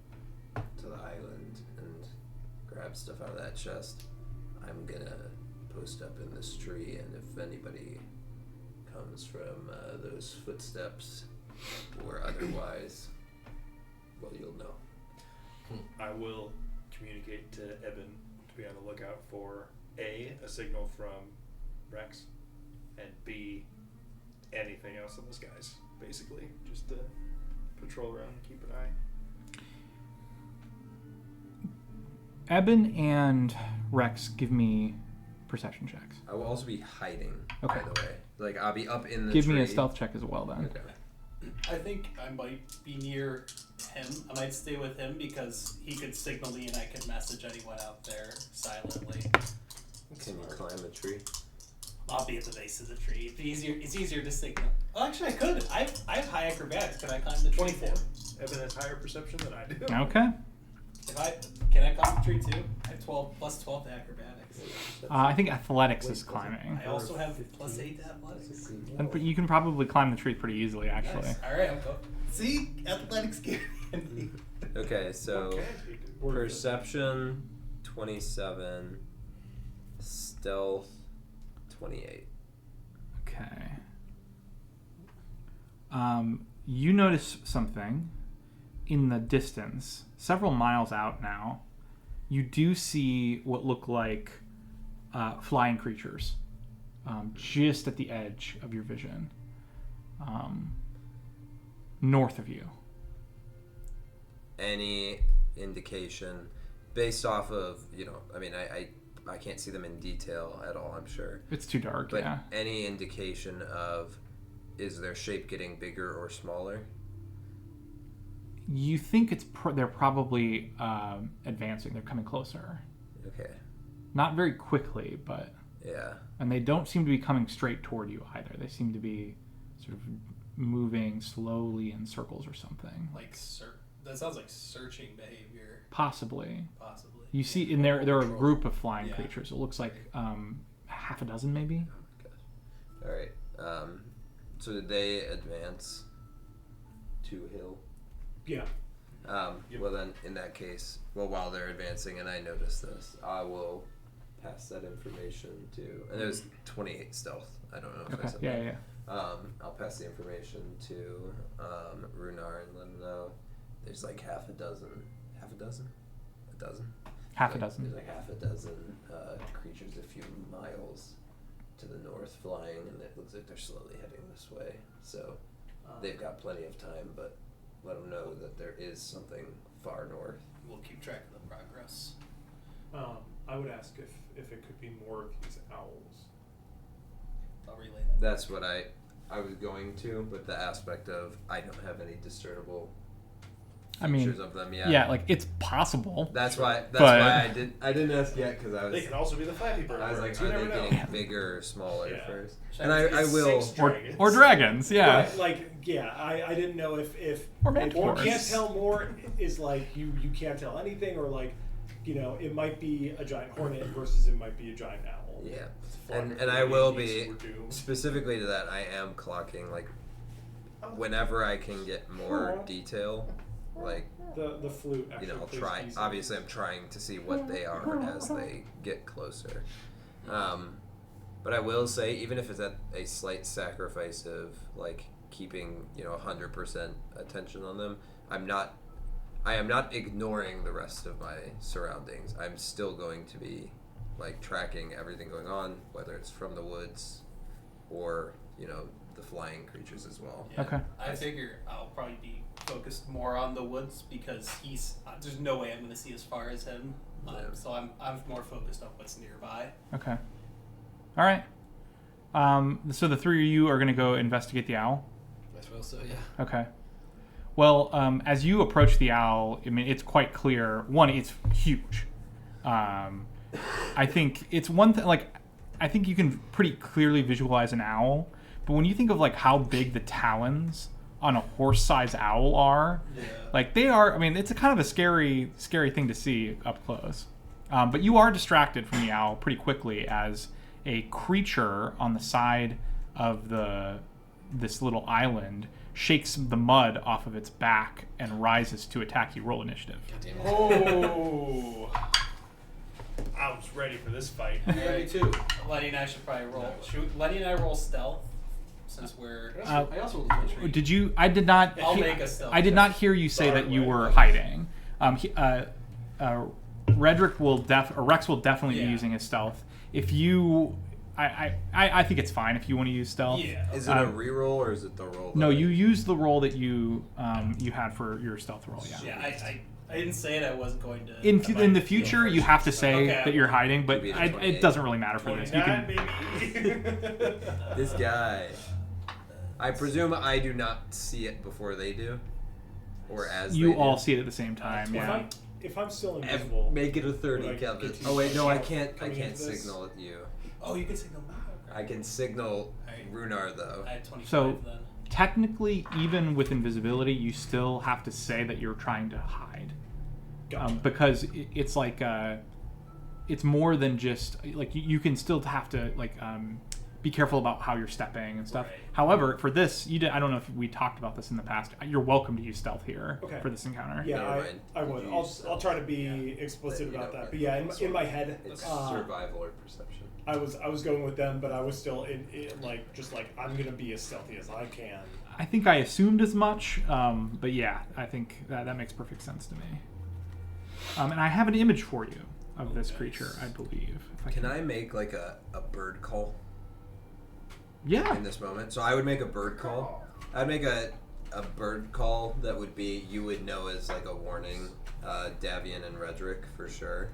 [SPEAKER 1] to the island and grab stuff out of that chest. I'm gonna post up in this tree, and if anybody comes from those footsteps or otherwise, well, you'll know.
[SPEAKER 4] I will communicate to Eben to be on the lookout for A, a signal from Rex, and B, anything else in the skies, basically. Just to patrol around and keep an eye.
[SPEAKER 2] Eben and Rex, give me perception checks.
[SPEAKER 1] I will also be hiding,
[SPEAKER 2] Okay.
[SPEAKER 1] by the way. Like, I'll be up in the
[SPEAKER 2] Give
[SPEAKER 1] tree.
[SPEAKER 2] me a stealth check as well, then.
[SPEAKER 1] Okay.
[SPEAKER 7] I think I might be near him. I might stay with him because he could signal me and I could message anyone out there silently.
[SPEAKER 1] Can you climb a tree?
[SPEAKER 7] I'll be at the base of the tree. It's easier to signal. Well, actually, I could. I have high acrobatics. Could I climb the tree?
[SPEAKER 4] 24. Eben has higher perception than I do.
[SPEAKER 2] Okay.
[SPEAKER 7] Can I climb the tree too? I have 12 plus 12 to acrobatics.
[SPEAKER 2] I think athletics is climbing.
[SPEAKER 7] I also have plus 8 to athletics.
[SPEAKER 2] But you can probably climb the tree pretty easily, actually.
[SPEAKER 7] Nice. All right, I'll go. See, athletics can be.
[SPEAKER 1] Okay, so
[SPEAKER 4] What can he do?
[SPEAKER 1] perception 27, stealth 28.
[SPEAKER 2] Okay. You notice something in the distance, several miles out now. You do see what look like flying creatures just at the edge of your vision, north of you.
[SPEAKER 1] Any indication based off of, I mean, I can't see them in detail at all, I'm sure.
[SPEAKER 2] It's too dark,
[SPEAKER 1] But
[SPEAKER 2] yeah.
[SPEAKER 1] any indication of, is their shape getting bigger or smaller?
[SPEAKER 2] You think they're probably advancing. They're coming closer.
[SPEAKER 1] Okay.
[SPEAKER 2] Not very quickly, but...
[SPEAKER 1] Yeah.
[SPEAKER 2] And they don't seem to be coming straight toward you either. They seem to be sort of moving slowly in circles or something.
[SPEAKER 7] Like, that sounds like searching behavior.
[SPEAKER 2] Possibly.
[SPEAKER 7] Possibly.
[SPEAKER 2] You see, in there are a group of flying
[SPEAKER 7] Yeah.
[SPEAKER 2] creatures. It looks like half a dozen, maybe.
[SPEAKER 1] All right. So did they advance to Hill?
[SPEAKER 5] Yeah.
[SPEAKER 1] Well then, in that case, while they're advancing, and I notice this, I will pass that information to. And it was 28 stealth. I don't know if I
[SPEAKER 2] Okay.
[SPEAKER 1] said
[SPEAKER 2] Yeah,
[SPEAKER 1] that.
[SPEAKER 2] yeah.
[SPEAKER 1] I'll pass the information to Runar and let him know. There's like half a dozen.
[SPEAKER 2] Half a
[SPEAKER 1] Like,
[SPEAKER 2] dozen.
[SPEAKER 1] There's like half a dozen creatures a few miles to the north flying, and it looks like they're slowly heading this way. So they've got plenty of time, but let them know that there is something far north.
[SPEAKER 7] We'll keep track of the progress.
[SPEAKER 5] I would ask if it could be more of these owls.
[SPEAKER 7] I'll relay that.
[SPEAKER 1] That's what I was going to, but the aspect of I don't have any discernible
[SPEAKER 2] I mean,
[SPEAKER 1] features of them yet.
[SPEAKER 2] yeah, like it's possible.
[SPEAKER 1] That's why. That's
[SPEAKER 2] But-
[SPEAKER 1] why I didn't ask yet because I was.
[SPEAKER 4] They can also be the Flappy Bird.
[SPEAKER 1] I was like,
[SPEAKER 4] birds. You
[SPEAKER 1] are they
[SPEAKER 4] never know.
[SPEAKER 1] getting bigger or smaller
[SPEAKER 5] Yeah.
[SPEAKER 1] first?
[SPEAKER 7] Should
[SPEAKER 1] And
[SPEAKER 7] I
[SPEAKER 1] I
[SPEAKER 4] It's
[SPEAKER 1] will.
[SPEAKER 4] 6
[SPEAKER 2] Or
[SPEAKER 4] dragons.
[SPEAKER 2] dragons, yeah.
[SPEAKER 5] But, like, yeah, I didn't know if
[SPEAKER 2] Or
[SPEAKER 5] or
[SPEAKER 2] manticores.
[SPEAKER 5] can't tell more is like you can't tell anything, or like, it might be a giant hornet versus it might be a giant owl.
[SPEAKER 1] Yeah,
[SPEAKER 4] Far
[SPEAKER 1] and
[SPEAKER 4] before
[SPEAKER 1] I will
[SPEAKER 4] the
[SPEAKER 1] be
[SPEAKER 4] East were doomed.
[SPEAKER 1] specifically to that. I am clocking like whenever I can get more detail, like.
[SPEAKER 5] The flute. Actually
[SPEAKER 1] I'll
[SPEAKER 5] plays
[SPEAKER 1] try.
[SPEAKER 5] decent.
[SPEAKER 1] Obviously, I'm trying to see what they are as they get closer. But I will say, even if it's at a slight sacrifice of like keeping 100% attention on them, I am not ignoring the rest of my surroundings. I'm still going to be like tracking everything going on, whether it's from the woods or the flying creatures as well.
[SPEAKER 7] Yeah.
[SPEAKER 2] Okay.
[SPEAKER 7] I figure I'll probably be focused more on the woods because there's no way I'm going to see as far as him.
[SPEAKER 1] Yeah.
[SPEAKER 7] So I'm more focused on what's nearby.
[SPEAKER 2] Okay. All right. So the three of you are going to go investigate the owl.
[SPEAKER 6] I suppose so, yeah.
[SPEAKER 2] Okay. Well, as you approach the owl, I mean, it's quite clear. One, it's huge. I think it's one thing. Like, I think you can pretty clearly visualize an owl. But when you think of like how big the talons on a horse-sized owl are, like they are. I mean, it's a kind of a scary thing to see up close. But you are distracted from the owl pretty quickly as a creature on the side of this little island shakes the mud off of its back and rises to attack you. Roll initiative.
[SPEAKER 6] God damn it.
[SPEAKER 4] Oh. I was ready for this fight.
[SPEAKER 7] Yeah, me too. Lenny and I should probably roll. Lenny and I roll stealth since we're.
[SPEAKER 6] I also rolled a 23.
[SPEAKER 2] Did you? I did not.
[SPEAKER 7] I'll make a stealth
[SPEAKER 2] I did
[SPEAKER 7] check.
[SPEAKER 2] not hear you say
[SPEAKER 4] Far
[SPEAKER 2] that you
[SPEAKER 4] away.
[SPEAKER 2] were hiding. Redrick will Rex will definitely be
[SPEAKER 7] Yeah.
[SPEAKER 2] using his stealth. If you, I think it's fine if you want to use stealth.
[SPEAKER 7] Yeah.
[SPEAKER 1] Is it a reroll or is it the roll?
[SPEAKER 2] No,
[SPEAKER 1] that
[SPEAKER 2] you use the roll that you had for your stealth roll. Yeah.
[SPEAKER 7] Yeah, I didn't say it. I wasn't going to.
[SPEAKER 2] In the future, you have to say
[SPEAKER 7] Okay.
[SPEAKER 2] that you're hiding, but
[SPEAKER 1] Maybe it's
[SPEAKER 2] it
[SPEAKER 1] 28.
[SPEAKER 2] doesn't really matter for this. You
[SPEAKER 4] 29,
[SPEAKER 2] can.
[SPEAKER 4] baby.
[SPEAKER 1] This guy. I presume I do not see it before they do, or as
[SPEAKER 2] You
[SPEAKER 1] they
[SPEAKER 2] all
[SPEAKER 1] do.
[SPEAKER 2] see it at the same time. Yeah.
[SPEAKER 5] If I'm still invisible,
[SPEAKER 1] Make it a 30,
[SPEAKER 5] Would I
[SPEAKER 1] Kevin.
[SPEAKER 5] continue
[SPEAKER 1] Oh wait, no, I
[SPEAKER 5] shout
[SPEAKER 1] can't. I
[SPEAKER 5] coming
[SPEAKER 1] can't
[SPEAKER 5] into this?
[SPEAKER 1] signal at you.
[SPEAKER 7] Oh, you can signal now.
[SPEAKER 1] I can signal
[SPEAKER 7] Alright.
[SPEAKER 1] Runar though.
[SPEAKER 7] I had 25
[SPEAKER 2] So-
[SPEAKER 7] then.
[SPEAKER 2] Technically, even with invisibility, you still have to say that you're trying to hide.
[SPEAKER 3] Gotcha.
[SPEAKER 2] because it's like it's more than just like you can still have to like be careful about how you're stepping and stuff.
[SPEAKER 7] Right.
[SPEAKER 2] However, for this, I don't know if we talked about this in the past. You're welcome to use stealth here
[SPEAKER 3] Okay.
[SPEAKER 2] for this encounter.
[SPEAKER 3] Yeah,
[SPEAKER 1] Never mind.
[SPEAKER 3] I would.
[SPEAKER 1] You
[SPEAKER 3] I'll
[SPEAKER 1] use
[SPEAKER 3] I'll try to
[SPEAKER 1] stealth.
[SPEAKER 3] be explicit
[SPEAKER 1] But you
[SPEAKER 3] about
[SPEAKER 1] don't
[SPEAKER 3] that. But
[SPEAKER 1] get
[SPEAKER 3] yeah, in my head,
[SPEAKER 1] It's
[SPEAKER 3] uh,
[SPEAKER 1] survival or perception.
[SPEAKER 3] I was going with them, but I was still in like just like I'm gonna be as stealthy as I can.
[SPEAKER 2] I think I assumed as much, but yeah, I think that makes perfect sense to me. And I have an image for you of this creature, I believe. If
[SPEAKER 1] Can I make like a bird call
[SPEAKER 2] Yeah.
[SPEAKER 1] in this moment? So I would make a bird call. I'd make a bird call that would be, you would know as like a warning, Davian and Redrick for sure.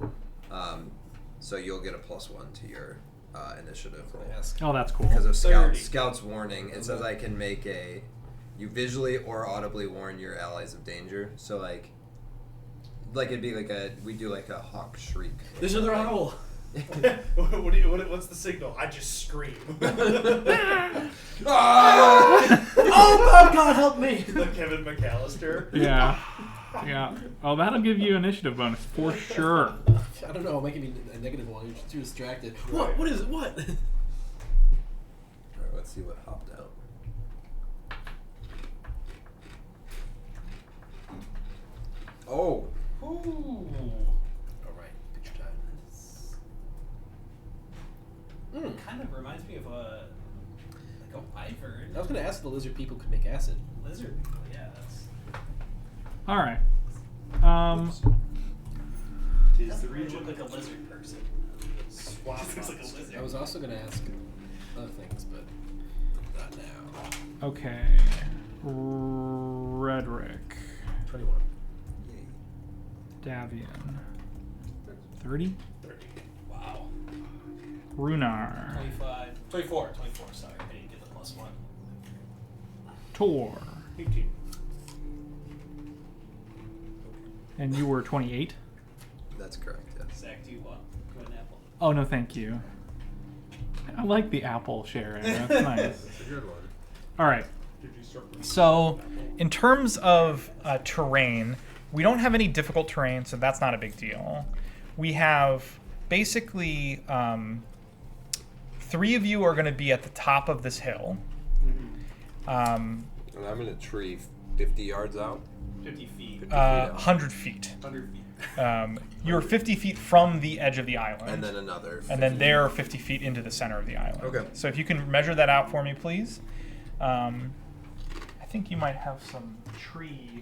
[SPEAKER 1] So you'll get a +1 to your initiative roll.
[SPEAKER 2] Oh, that's cool.
[SPEAKER 1] Because of
[SPEAKER 7] 30.
[SPEAKER 1] Scout's warning, it says I can make you visually or audibly warn your allies of danger. So like it'd be like we do like a hawk shriek.
[SPEAKER 6] There's another owl.
[SPEAKER 4] What's the signal? I just scream.
[SPEAKER 1] Ah!
[SPEAKER 6] Oh God, help me!
[SPEAKER 4] The Kevin McAllister.
[SPEAKER 2] Yeah. Yeah. Oh, that'll give you initiative bonus for sure.
[SPEAKER 6] I don't know. It might give me a negative one. You're too distracted.
[SPEAKER 4] Right.
[SPEAKER 6] What? What is it? What?
[SPEAKER 1] Alright, let's see what hopped out. Oh,
[SPEAKER 7] Ooh.
[SPEAKER 6] All right. Picture time.
[SPEAKER 7] Kind of reminds me of a wyvern.
[SPEAKER 6] I was gonna ask if the lizard people could make acid.
[SPEAKER 7] Lizard. Yeah, that's.
[SPEAKER 2] All right.
[SPEAKER 4] Tis
[SPEAKER 7] Doesn't
[SPEAKER 4] the
[SPEAKER 7] really
[SPEAKER 4] region.
[SPEAKER 7] look like a lizard person.
[SPEAKER 4] Swamp
[SPEAKER 7] Just looks like a
[SPEAKER 4] monster.
[SPEAKER 7] lizard.
[SPEAKER 6] I was also gonna ask other things, but not now.
[SPEAKER 2] Okay. Redrick.
[SPEAKER 6] 21.
[SPEAKER 2] Davian. 30.
[SPEAKER 4] 30.
[SPEAKER 7] Wow.
[SPEAKER 2] Runar.
[SPEAKER 7] 25. 24. 24. Sorry, I didn't get the +1.
[SPEAKER 2] Tor.
[SPEAKER 4] 18.
[SPEAKER 2] And you were 28.
[SPEAKER 1] that's correct. Yes.
[SPEAKER 7] Zach, do you want an apple?
[SPEAKER 2] Oh no, thank you. I like the apple sharing. That's nice.
[SPEAKER 1] That's a good one.
[SPEAKER 2] All right.
[SPEAKER 4] Did you start with
[SPEAKER 2] So, in terms of terrain, we don't have any difficult terrain, so that's not a big deal. We have basically 3 of you are going to be at the top of this hill.
[SPEAKER 1] And I'm in a tree 50 yards out.
[SPEAKER 7] 50 feet.
[SPEAKER 2] 100 feet.
[SPEAKER 7] 100 feet.
[SPEAKER 2] You're 50 feet from the edge of the island.
[SPEAKER 1] And then another.
[SPEAKER 2] And then they're 50 feet into the center of the island.
[SPEAKER 1] Okay.
[SPEAKER 2] So if you can measure that out for me, please. I think you might have some tree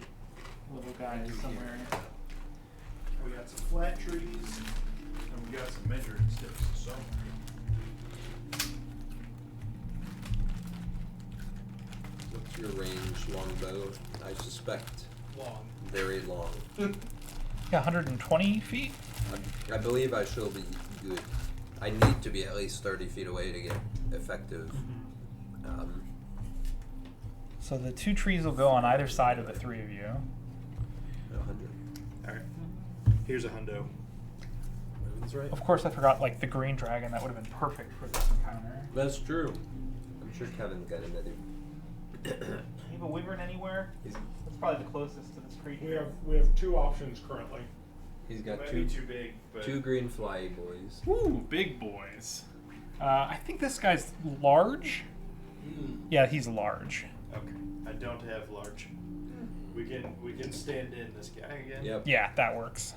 [SPEAKER 2] little guys somewhere.
[SPEAKER 4] We got some flat trees, and we got some measuring sticks. So
[SPEAKER 1] What's your range longbow? I suspect
[SPEAKER 7] Long.
[SPEAKER 1] very long.
[SPEAKER 2] Yeah, 120 feet.
[SPEAKER 1] I believe I shall be good. I need to be at least 30 feet away to get effective.
[SPEAKER 2] So the 2 trees will go on either side of the 3 of you.
[SPEAKER 1] 100.
[SPEAKER 4] all right, here's a hundo.
[SPEAKER 6] That's right.
[SPEAKER 2] Of course, I forgot like the green dragon. That would have been perfect for this encounter.
[SPEAKER 1] That's true. I'm sure Kevin's got another.
[SPEAKER 2] You have a wyvern anywhere?
[SPEAKER 1] He's,
[SPEAKER 2] That's probably the closest to this creature.
[SPEAKER 3] We have 2 options currently.
[SPEAKER 1] he's got
[SPEAKER 4] Might
[SPEAKER 1] two
[SPEAKER 4] be too big, but
[SPEAKER 1] 2 green fly boys.
[SPEAKER 2] Ooh, big boys. I think this guy's large. Yeah, he's large.
[SPEAKER 4] okay. I don't have large. We can stand in this guy again.
[SPEAKER 1] Yep.
[SPEAKER 2] Yeah, that works.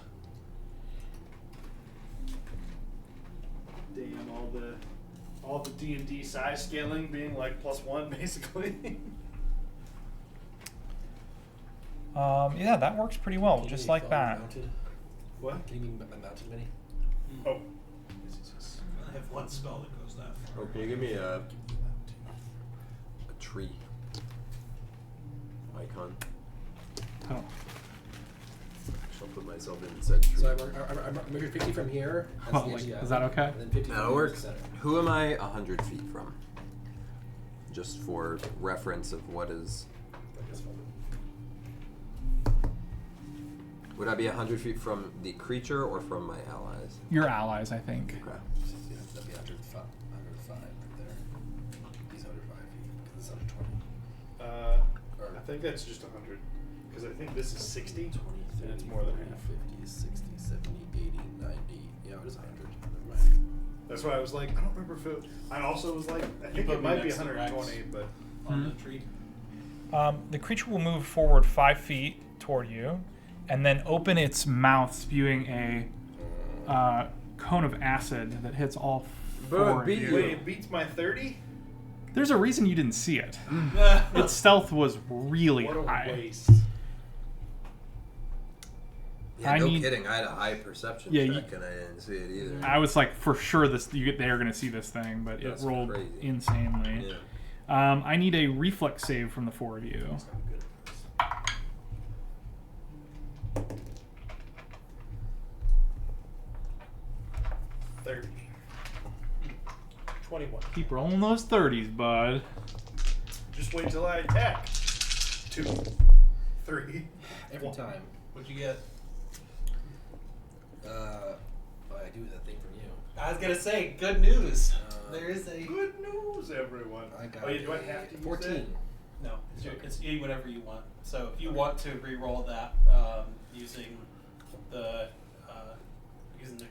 [SPEAKER 4] Damn, all the D&D size scaling being like +1 basically.
[SPEAKER 2] Yeah, that works pretty well,
[SPEAKER 6] Can you
[SPEAKER 2] just
[SPEAKER 6] be
[SPEAKER 2] like
[SPEAKER 6] fog
[SPEAKER 2] that.
[SPEAKER 6] Mounted?
[SPEAKER 4] What?
[SPEAKER 6] Can you be mounted many?
[SPEAKER 4] Oh.
[SPEAKER 7] I have one spell that goes that far.
[SPEAKER 1] Oh, can you give me a tree icon?
[SPEAKER 2] Oh.
[SPEAKER 1] I'll put myself in said tree.
[SPEAKER 6] So I'm measured 50 from here. That's
[SPEAKER 2] Oh,
[SPEAKER 6] the edge
[SPEAKER 2] like,
[SPEAKER 6] of the
[SPEAKER 2] is that
[SPEAKER 6] island,
[SPEAKER 2] okay?
[SPEAKER 6] And then 50
[SPEAKER 1] That'll
[SPEAKER 6] from here
[SPEAKER 1] work.
[SPEAKER 6] to the center.
[SPEAKER 1] Who am I 100 feet from? Just for reference of what is.
[SPEAKER 6] That's fine.
[SPEAKER 1] Would I be 100 feet from the creature or from my allies?
[SPEAKER 2] Your allies, I think.
[SPEAKER 1] Okay.
[SPEAKER 6] Yeah, that'd be 105 right there. He's 105 feet because it's 120.
[SPEAKER 4] I think that's just 100. Because I think this is 60.
[SPEAKER 6] 20, 30,
[SPEAKER 4] it's more than
[SPEAKER 6] 40,
[SPEAKER 4] half.
[SPEAKER 6] 50, 60, 70, 80, 90. Yeah, it is 100. Never mind.
[SPEAKER 4] That's why I was like, I don't remember if it. I also was like, I think
[SPEAKER 7] put
[SPEAKER 4] it
[SPEAKER 7] me
[SPEAKER 4] might be
[SPEAKER 7] next to
[SPEAKER 4] 120,
[SPEAKER 7] Rex.
[SPEAKER 4] but
[SPEAKER 7] On the tree.
[SPEAKER 2] The creature will move forward 5 feet toward you, and then open its mouth, spewing a cone of acid that hits all
[SPEAKER 1] Bro,
[SPEAKER 2] four of
[SPEAKER 1] beat
[SPEAKER 2] you.
[SPEAKER 1] you.
[SPEAKER 4] wait, it beats my 30.
[SPEAKER 2] There's a reason you didn't see it. Its stealth was really
[SPEAKER 4] What a
[SPEAKER 2] high.
[SPEAKER 4] waste.
[SPEAKER 1] Yeah,
[SPEAKER 2] I
[SPEAKER 1] no
[SPEAKER 2] need-
[SPEAKER 1] kidding. I had a high perception
[SPEAKER 2] Yeah,
[SPEAKER 1] check and I didn't see it either.
[SPEAKER 2] I was like, for sure, they're gonna see this thing, but
[SPEAKER 1] That's
[SPEAKER 2] it rolled
[SPEAKER 1] crazy.
[SPEAKER 2] insanely.
[SPEAKER 1] Yeah.
[SPEAKER 2] I need a reflex save from the 4 of you.
[SPEAKER 4] I'm good at this. 30.
[SPEAKER 3] 21.
[SPEAKER 2] Keep rolling those 30s, bud.
[SPEAKER 4] Just wait till I attack. 2, 3.
[SPEAKER 6] Every time.
[SPEAKER 7] What'd you get?
[SPEAKER 6] I do that thing from you.
[SPEAKER 7] I was gonna say, good news. There is a
[SPEAKER 4] Good news, everyone.
[SPEAKER 6] I got
[SPEAKER 4] Oh, yeah, do I have to use
[SPEAKER 6] 14.
[SPEAKER 4] that?
[SPEAKER 7] no. It's whatever you want. So if you want to re-roll that using the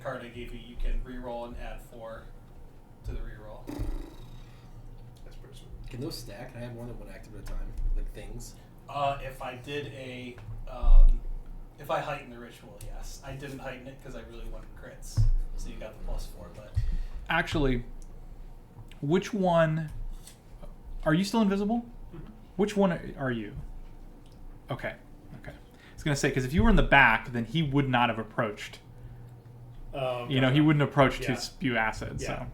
[SPEAKER 7] card I gave you, you can re-roll and add 4 to the re-roll.
[SPEAKER 4] That's pretty sweet.
[SPEAKER 6] Can those stack? Can I have more than one active at a time? Like things?
[SPEAKER 7] If I did if I heighten the ritual, yes. I didn't heighten it because I really wanted crits, so you got the +4. But
[SPEAKER 2] Actually, which one? Are you still invisible? Which one are you? Okay. I was gonna say, because if you were in the back, then he would not have approached. He wouldn't approach
[SPEAKER 3] Yeah.
[SPEAKER 2] to spew acid.
[SPEAKER 3] Yeah.
[SPEAKER 2] So,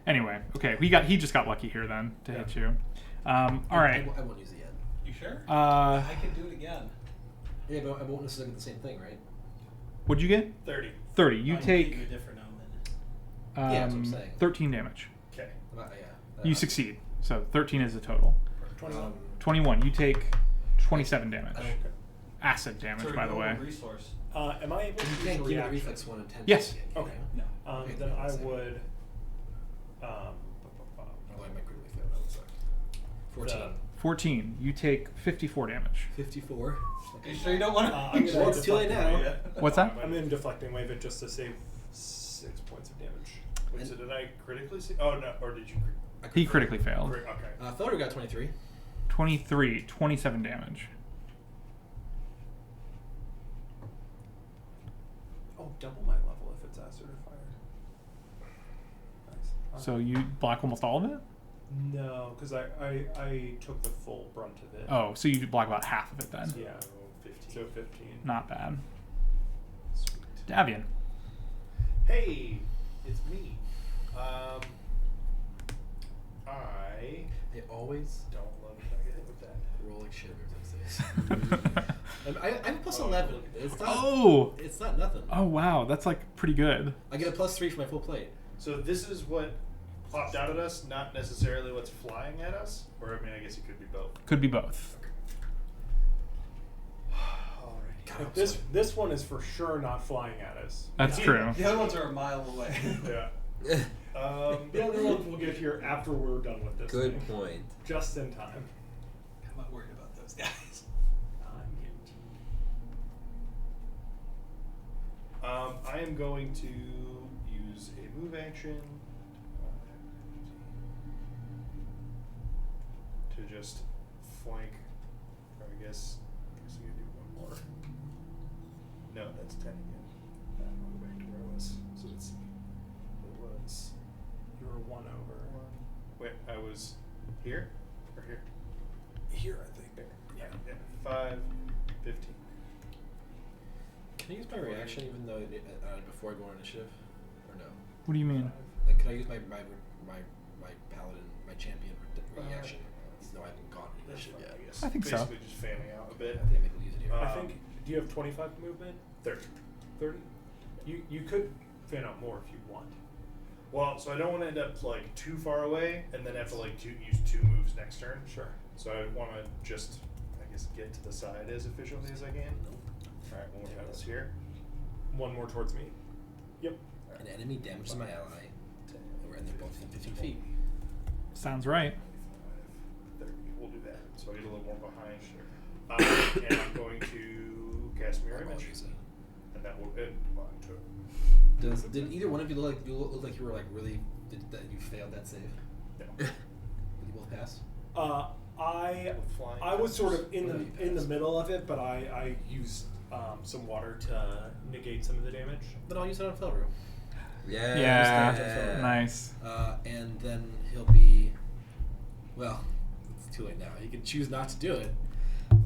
[SPEAKER 2] anyway, okay, he just got lucky here then to hit you. All right.
[SPEAKER 6] I won't use it yet.
[SPEAKER 7] you sure?
[SPEAKER 2] Uh,
[SPEAKER 7] I can do it again.
[SPEAKER 6] Yeah, but I won't necessarily get the same thing, right?
[SPEAKER 2] what'd you get?
[SPEAKER 4] 30.
[SPEAKER 2] 30. You
[SPEAKER 7] I can
[SPEAKER 2] take
[SPEAKER 7] give you a different omen.
[SPEAKER 6] Yeah, that's what I'm saying.
[SPEAKER 2] 13 damage.
[SPEAKER 4] Okay.
[SPEAKER 6] Yeah.
[SPEAKER 2] You succeed. So 13 is the total.
[SPEAKER 3] 21.
[SPEAKER 2] 21. You take 27 damage.
[SPEAKER 6] I don't.
[SPEAKER 2] Acid damage,
[SPEAKER 7] Sort of
[SPEAKER 2] by the way.
[SPEAKER 7] golden resource.
[SPEAKER 3] Am I able to
[SPEAKER 6] You
[SPEAKER 3] use a
[SPEAKER 6] can't give it
[SPEAKER 3] reaction?
[SPEAKER 6] reflex 1 and 10.
[SPEAKER 2] Yes.
[SPEAKER 3] Okay.
[SPEAKER 7] No.
[SPEAKER 6] Okay,
[SPEAKER 3] Then I
[SPEAKER 6] same.
[SPEAKER 3] would.
[SPEAKER 6] Although I might critically fail, that would suck. 14.
[SPEAKER 2] 14. You take 54 damage.
[SPEAKER 6] 54.
[SPEAKER 7] Are you sure you don't want to?
[SPEAKER 3] I'm gonna
[SPEAKER 6] Well, it's too late
[SPEAKER 3] deflecting
[SPEAKER 6] now.
[SPEAKER 3] wave.
[SPEAKER 2] What's that?
[SPEAKER 3] I'm going to deflecting wave it just to save 6 points of damage.
[SPEAKER 4] Wait, so did I critically see? Oh, no. Or did you?
[SPEAKER 2] He critically failed.
[SPEAKER 4] Okay.
[SPEAKER 6] Felder got 23.
[SPEAKER 2] 23. 27 damage.
[SPEAKER 5] Oh, double my level if it's acid or fire. Nice.
[SPEAKER 2] So you block almost all of it?
[SPEAKER 5] No, because I took the full brunt of it.
[SPEAKER 2] Oh, so you block about half of it then.
[SPEAKER 5] Yeah.
[SPEAKER 4] 15.
[SPEAKER 5] So 15.
[SPEAKER 2] Not bad.
[SPEAKER 4] Sweet.
[SPEAKER 2] Davian.
[SPEAKER 4] Hey, it's me. I
[SPEAKER 6] They always
[SPEAKER 4] don't love it. I get hit with that.
[SPEAKER 6] roll like shit every time I say this. I have a plus 11. It's not.
[SPEAKER 2] Oh!
[SPEAKER 6] It's not nothing.
[SPEAKER 2] Oh, wow. That's like pretty good.
[SPEAKER 6] I get a +3 for my full plate.
[SPEAKER 4] So this is what popped out at us, not necessarily what's flying at us. Or I mean, I guess it could be both.
[SPEAKER 2] Could be both.
[SPEAKER 4] Alrighty.
[SPEAKER 6] God,
[SPEAKER 3] But this one is for sure not flying at us.
[SPEAKER 2] That's true.
[SPEAKER 7] The other ones are a mile away.
[SPEAKER 4] Yeah.
[SPEAKER 3] The other ones will get here after we're done with this
[SPEAKER 1] Good
[SPEAKER 3] thing.
[SPEAKER 1] point.
[SPEAKER 3] Just in time.
[SPEAKER 7] I'm not worried about those guys.
[SPEAKER 4] I am going to use a move action to just flank. Or I guess I'm gonna do one more. No, that's 10 again. I'll go back to where I was. So let's see. It was
[SPEAKER 3] You were 1 over.
[SPEAKER 4] wait, I was here or here?
[SPEAKER 3] Here, I think.
[SPEAKER 4] Yeah. 5, 15.
[SPEAKER 6] Can I use my reaction even though before I go on initiative, or no?
[SPEAKER 2] What do you mean?
[SPEAKER 6] Like, can I use my paladin, my champion reaction, even though I haven't gone on
[SPEAKER 4] That's
[SPEAKER 6] initiative
[SPEAKER 4] fine,
[SPEAKER 6] yet?
[SPEAKER 4] I guess.
[SPEAKER 2] I think so.
[SPEAKER 4] Basically just fanning out a bit.
[SPEAKER 6] I think I make it easier.
[SPEAKER 3] I think. Do you have 25 movement?
[SPEAKER 4] 30.
[SPEAKER 3] 30? You could fan out more if you want.
[SPEAKER 4] Well, so I don't want to end up like too far away and then have to like use 2 moves next turn.
[SPEAKER 3] Sure.
[SPEAKER 4] So I want to just, I guess, get to the side as efficiently as I can. All right, one more time. It's here.
[SPEAKER 3] One more towards me. Yep.
[SPEAKER 6] An enemy damages my ally, and they're both within 15 feet.
[SPEAKER 2] Sounds right.
[SPEAKER 4] 25, 30. We'll do that. So I get a little more behind. And I'm going to cast Mirror Image, and that will end my turn.
[SPEAKER 6] Did either one of you look like you were like really that you failed that save?
[SPEAKER 4] No.
[SPEAKER 6] Did you both pass?
[SPEAKER 3] I was sort of in the middle of it, but I used some water to negate some of the damage.
[SPEAKER 6] Then I'll use it on Felru.
[SPEAKER 2] Yeah, nice.
[SPEAKER 6] And then he'll be, well, it's too late now. He can choose not to do it,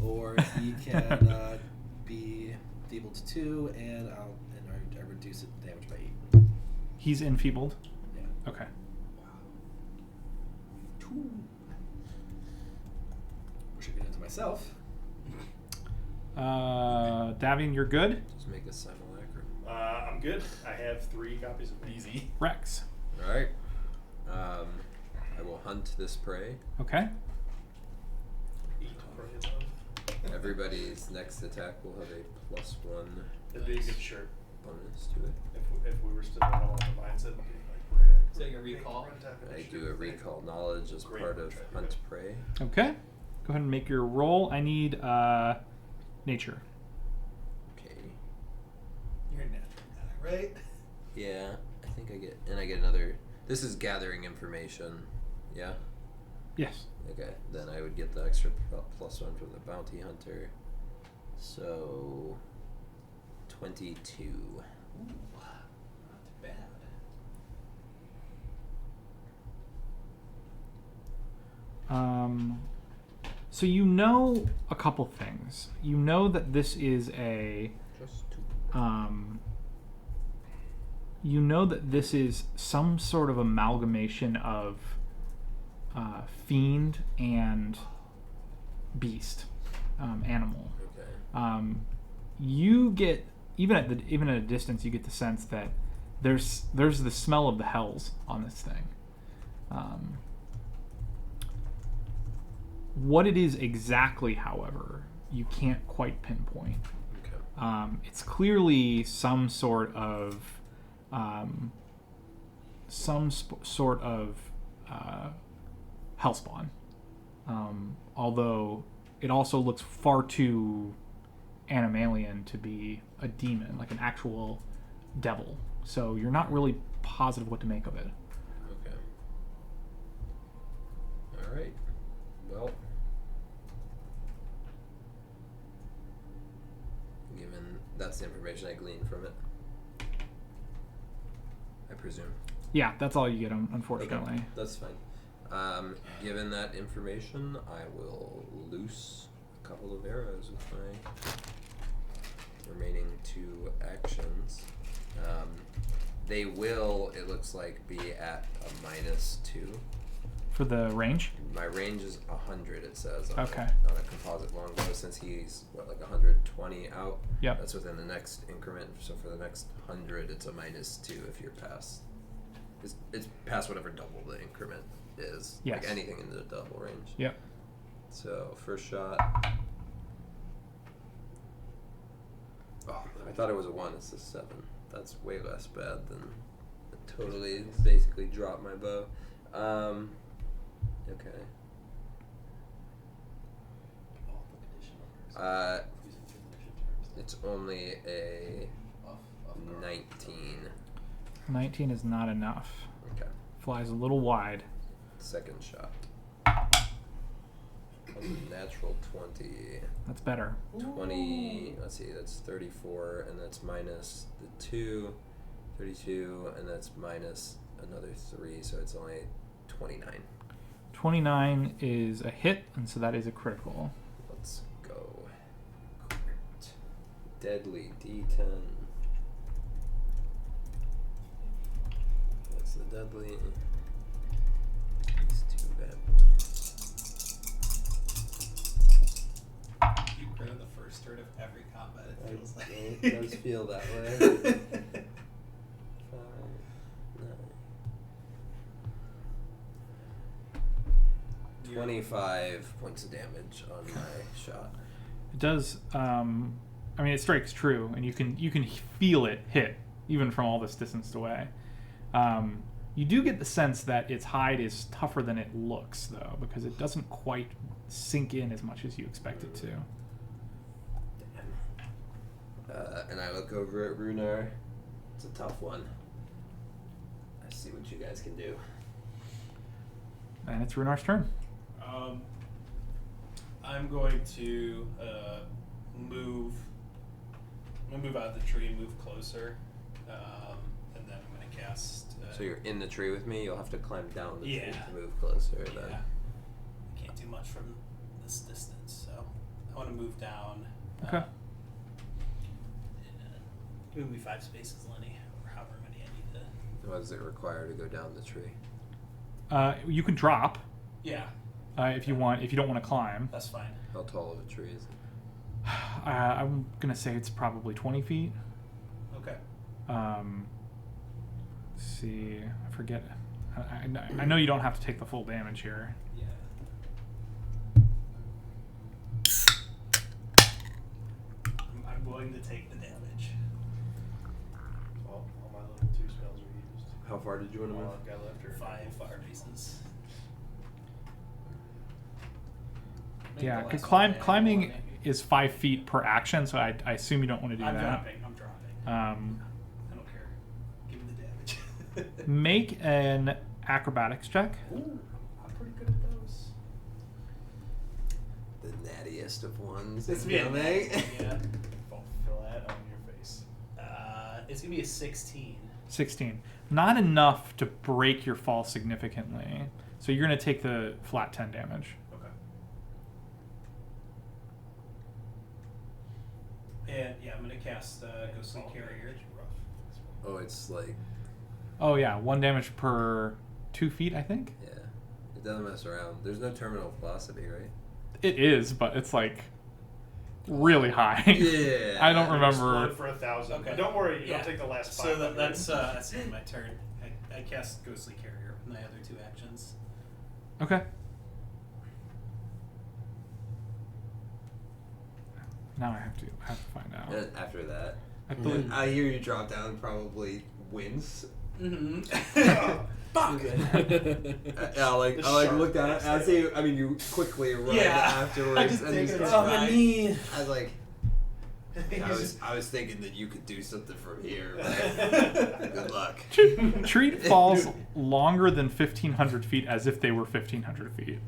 [SPEAKER 6] or he can be feebled to 2, and I reduce it damage by 8.
[SPEAKER 2] He's enfeebled.
[SPEAKER 6] Yeah.
[SPEAKER 2] Okay.
[SPEAKER 6] Wish I could do it to myself.
[SPEAKER 2] Davian, you're good.
[SPEAKER 1] Just make a simulacrum.
[SPEAKER 4] I'm good. I have 3 copies of Easy.
[SPEAKER 2] Rex.
[SPEAKER 1] All right. I will hunt this prey.
[SPEAKER 2] Okay.
[SPEAKER 1] Everybody's next attack will have a +1
[SPEAKER 4] That'd be a good shirt.
[SPEAKER 1] bonus to it.
[SPEAKER 4] If we were still in the mindset, it'd be like right at.
[SPEAKER 7] Is that your recall?
[SPEAKER 1] I do a recall knowledge as part of hunt prey.
[SPEAKER 2] Okay. Go ahead and make your roll. I need nature.
[SPEAKER 1] Okay.
[SPEAKER 7] You're a natural guy, right?
[SPEAKER 1] Yeah, I think I get another. This is gathering information. Yeah.
[SPEAKER 2] Yes.
[SPEAKER 1] Okay, then I would get the extra +1 from the bounty hunter. So 22.
[SPEAKER 7] Ooh, not bad.
[SPEAKER 2] So you know a couple things. You know that this is a
[SPEAKER 1] Just 2.
[SPEAKER 2] you know that this is some sort of amalgamation of fiend and beast, animal.
[SPEAKER 1] Okay.
[SPEAKER 2] You get even at a distance, you get the sense that there's the smell of the hells on this thing. What it is exactly, however, you can't quite pinpoint.
[SPEAKER 1] Okay.
[SPEAKER 2] It's clearly some sort of hellspawn, although it also looks far too animalian to be a demon, like an actual devil. So you're not really positive what to make of it.
[SPEAKER 1] Okay. All right. Well, given that's the information I gleaned from it, I presume.
[SPEAKER 2] Yeah, that's all you get, unfortunately.
[SPEAKER 1] Okay, that's fine. Given that information, I will loose a couple of arrows with my remaining 2 actions. They will, it looks like, be at a -2.
[SPEAKER 2] For the range?
[SPEAKER 1] My range is 100, it says.
[SPEAKER 2] Okay.
[SPEAKER 1] On a composite longbow, since he's, like 120 out?
[SPEAKER 2] Yep.
[SPEAKER 1] That's within the next increment, so for the next 100, it's a -2 if you're past. It's past whatever double the increment is.
[SPEAKER 2] Yes.
[SPEAKER 1] Like anything in the double range.
[SPEAKER 2] Yep.
[SPEAKER 1] So, first shot. Oh, I thought it was a 1, it's a 7. That's way less bad than totally basically dropped my bow. Okay. It's only a 19.
[SPEAKER 2] 19 is not enough.
[SPEAKER 1] Okay.
[SPEAKER 2] Flies a little wide.
[SPEAKER 1] Second shot. Natural 20.
[SPEAKER 2] That's better.
[SPEAKER 1] 20, let's see, that's 34, and that's minus the 2, 32, and that's minus another 3, so it's only 29.
[SPEAKER 2] 29 is a hit, and so that is a critical.
[SPEAKER 1] Let's go. Deadly D10. That's the deadly. These 2 bad boys.
[SPEAKER 7] You grow the first turn of every combat, it feels like.
[SPEAKER 1] It does feel that way. 5, 9. 25 points of damage on my shot.
[SPEAKER 2] It does. I mean, it strikes true, and you can feel it hit even from all this distance away. You do get the sense that its hide is tougher than it looks, though, because it doesn't quite sink in as much as you expect it to.
[SPEAKER 1] And I look over at Runar. It's a tough one. I see what you guys can do.
[SPEAKER 2] And it's Runar's turn.
[SPEAKER 7] I'm going to move. I'm gonna move out of the tree and move closer, and then I'm gonna cast.
[SPEAKER 1] So you're in the tree with me. You'll have to climb down the tree
[SPEAKER 7] Yeah.
[SPEAKER 1] to move closer. Then.
[SPEAKER 7] Yeah. I can't do much from this distance, so I want to move down.
[SPEAKER 2] Okay.
[SPEAKER 7] Move me 5 spaces, Lenny, or however many I need to.
[SPEAKER 1] What does it require to go down the tree?
[SPEAKER 2] You can drop
[SPEAKER 7] Yeah,
[SPEAKER 2] if you want. If you don't want to climb,
[SPEAKER 7] that's fine.
[SPEAKER 1] How tall of a tree is it?
[SPEAKER 2] I'm gonna say it's probably 20 feet.
[SPEAKER 7] Okay.
[SPEAKER 2] Let's see, I forget. I know you don't have to take the full damage here.
[SPEAKER 7] Yeah. I'm willing to take the damage.
[SPEAKER 4] All my level 2 spells are used.
[SPEAKER 1] How far did you want to move?
[SPEAKER 4] All I've got left are
[SPEAKER 7] 5 fire pieces. Maybe
[SPEAKER 2] Yeah,
[SPEAKER 7] the
[SPEAKER 2] 'cause
[SPEAKER 7] last one I
[SPEAKER 2] climbing
[SPEAKER 7] had,
[SPEAKER 2] is 5 feet per action, so I assume you don't want to do
[SPEAKER 7] I'm
[SPEAKER 2] that.
[SPEAKER 7] dropping. I'm dropping. I don't care. Give me the damage.
[SPEAKER 2] Make an acrobatics check.
[SPEAKER 7] Ooh, I'm pretty good at those.
[SPEAKER 1] The nattiest of ones.
[SPEAKER 7] It's me.
[SPEAKER 1] incoming.
[SPEAKER 7] Yeah.
[SPEAKER 4] Fall flat on your face.
[SPEAKER 7] It's gonna be a 16.
[SPEAKER 2] 16. Not enough to break your fall significantly. So you're going to take the flat 10 damage.
[SPEAKER 7] Okay. And yeah, I'm gonna cast Ghostly Carrier.
[SPEAKER 1] Oh, it's like,
[SPEAKER 2] Oh, yeah. 1 damage per 2 feet, I think.
[SPEAKER 1] yeah. It doesn't mess around. There's no terminal velocity, right?
[SPEAKER 2] It is, but it's like really high.
[SPEAKER 1] Yeah.
[SPEAKER 2] I don't
[SPEAKER 4] Explode
[SPEAKER 2] remember.
[SPEAKER 4] for 1,000.
[SPEAKER 7] Okay.
[SPEAKER 4] But don't worry, you
[SPEAKER 7] Yeah.
[SPEAKER 4] don't take the last 5.
[SPEAKER 7] So that's the end of my turn. I cast Ghostly Carrier with my other 2 actions.
[SPEAKER 2] Okay. Now I have to find out.
[SPEAKER 1] And after that,
[SPEAKER 2] I believe.
[SPEAKER 1] I hear you drop down and probably wince.
[SPEAKER 7] Mm-hmm.
[SPEAKER 6] Fuck.
[SPEAKER 1] I like
[SPEAKER 4] sharp
[SPEAKER 1] look down.
[SPEAKER 4] next
[SPEAKER 1] I
[SPEAKER 4] to
[SPEAKER 1] see. I mean, you quickly run
[SPEAKER 7] Yeah.
[SPEAKER 1] afterwards.
[SPEAKER 7] I just
[SPEAKER 1] and
[SPEAKER 7] take
[SPEAKER 1] you
[SPEAKER 7] it
[SPEAKER 1] just
[SPEAKER 7] on
[SPEAKER 6] my
[SPEAKER 1] ride.
[SPEAKER 6] knee.
[SPEAKER 1] I was like, I was thinking that you could do something from here. But good luck.
[SPEAKER 2] Treat falls longer than 1,500 feet as if they were 1,500 feet.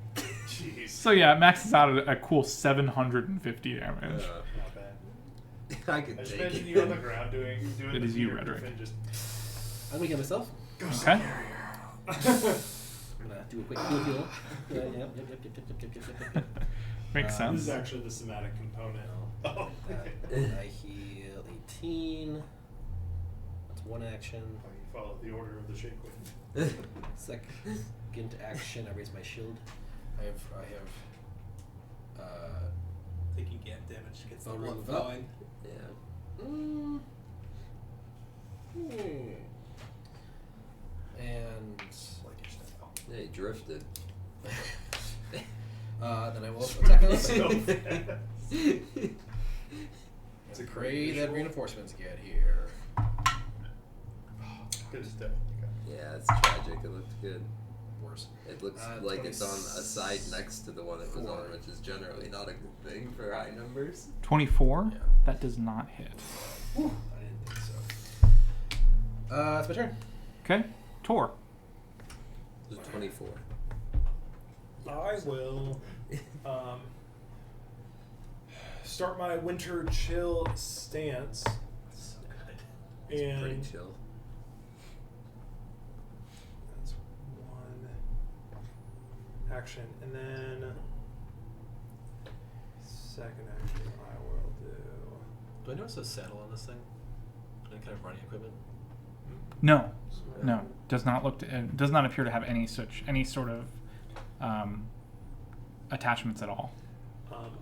[SPEAKER 4] Jeez.
[SPEAKER 2] So yeah, it maxes out at a cool 750 damage.
[SPEAKER 4] Not bad.
[SPEAKER 1] I could
[SPEAKER 4] I just
[SPEAKER 1] take
[SPEAKER 4] imagine
[SPEAKER 1] it.
[SPEAKER 4] you on the ground doing
[SPEAKER 2] It
[SPEAKER 4] the
[SPEAKER 2] is you,
[SPEAKER 4] Peter
[SPEAKER 2] Rhetoric.
[SPEAKER 4] Griffin just
[SPEAKER 6] I'm gonna get myself.
[SPEAKER 2] Okay.
[SPEAKER 6] I'm gonna do a quick heal. Yep.
[SPEAKER 2] Makes
[SPEAKER 3] This
[SPEAKER 2] sense.
[SPEAKER 3] is actually the somatic component.
[SPEAKER 4] Oh.
[SPEAKER 6] I heal 18. That's 1 action.
[SPEAKER 4] You follow the order of the Shakewind.
[SPEAKER 6] Second action, I raise my shield. I have
[SPEAKER 7] Taking gap damage gets the
[SPEAKER 6] I'll
[SPEAKER 7] blood
[SPEAKER 6] move up.
[SPEAKER 7] flowing.
[SPEAKER 1] Yeah.
[SPEAKER 6] And
[SPEAKER 1] Yeah, he drifted.
[SPEAKER 6] then I will attack another
[SPEAKER 4] So
[SPEAKER 6] thing.
[SPEAKER 4] fast.
[SPEAKER 6] It's a pray that reinforcements get here.
[SPEAKER 4] Good stuff.
[SPEAKER 1] Yeah, it's tragic. It looked good.
[SPEAKER 6] Worse.
[SPEAKER 1] It looks
[SPEAKER 6] 26.
[SPEAKER 1] like it's on a side next to the one it was on, which is generally not a good thing for high numbers.
[SPEAKER 2] 24.
[SPEAKER 1] Yeah.
[SPEAKER 2] That does not hit.
[SPEAKER 6] I didn't think so. It's my turn.
[SPEAKER 2] Okay. Tor.
[SPEAKER 1] It was 24.
[SPEAKER 3] I will start my winter chill stance
[SPEAKER 7] So good.
[SPEAKER 1] It's pretty
[SPEAKER 3] and
[SPEAKER 1] chill.
[SPEAKER 3] that's 1 action, and then second action I will do.
[SPEAKER 6] Do I notice a saddle on this thing? Any kind of running equipment?
[SPEAKER 2] No. No. Does not look to, does not appear to have any sort of attachments at all.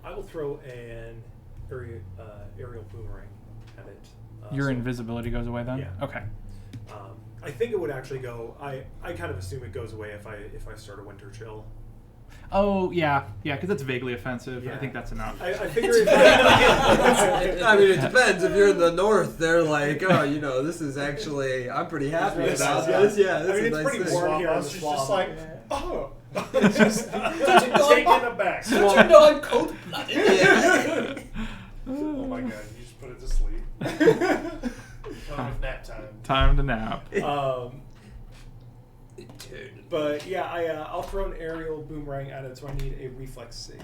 [SPEAKER 3] I will throw an aerial boomerang at it.
[SPEAKER 2] Your
[SPEAKER 3] so-
[SPEAKER 2] invisibility goes away then?
[SPEAKER 3] Yeah.
[SPEAKER 2] Okay.
[SPEAKER 3] I think it would actually go. I kind of assume it goes away if I start a winter chill.
[SPEAKER 2] Oh, yeah. Yeah, because it's vaguely offensive. I
[SPEAKER 3] Yeah.
[SPEAKER 2] think that's enough.
[SPEAKER 3] I figure if
[SPEAKER 1] I mean, it depends. If you're in the north, they're like, oh, you know, this is actually, I'm pretty happy
[SPEAKER 3] It's
[SPEAKER 1] about
[SPEAKER 3] nice,
[SPEAKER 1] this. Yeah, this
[SPEAKER 3] I mean,
[SPEAKER 1] is
[SPEAKER 3] it's
[SPEAKER 1] a nice
[SPEAKER 3] pretty
[SPEAKER 1] thing.
[SPEAKER 3] warm
[SPEAKER 4] Swamp
[SPEAKER 3] here in the
[SPEAKER 4] monster's
[SPEAKER 3] swamp.
[SPEAKER 4] just like,
[SPEAKER 3] Yeah.
[SPEAKER 4] oh. Just taken aback.
[SPEAKER 7] Don't you know I'm cold blooded?
[SPEAKER 1] Yeah.
[SPEAKER 4] Oh my god, you just put it to sleep. Time of nap time.
[SPEAKER 2] Time to nap.
[SPEAKER 3] But yeah, I'll throw an aerial boomerang at it, so I need a reflex save.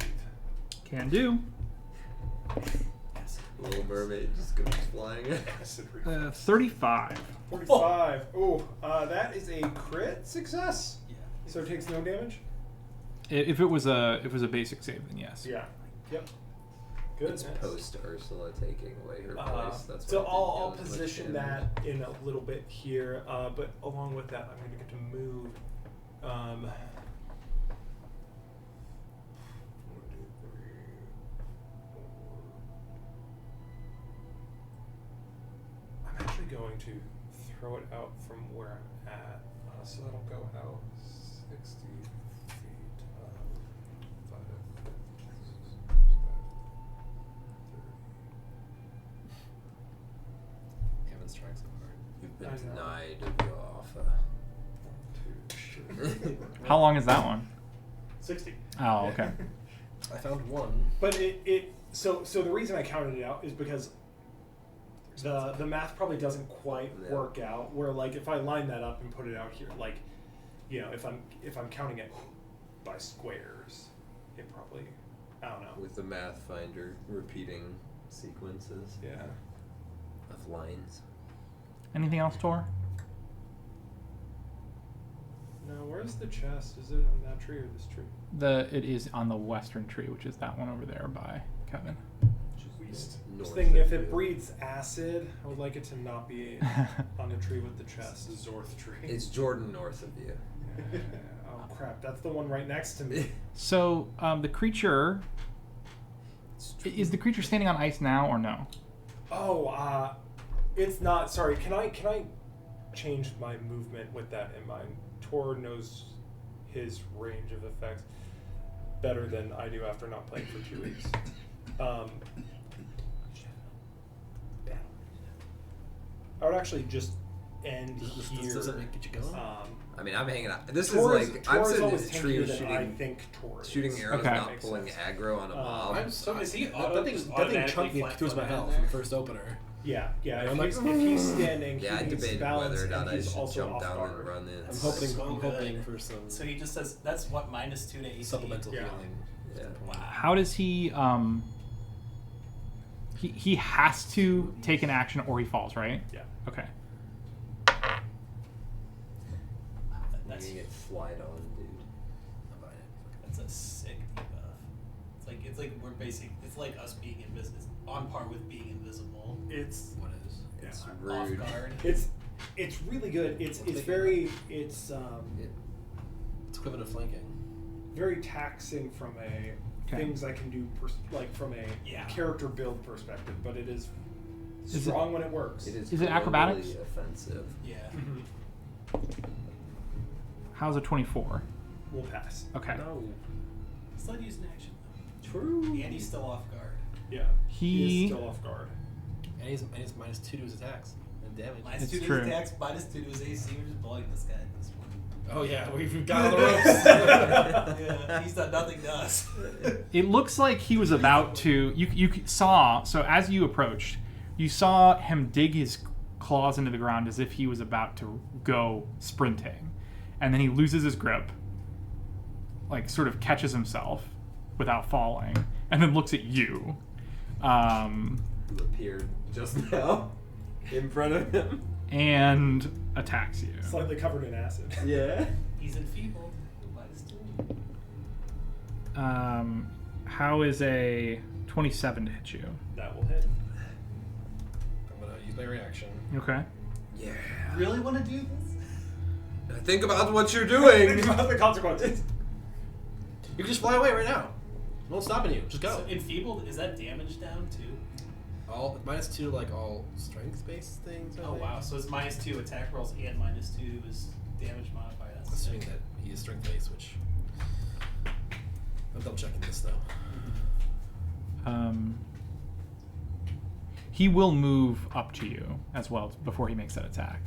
[SPEAKER 2] Can do.
[SPEAKER 1] Little mermaid just goes flying.
[SPEAKER 4] Acid reflex.
[SPEAKER 2] 35.
[SPEAKER 3] 45. Oh, that is a crit success.
[SPEAKER 7] Yeah.
[SPEAKER 3] So it takes no damage.
[SPEAKER 2] If it was a basic save, then yes.
[SPEAKER 3] Yeah. Yep. Good.
[SPEAKER 1] It's post Ursula taking away her place. That's
[SPEAKER 3] So
[SPEAKER 1] what
[SPEAKER 3] I'll
[SPEAKER 1] I did
[SPEAKER 3] position that in a little bit here, but along with that, I'm going to get to move. 1, 2, 3, 4. I'm actually going to throw it out from where I'm at, so that'll go out 60 feet. 5, 6, 30.
[SPEAKER 6] Kevin's trying so hard.
[SPEAKER 1] You've been
[SPEAKER 3] I know.
[SPEAKER 1] denied of your offer.
[SPEAKER 3] 1, 2,
[SPEAKER 2] How long is that one?
[SPEAKER 3] 60.
[SPEAKER 2] Oh, okay.
[SPEAKER 6] I found one.
[SPEAKER 3] But so the reason I counted it out is because the math probably doesn't quite
[SPEAKER 1] Yeah.
[SPEAKER 3] work out. Where like if I line that up and put it out here, like if I'm counting it by squares, it probably I don't know.
[SPEAKER 1] With the math finder repeating sequences
[SPEAKER 3] Yeah.
[SPEAKER 1] of lines.
[SPEAKER 2] Anything else, Tor?
[SPEAKER 3] No, where's the chest? Is it on that tree or this tree?
[SPEAKER 2] It is on the western tree, which is that one over there by Kevin.
[SPEAKER 3] This
[SPEAKER 1] North
[SPEAKER 3] thing, if
[SPEAKER 1] of
[SPEAKER 3] it
[SPEAKER 1] you.
[SPEAKER 3] breathes acid, I would like it to not be on the tree with the chest.
[SPEAKER 4] It's the Zorth tree.
[SPEAKER 1] It's Jordan north of you.
[SPEAKER 3] Oh crap! That's the one right next to me.
[SPEAKER 2] So the creature is the creature standing on ice now or no?
[SPEAKER 3] Oh, it's not. Sorry. Can I change my movement with that in mind? Tor knows his range of effects better than I do after not playing for 2 weeks. I would actually just end here.
[SPEAKER 6] Does it get you going?
[SPEAKER 1] I mean, I'm hanging out. This
[SPEAKER 3] Tor
[SPEAKER 1] is like I'm
[SPEAKER 3] Tor is
[SPEAKER 1] sitting in
[SPEAKER 3] always
[SPEAKER 1] a tree
[SPEAKER 3] tankier than I
[SPEAKER 1] shooting
[SPEAKER 3] think Tor is.
[SPEAKER 1] shooting arrows,
[SPEAKER 2] Okay.
[SPEAKER 1] not
[SPEAKER 3] Makes
[SPEAKER 1] pulling
[SPEAKER 3] sense.
[SPEAKER 1] aggro on a mob.
[SPEAKER 6] I'm so
[SPEAKER 7] Is he
[SPEAKER 6] that
[SPEAKER 7] auto-
[SPEAKER 6] thing
[SPEAKER 7] just
[SPEAKER 6] chunked
[SPEAKER 7] automatically
[SPEAKER 6] me towards my
[SPEAKER 7] flat-footed
[SPEAKER 6] health
[SPEAKER 7] in
[SPEAKER 6] in the
[SPEAKER 7] there?
[SPEAKER 6] first opener.
[SPEAKER 3] Yeah.
[SPEAKER 6] I'm
[SPEAKER 3] If
[SPEAKER 6] like,
[SPEAKER 3] he's standing,
[SPEAKER 1] Yeah, I
[SPEAKER 3] he needs
[SPEAKER 1] debated
[SPEAKER 3] balance,
[SPEAKER 1] whether or not
[SPEAKER 3] and
[SPEAKER 1] I
[SPEAKER 3] he's
[SPEAKER 1] should
[SPEAKER 3] also
[SPEAKER 1] jump
[SPEAKER 3] off
[SPEAKER 1] down
[SPEAKER 3] guard.
[SPEAKER 1] and run in.
[SPEAKER 6] I'm hoping.
[SPEAKER 7] So
[SPEAKER 6] I'm
[SPEAKER 7] good.
[SPEAKER 6] hoping for some
[SPEAKER 7] So he just says that's what -2 to AC.
[SPEAKER 6] supplemental
[SPEAKER 3] Yeah.
[SPEAKER 6] healing.
[SPEAKER 1] Yeah.
[SPEAKER 7] Wow.
[SPEAKER 2] How does he he has to take an action or he falls, right?
[SPEAKER 3] Yeah.
[SPEAKER 2] Okay.
[SPEAKER 7] That's
[SPEAKER 1] You get flied on, dude.
[SPEAKER 6] I'm buying it.
[SPEAKER 7] that's a sick debuff. It's like we're basic. It's like us being invisible, on par with being invisible.
[SPEAKER 3] It's
[SPEAKER 6] What is?
[SPEAKER 1] It's
[SPEAKER 7] Off
[SPEAKER 1] rude.
[SPEAKER 7] guard.
[SPEAKER 3] it's really good. It's very
[SPEAKER 6] It's equivalent of flanking.
[SPEAKER 3] very taxing from a
[SPEAKER 2] Okay.
[SPEAKER 3] things I can do like from a
[SPEAKER 7] Yeah.
[SPEAKER 3] character build perspective, but it is
[SPEAKER 2] Is
[SPEAKER 3] strong when it works.
[SPEAKER 1] It is
[SPEAKER 2] Is it acrobatics?
[SPEAKER 1] globally offensive.
[SPEAKER 7] Yeah.
[SPEAKER 2] How's a 24?
[SPEAKER 3] We'll pass.
[SPEAKER 2] Okay.
[SPEAKER 1] No.
[SPEAKER 7] Still use an action though.
[SPEAKER 1] True.
[SPEAKER 7] And he's still off guard.
[SPEAKER 3] Yeah.
[SPEAKER 2] He-
[SPEAKER 3] is still off guard.
[SPEAKER 6] And he's -2 to his attacks and damage.
[SPEAKER 7] -2
[SPEAKER 2] It's
[SPEAKER 7] to his
[SPEAKER 2] true.
[SPEAKER 7] attacks, -2 to his AC. We're just blowing this guy at this point.
[SPEAKER 6] Oh yeah, we've got all the ropes.
[SPEAKER 7] Yeah, he's done nothing to us.
[SPEAKER 2] It looks like he was about to. You saw, so as you approached, you saw him dig his claws into the ground as if he was about to go sprinting, and then he loses his grip, like sort of catches himself without falling, and then looks at you.
[SPEAKER 1] Who appeared just now in front of him.
[SPEAKER 2] And attacks you.
[SPEAKER 3] Slightly covered in acid.
[SPEAKER 1] Yeah.
[SPEAKER 7] He's enfeebled. -2.
[SPEAKER 2] How is a 27 to hit you?
[SPEAKER 3] That will hit.
[SPEAKER 6] I'm gonna use my reaction.
[SPEAKER 2] Okay.
[SPEAKER 1] Yeah.
[SPEAKER 7] Really want to do this?
[SPEAKER 1] Think about what you're doing.
[SPEAKER 3] Think about the consequences.
[SPEAKER 6] You can just fly away right now. No one's stopping you. Just go.
[SPEAKER 7] So enfeebled, is that damage down too?
[SPEAKER 6] All -2 like all strength-based things. I
[SPEAKER 7] Oh
[SPEAKER 6] think.
[SPEAKER 7] wow, so it's -2 attack rolls and -2 is damage modifier. That's
[SPEAKER 6] Assuming
[SPEAKER 7] sick.
[SPEAKER 6] that he is strength-based, which I'm double checking this though.
[SPEAKER 2] He will move up to you as well before he makes that attack.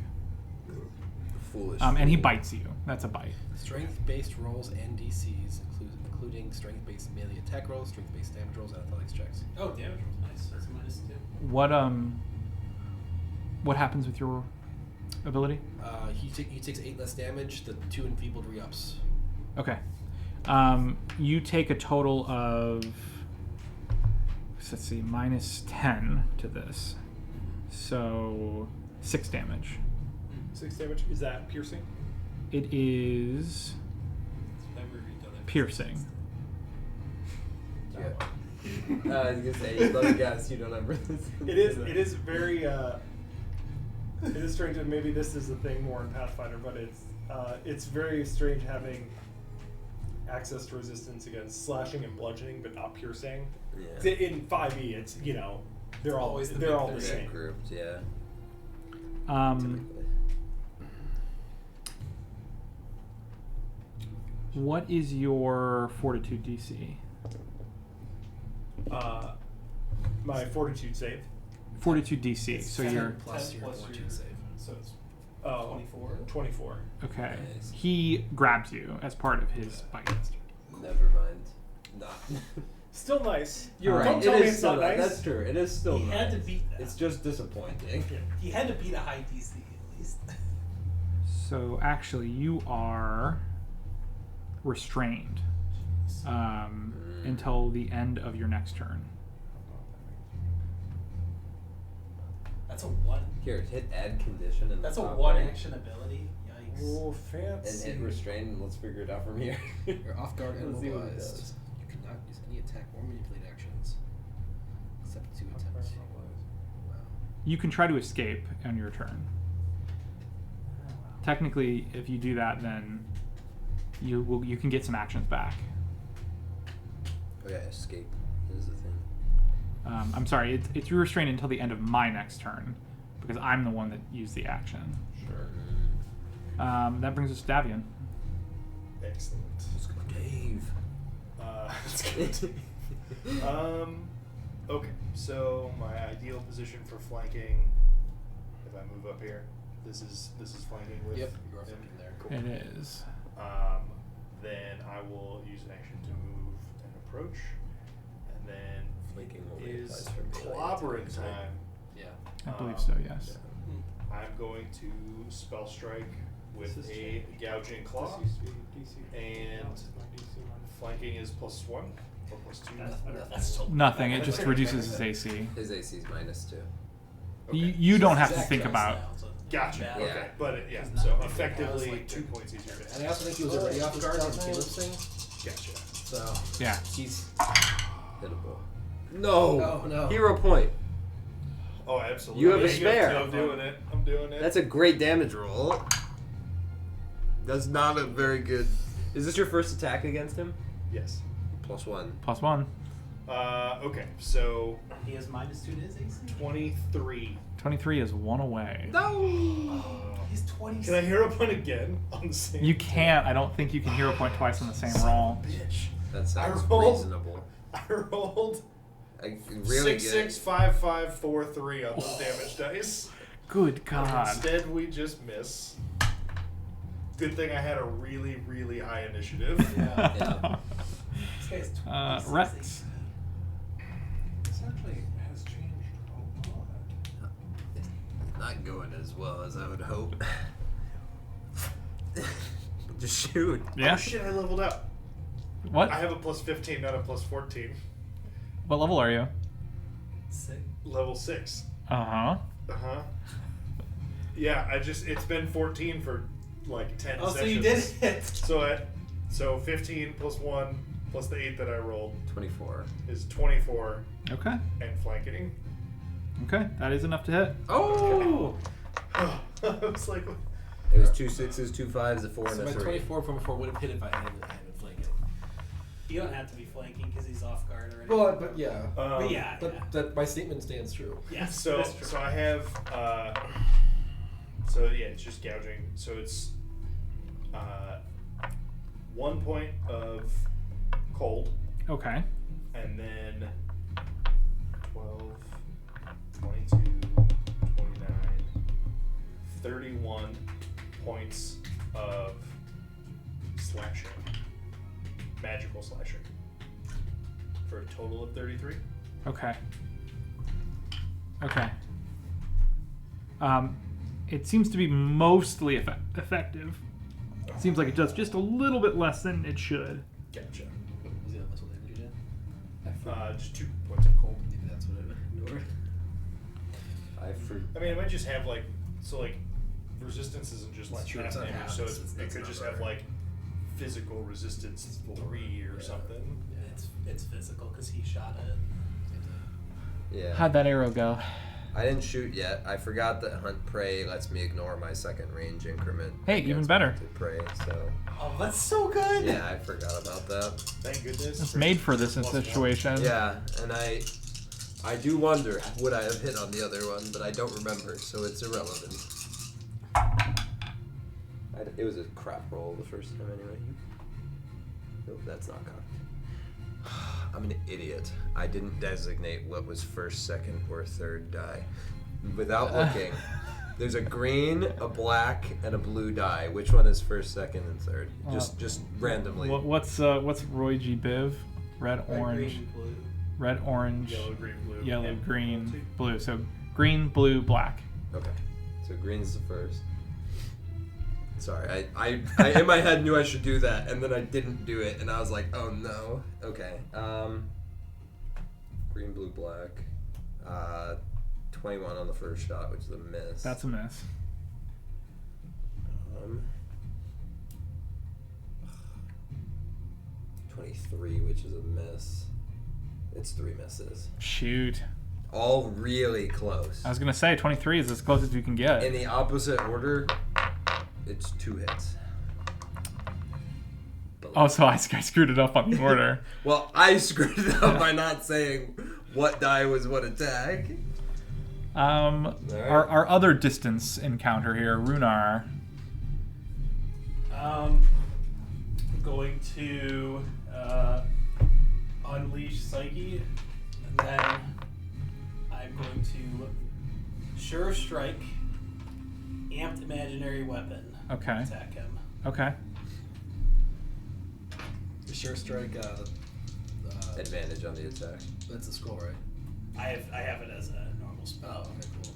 [SPEAKER 1] Foolish.
[SPEAKER 2] And he
[SPEAKER 1] fool.
[SPEAKER 2] bites you. That's a bite.
[SPEAKER 6] Strength-based rolls and DCs, including strength-based melee attack rolls, strength-based damage rolls, and athletics checks.
[SPEAKER 7] Oh, damage rolls nice. That's -2.
[SPEAKER 2] What what happens with your ability?
[SPEAKER 6] He takes 8 less damage. The 2 enfeebled re-ups.
[SPEAKER 2] Okay. You take a total of, let's see, minus 10 to this. So 6 damage.
[SPEAKER 3] 6 damage. Is that piercing?
[SPEAKER 2] It is piercing.
[SPEAKER 1] Yeah. I was gonna say, let me guess, you don't have resistance.
[SPEAKER 3] It is. It is very. It is strange, and maybe this is a thing more in Pathfinder, but it's very strange having access to resistance against slashing and bludgeoning, but not piercing. 'Cause
[SPEAKER 1] Yeah.
[SPEAKER 3] in 5e, it's they're all
[SPEAKER 7] Always the
[SPEAKER 3] they're
[SPEAKER 7] big
[SPEAKER 3] all the
[SPEAKER 7] three.
[SPEAKER 3] same.
[SPEAKER 1] Grouped, yeah.
[SPEAKER 2] Um, what is your fortitude DC?
[SPEAKER 3] My fortitude save.
[SPEAKER 2] Fortitude DC. So
[SPEAKER 6] 10
[SPEAKER 2] you're
[SPEAKER 6] plus
[SPEAKER 7] 10
[SPEAKER 6] your
[SPEAKER 7] plus
[SPEAKER 6] fortitude
[SPEAKER 7] your-
[SPEAKER 6] save.
[SPEAKER 7] So it's
[SPEAKER 3] Oh,
[SPEAKER 7] 24.
[SPEAKER 3] 24.
[SPEAKER 2] okay.
[SPEAKER 1] Nice.
[SPEAKER 2] He grabs you as part of his bite.
[SPEAKER 1] Never mind. Not.
[SPEAKER 3] Still nice.
[SPEAKER 2] You're
[SPEAKER 3] Don't
[SPEAKER 2] right.
[SPEAKER 3] tell
[SPEAKER 1] It
[SPEAKER 3] me
[SPEAKER 1] is
[SPEAKER 3] it's
[SPEAKER 1] still
[SPEAKER 3] not nice.
[SPEAKER 1] That's true. It is still
[SPEAKER 7] He
[SPEAKER 1] nice.
[SPEAKER 7] had to beat that.
[SPEAKER 1] It's just disappointing.
[SPEAKER 7] He had to beat a high DC at least.
[SPEAKER 2] So actually, you are restrained until the end of your next turn.
[SPEAKER 7] That's a one.
[SPEAKER 1] Here, hit add condition and
[SPEAKER 7] That's a
[SPEAKER 1] top
[SPEAKER 7] one
[SPEAKER 1] right,
[SPEAKER 7] action ability. Yikes.
[SPEAKER 3] Oh,
[SPEAKER 1] and
[SPEAKER 3] fancy.
[SPEAKER 1] hit restrain, and let's figure it out from here.
[SPEAKER 6] You're off guard and
[SPEAKER 1] Let's see what it
[SPEAKER 6] mobilized.
[SPEAKER 1] does.
[SPEAKER 6] You cannot use any attack or manipulate actions except to attempt. Wow.
[SPEAKER 2] You can try to escape on your turn. Technically, if you do that, then you can get some actions back.
[SPEAKER 1] Oh yeah, escape is the thing.
[SPEAKER 2] I'm sorry, it's you're restrained until the end of my next turn because I'm the one that used the action.
[SPEAKER 1] Sure.
[SPEAKER 2] That brings us to Davian.
[SPEAKER 3] Excellent.
[SPEAKER 1] Let's go, Dave.
[SPEAKER 3] That's good.
[SPEAKER 4] Okay, so my ideal position for flanking, if I move up here, this is flanking with
[SPEAKER 6] Yep, you are
[SPEAKER 4] him.
[SPEAKER 6] flanking there.
[SPEAKER 4] Cool.
[SPEAKER 2] It is.
[SPEAKER 4] Then I will use an action to move and approach, and then
[SPEAKER 1] Flanking only
[SPEAKER 4] is
[SPEAKER 1] applies for melee
[SPEAKER 4] clobbering
[SPEAKER 1] attacks, right?
[SPEAKER 4] time.
[SPEAKER 6] Yeah.
[SPEAKER 2] I believe so, yes.
[SPEAKER 4] I'm going to spell strike with
[SPEAKER 3] This is
[SPEAKER 4] a gouging claw,
[SPEAKER 3] This used to be DC.
[SPEAKER 4] and
[SPEAKER 3] Now it's my DC minus.
[SPEAKER 4] flanking is +1 or +2.
[SPEAKER 7] That's so
[SPEAKER 2] Nothing. It just reduces his AC.
[SPEAKER 1] His AC is -2.
[SPEAKER 4] Okay.
[SPEAKER 2] You don't have to
[SPEAKER 6] Exact
[SPEAKER 2] think
[SPEAKER 6] choice
[SPEAKER 2] about.
[SPEAKER 4] Gotcha.
[SPEAKER 7] Yeah.
[SPEAKER 4] Okay, but yeah,
[SPEAKER 7] It's not
[SPEAKER 4] so
[SPEAKER 7] big.
[SPEAKER 4] effectively
[SPEAKER 7] Like
[SPEAKER 4] 2 points easier to
[SPEAKER 6] And I
[SPEAKER 4] hit.
[SPEAKER 6] also think he was already off guard on Caleb's thing.
[SPEAKER 4] Gotcha.
[SPEAKER 6] So
[SPEAKER 2] Yeah.
[SPEAKER 6] he's
[SPEAKER 1] Hittable. No.
[SPEAKER 6] Oh, no.
[SPEAKER 1] Hero point.
[SPEAKER 4] Oh, absolutely.
[SPEAKER 1] You have a
[SPEAKER 4] Yeah,
[SPEAKER 1] spare.
[SPEAKER 4] I'm doing it. I'm doing it.
[SPEAKER 1] That's a great damage roll. That's not a very good. Is this your first attack against him?
[SPEAKER 4] Yes.
[SPEAKER 1] +1.
[SPEAKER 2] +1.
[SPEAKER 4] Okay, so
[SPEAKER 7] He has -2 to his AC.
[SPEAKER 4] 23.
[SPEAKER 2] 23 is one away.
[SPEAKER 1] No.
[SPEAKER 7] He's 20.
[SPEAKER 4] Can I hero point again on the same?
[SPEAKER 2] You can't. I don't think you can hero point twice on the same roll.
[SPEAKER 4] Bitch.
[SPEAKER 1] That sounds
[SPEAKER 4] rolled-
[SPEAKER 1] reasonable.
[SPEAKER 4] I rolled
[SPEAKER 1] Really
[SPEAKER 4] 6,
[SPEAKER 1] good.
[SPEAKER 4] 6, 5, 5, 4, 3 on those damage dice.
[SPEAKER 2] Good
[SPEAKER 4] And
[SPEAKER 2] God.
[SPEAKER 4] instead, we just miss. Good thing I had a really, really high initiative.
[SPEAKER 7] Yeah.
[SPEAKER 1] Yeah.
[SPEAKER 7] This guy's 26
[SPEAKER 2] Rex.
[SPEAKER 7] AC.
[SPEAKER 3] This actually has changed a lot.
[SPEAKER 1] It's not going as well as I would hope. Just shoot.
[SPEAKER 2] Yeah.
[SPEAKER 4] Oh shit, I leveled up.
[SPEAKER 2] What?
[SPEAKER 4] I have a +15, not a +14.
[SPEAKER 2] What level are you?
[SPEAKER 7] Sick.
[SPEAKER 4] Level 6.
[SPEAKER 2] Uh-huh.
[SPEAKER 4] Uh-huh. Yeah, it's been 14 for like 10
[SPEAKER 7] Oh,
[SPEAKER 4] sessions.
[SPEAKER 7] so you did it.
[SPEAKER 4] So 15 +1 plus the 8 that I rolled
[SPEAKER 1] 24.
[SPEAKER 4] is 24
[SPEAKER 2] Okay.
[SPEAKER 4] and flanking.
[SPEAKER 2] Okay. That is enough to hit.
[SPEAKER 1] Oh!
[SPEAKER 4] I was like,
[SPEAKER 1] It was 2 6s, 2 5s, a 4,
[SPEAKER 6] So
[SPEAKER 1] and
[SPEAKER 6] my
[SPEAKER 1] a 3.
[SPEAKER 6] 24 from before would have hit if I hadn't flanking.
[SPEAKER 7] You don't have to be flanking because he's off guard or anything.
[SPEAKER 6] But yeah.
[SPEAKER 7] But yeah.
[SPEAKER 6] But that my statement stands true.
[SPEAKER 7] Yes.
[SPEAKER 4] so
[SPEAKER 7] that's true.
[SPEAKER 4] so I have so yeah, it's just gouging. So it's 1 point of cold,
[SPEAKER 2] Okay.
[SPEAKER 4] and then 12, 22, 29, 31 points of slashing. Magical slashing. For a total of 33.
[SPEAKER 2] Okay. Okay. It seems to be mostly effective. It seems like it does just a little bit less than it should.
[SPEAKER 6] Gotcha. What was the other missile damage you did?
[SPEAKER 4] Just 2 points of cold.
[SPEAKER 6] Maybe that's what I ignored.
[SPEAKER 4] I mean, it might just have like resistance isn't just like
[SPEAKER 6] Sure,
[SPEAKER 4] half
[SPEAKER 6] it's not
[SPEAKER 4] damage,
[SPEAKER 6] half,
[SPEAKER 4] so
[SPEAKER 6] it's
[SPEAKER 4] it could
[SPEAKER 6] not
[SPEAKER 4] just
[SPEAKER 6] right.
[SPEAKER 4] have like physical resistance 3 or something.
[SPEAKER 7] It's physical because he shot it.
[SPEAKER 1] Yeah.
[SPEAKER 2] How'd that arrow go?
[SPEAKER 1] I didn't shoot yet. I forgot that Hunt Prey lets me ignore my second range increment.
[SPEAKER 2] Hey, even
[SPEAKER 1] against
[SPEAKER 2] better.
[SPEAKER 1] Hunted Prey, so
[SPEAKER 7] Oh, that's so good.
[SPEAKER 1] yeah, I forgot about that.
[SPEAKER 4] Thank goodness.
[SPEAKER 2] It's made for this
[SPEAKER 4] +1.
[SPEAKER 2] situation.
[SPEAKER 1] Yeah, and I do wonder would I have hit on the other one, but I don't remember, so it's irrelevant. It was a crap roll the first time anyway. Nope, that's not cocked. I'm an idiot. I didn't designate what was first, second, or third die. Without looking, there's a green, a black, and a blue die. Which one is first, second, and third? Just randomly.
[SPEAKER 2] What's Roy G. Biv? Red, orange,
[SPEAKER 7] Green, blue.
[SPEAKER 2] red, orange,
[SPEAKER 4] Yellow, green, blue.
[SPEAKER 2] yellow,
[SPEAKER 4] And
[SPEAKER 2] green, blue. So green, blue, black.
[SPEAKER 1] Okay, so green's the first. Sorry, I in my head knew I should do that, and then I didn't do it, and I was like, oh no. Okay. Green, blue, black. 21 on the first shot, which is a miss.
[SPEAKER 2] That's a miss.
[SPEAKER 1] 23, which is a miss. It's 3 misses.
[SPEAKER 2] Shoot.
[SPEAKER 1] All really close.
[SPEAKER 2] I was gonna say 23 is as close as you can get.
[SPEAKER 1] In the opposite order, it's 2 hits.
[SPEAKER 2] Oh, so I screwed it up on the order.
[SPEAKER 1] Well, I screwed it up by not saying what die was what attack.
[SPEAKER 2] Our other distance encounter here, Runar.
[SPEAKER 7] I'm going to unleash Psyche, and then I'm going to Sure Strike, Amped Imaginary Weapon.
[SPEAKER 2] Okay.
[SPEAKER 7] Attack him.
[SPEAKER 2] Okay.
[SPEAKER 6] The Sure Strike,
[SPEAKER 1] Advantage on the attack.
[SPEAKER 6] that's a scroll, right?
[SPEAKER 7] I have it as a normal spell.
[SPEAKER 6] Oh, okay, cool.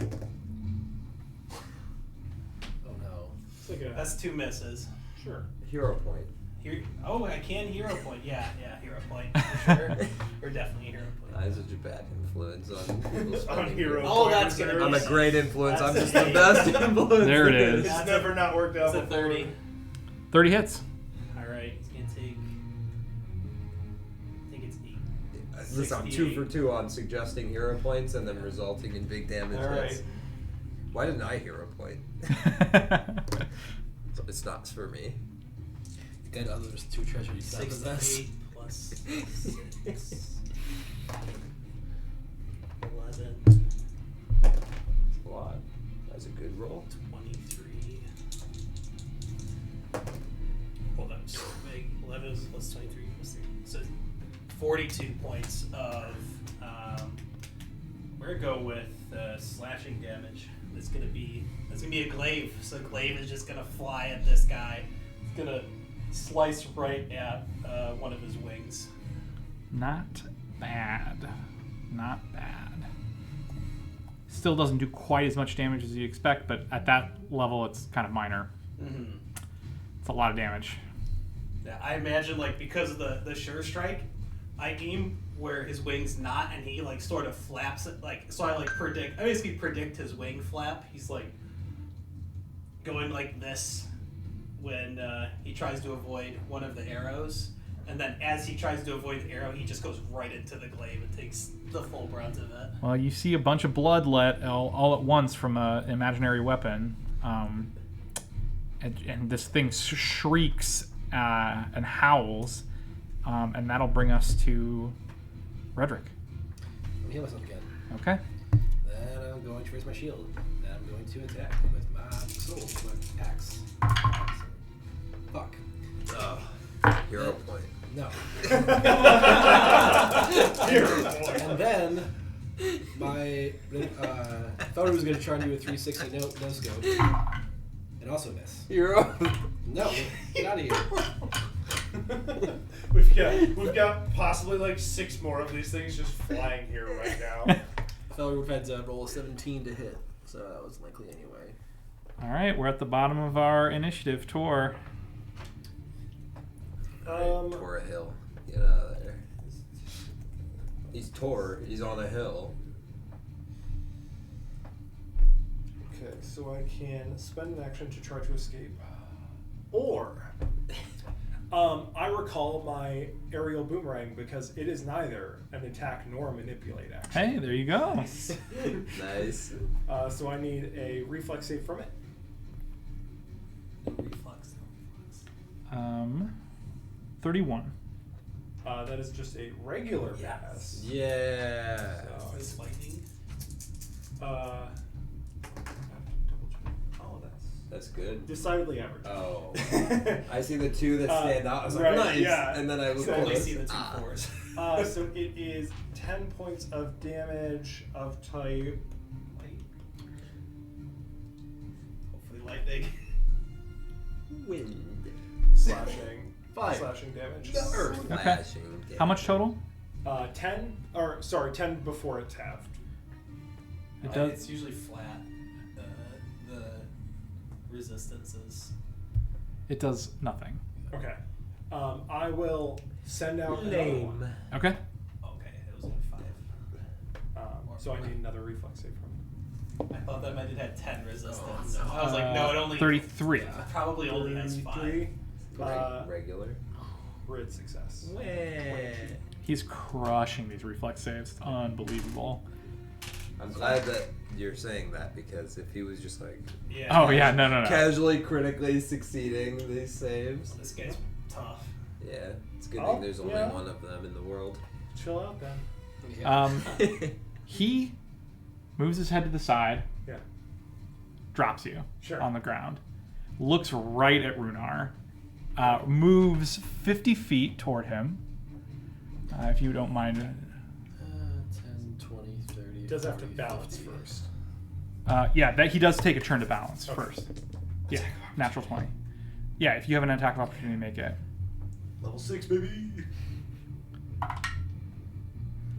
[SPEAKER 7] Yeah.
[SPEAKER 6] Oh no.
[SPEAKER 5] It's like a,
[SPEAKER 7] That's 2 misses.
[SPEAKER 5] sure.
[SPEAKER 1] Hero point.
[SPEAKER 7] I can hero point. Yeah, hero point for sure. Or definitely a hero point.
[SPEAKER 1] I have such a bad influence on people's
[SPEAKER 4] On
[SPEAKER 1] spending.
[SPEAKER 4] hero.
[SPEAKER 7] Oh, that's gonna be.
[SPEAKER 1] I'm a great influence. I'm
[SPEAKER 7] That's
[SPEAKER 1] just the
[SPEAKER 7] a-
[SPEAKER 1] best influence.
[SPEAKER 2] There it is.
[SPEAKER 4] It's never not worked out.
[SPEAKER 7] That's a 30.
[SPEAKER 2] 30 hits.
[SPEAKER 7] Alright, he's gonna take. I think it's 8.
[SPEAKER 1] Listen, I'm 2 for 2 on suggesting hero points and then resulting in big damage
[SPEAKER 7] Alright.
[SPEAKER 1] hits. Why didn't I hero point? It's not for me.
[SPEAKER 6] You got others 2 treasure you can't
[SPEAKER 7] 6 to
[SPEAKER 6] possess.
[SPEAKER 7] 8 plus 6. 11,
[SPEAKER 1] That's a lot. That's a good roll.
[SPEAKER 7] 23. Hold on, so big. 11 plus 23 plus 3. So 42 points of. We're gonna go with slashing damage. It's gonna be a glaive. So glaive is just gonna fly at this guy. It's gonna slice right at one of his wings.
[SPEAKER 2] Not bad. Not bad. Still doesn't do quite as much damage as you expect, but at that level, it's kind of minor.
[SPEAKER 7] Mm-hmm.
[SPEAKER 2] It's a lot of damage.
[SPEAKER 7] Yeah, I imagine because of the sure strike, I aim where his wing's not, and he sort of flaps it so. I basically predict his wing flap. He's going like this when he tries to avoid one of the arrows, and then as he tries to avoid the arrow, he just goes right into the glaive and takes the full brunt of it.
[SPEAKER 2] Well, you see a bunch of blood let all at once from an imaginary weapon, and this thing shrieks and howls, and that'll bring us to Redrick.
[SPEAKER 6] I'm heal myself again.
[SPEAKER 2] Okay.
[SPEAKER 6] Then I'm going to raise my shield. Then I'm going to attack with my sword, my axe. Fuck.
[SPEAKER 1] Hero point.
[SPEAKER 6] No.
[SPEAKER 4] Hero point.
[SPEAKER 6] And then my thought it was going to try and do a 360 no scope, and also miss.
[SPEAKER 1] Hero.
[SPEAKER 6] No, get out of here.
[SPEAKER 4] We've got possibly 6 more of these things just flying here right now.
[SPEAKER 6] fellow would have had to roll a 17 to hit, so that was likely anyway.
[SPEAKER 2] All right, we're at the bottom of our initiative tour.
[SPEAKER 1] Tore a hill. Get out of there. He's tore. He's on a hill.
[SPEAKER 3] Okay, so I can spend an action to try to escape. Or, I recall my aerial boomerang because it is neither an attack nor a manipulate action.
[SPEAKER 2] Hey, there you go.
[SPEAKER 1] Nice.
[SPEAKER 3] So I need a reflex save from it.
[SPEAKER 7] Reflex.
[SPEAKER 2] 31.
[SPEAKER 3] That is just a regular pass.
[SPEAKER 1] Yeah.
[SPEAKER 3] So
[SPEAKER 7] Is this lightning?
[SPEAKER 3] oh,
[SPEAKER 1] That's good.
[SPEAKER 3] decidedly average.
[SPEAKER 1] Oh. I see the two that stand out. I was like,
[SPEAKER 3] right,
[SPEAKER 1] nice.
[SPEAKER 3] yeah.
[SPEAKER 1] And then I look
[SPEAKER 3] So
[SPEAKER 7] I only
[SPEAKER 1] close.
[SPEAKER 7] see the two fours.
[SPEAKER 3] So it is 10 points of damage of type.
[SPEAKER 7] Hopefully lightning.
[SPEAKER 1] Wind.
[SPEAKER 3] Slashing.
[SPEAKER 6] Fire.
[SPEAKER 3] Slashing damage.
[SPEAKER 6] The earth.
[SPEAKER 2] Okay.
[SPEAKER 1] Flashing
[SPEAKER 2] How much total?
[SPEAKER 3] 10 before it's halved.
[SPEAKER 2] It does.
[SPEAKER 7] It's usually flat. The resistance is.
[SPEAKER 2] It does nothing.
[SPEAKER 3] Okay. I will send out another
[SPEAKER 1] Lame.
[SPEAKER 3] one.
[SPEAKER 2] Okay.
[SPEAKER 7] Okay, it was only 5.
[SPEAKER 3] So I need another reflex save from it.
[SPEAKER 7] I thought that meant it had 10 resistance. I was like, no, it only
[SPEAKER 2] 33.
[SPEAKER 7] probably only has 5.
[SPEAKER 3] 33.
[SPEAKER 1] Regular.
[SPEAKER 3] Crit success.
[SPEAKER 2] He's crushing these reflex saves. It's unbelievable.
[SPEAKER 1] I'm glad that you're saying that because if he was just like
[SPEAKER 7] Yeah.
[SPEAKER 2] Oh yeah, no.
[SPEAKER 1] casually critically succeeding these saves,
[SPEAKER 7] This guy's tough.
[SPEAKER 1] yeah, it's a good
[SPEAKER 3] Oh,
[SPEAKER 1] thing there's only
[SPEAKER 3] yeah.
[SPEAKER 1] one of them in the world.
[SPEAKER 3] Chill out then.
[SPEAKER 2] He moves his head to the side,
[SPEAKER 3] Yeah.
[SPEAKER 2] drops you
[SPEAKER 3] Sure.
[SPEAKER 2] on the ground, looks right at Runar, moves 50 feet toward him. If you don't mind.
[SPEAKER 6] 10, 20, 30.
[SPEAKER 3] Does have to
[SPEAKER 6] 40,
[SPEAKER 3] balance
[SPEAKER 6] 50.
[SPEAKER 3] first.
[SPEAKER 2] Yeah, that he does take a turn to balance
[SPEAKER 3] Okay.
[SPEAKER 2] first. Yeah, natural 20. Yeah, if you have an attack of opportunity, make it.
[SPEAKER 4] Level 6, baby.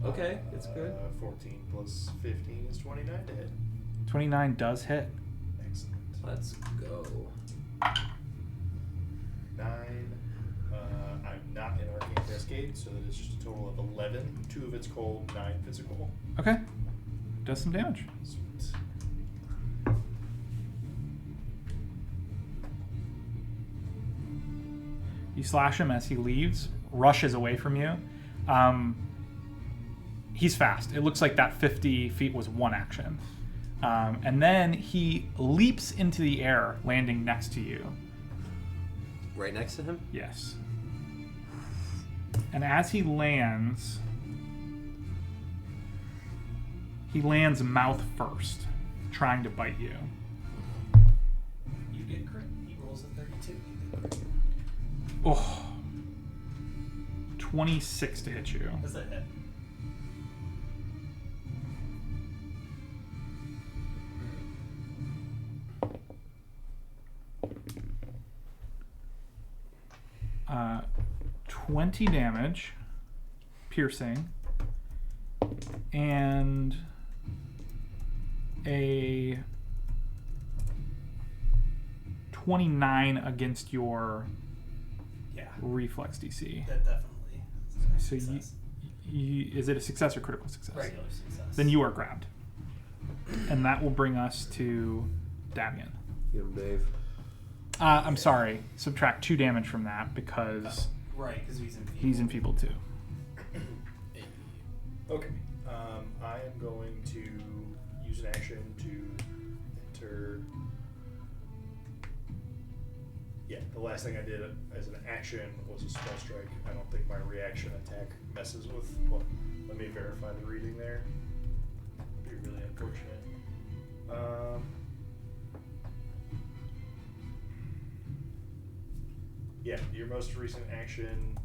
[SPEAKER 1] Okay, it's good.
[SPEAKER 4] 14 plus 15 is 29 to hit.
[SPEAKER 2] 29 does hit.
[SPEAKER 4] Excellent.
[SPEAKER 1] Let's go.
[SPEAKER 4] 9. I'm not in Arcane Cascade, so that is just a total of 11. 2 of it's cold, 9 physical.
[SPEAKER 2] Okay. Does some damage.
[SPEAKER 4] Sweet.
[SPEAKER 2] You slash him as he leaves, rushes away from you. He's fast. It looks like that 50 feet was one action. And then he leaps into the air, landing next to you.
[SPEAKER 1] Right next to him?
[SPEAKER 2] Yes. And as he lands mouth first, trying to bite you.
[SPEAKER 7] You get crit. He rolls a 32. You get crit.
[SPEAKER 2] Oh. 26 to hit you.
[SPEAKER 7] Does that hit?
[SPEAKER 2] Uh, 20 damage, piercing, and a 29 against your
[SPEAKER 7] Yeah.
[SPEAKER 2] reflex DC.
[SPEAKER 7] That definitely. is a
[SPEAKER 2] So
[SPEAKER 7] success.
[SPEAKER 2] is it a success or critical success?
[SPEAKER 7] Regular success.
[SPEAKER 2] Then you are grabbed. And that will bring us to Davian.
[SPEAKER 1] Get him, Dave.
[SPEAKER 2] I'm sorry. Subtract 2 damage from that because
[SPEAKER 7] Right, because he's in.
[SPEAKER 2] he's enfeebled too.
[SPEAKER 4] Okay. I am going to use an action to enter. Yeah, the last thing I did as an action was a spell strike. I don't think my reaction attack messes with. Well, let me verify the reading there. It'd be really unfortunate. Yeah, your most recent action.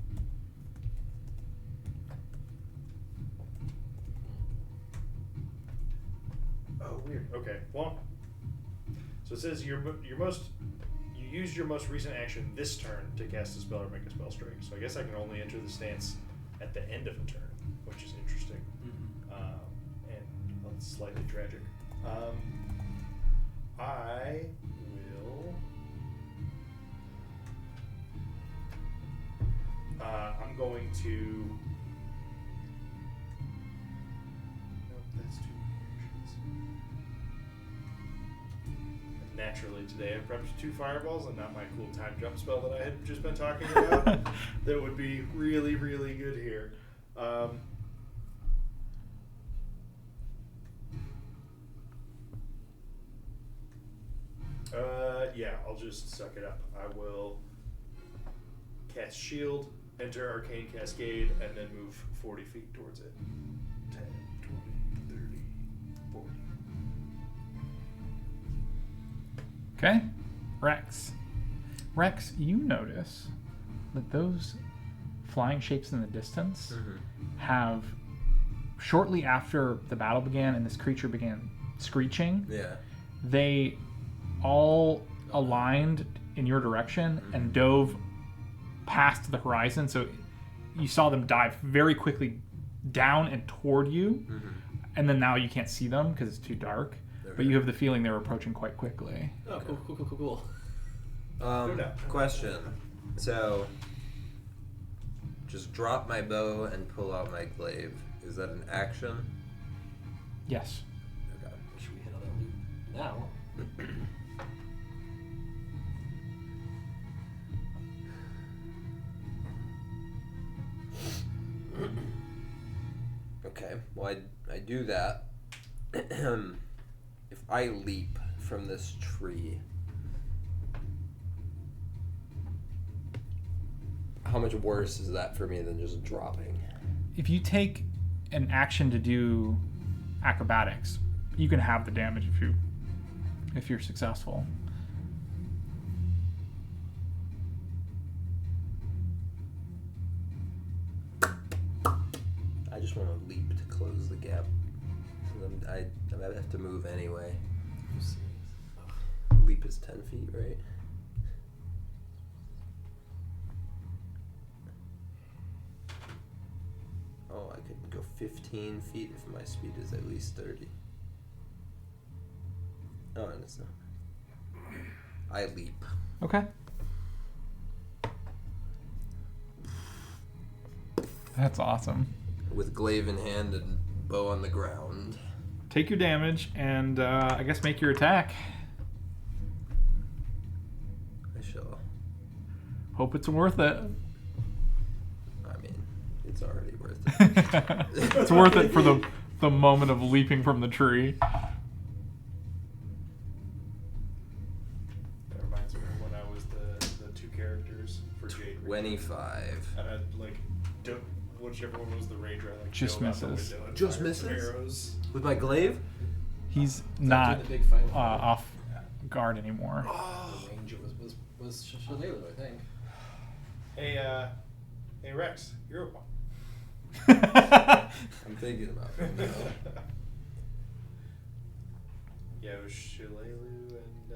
[SPEAKER 4] Oh, weird. Okay, well, so it says you used your most recent action this turn to cast a spell or make a spell strike. So I guess I can only enter the stance at the end of a turn, which is interesting.
[SPEAKER 7] Mhm.
[SPEAKER 4] And it's slightly tragic. I will. I'm going to. Nope, that's two actions. Naturally, today I prepped 2 fireballs and not my cool time jump spell that I had just been talking about. That would be really, really good here. Yeah, I'll just suck it up. I will cast Shield, enter Arcane Cascade, and then move 40 feet towards it. 10, 20, 30, 40.
[SPEAKER 2] Okay, Rex. Rex, you notice that those flying shapes in the distance have, shortly after the battle began and this creature began screeching,
[SPEAKER 1] Yeah.
[SPEAKER 2] they all aligned in your direction and dove past the horizon. So you saw them dive very quickly down and toward you, and then now you can't see them because it's too dark. But you have the feeling they're approaching quite quickly.
[SPEAKER 6] Oh, cool.
[SPEAKER 1] Question. So, just drop my bow and pull out my glaive. Is that an action?
[SPEAKER 2] Yes.
[SPEAKER 1] Okay.
[SPEAKER 6] Should we hit on that loop now?
[SPEAKER 1] Okay. Well, I do that. If I leap from this tree, how much worse is that for me than just dropping?
[SPEAKER 2] If you take an action to do acrobatics, you can have the damage if you're successful.
[SPEAKER 1] I just want to leap to close the gap. I have to move anyway. Leap is 10 feet, right? Oh, I could go 15 feet if my speed is at least 30. Oh, and it's not. I leap.
[SPEAKER 2] Okay. That's awesome.
[SPEAKER 1] With glaive in hand and bow on the ground.
[SPEAKER 2] Take your damage and I guess make your attack.
[SPEAKER 1] I shall.
[SPEAKER 2] Hope it's worth it.
[SPEAKER 1] I mean, it's already worth it.
[SPEAKER 2] It's worth it for the moment of leaping from the tree.
[SPEAKER 3] That reminds me of when I was the 2 characters for Jade.
[SPEAKER 1] 25.
[SPEAKER 3] And I whichever one was the ranger, I
[SPEAKER 2] Just
[SPEAKER 3] dove out the
[SPEAKER 2] misses.
[SPEAKER 3] window and
[SPEAKER 1] Just
[SPEAKER 3] fired some
[SPEAKER 1] misses?
[SPEAKER 3] arrows.
[SPEAKER 1] With my glaive?
[SPEAKER 2] He's
[SPEAKER 6] Doing
[SPEAKER 2] not
[SPEAKER 6] the big fight.
[SPEAKER 2] off guard anymore.
[SPEAKER 6] The ranger was Shalelu, I think.
[SPEAKER 3] Hey Rex, you're a one.
[SPEAKER 1] I'm thinking about it now.
[SPEAKER 3] Yeah, it was Shilelu and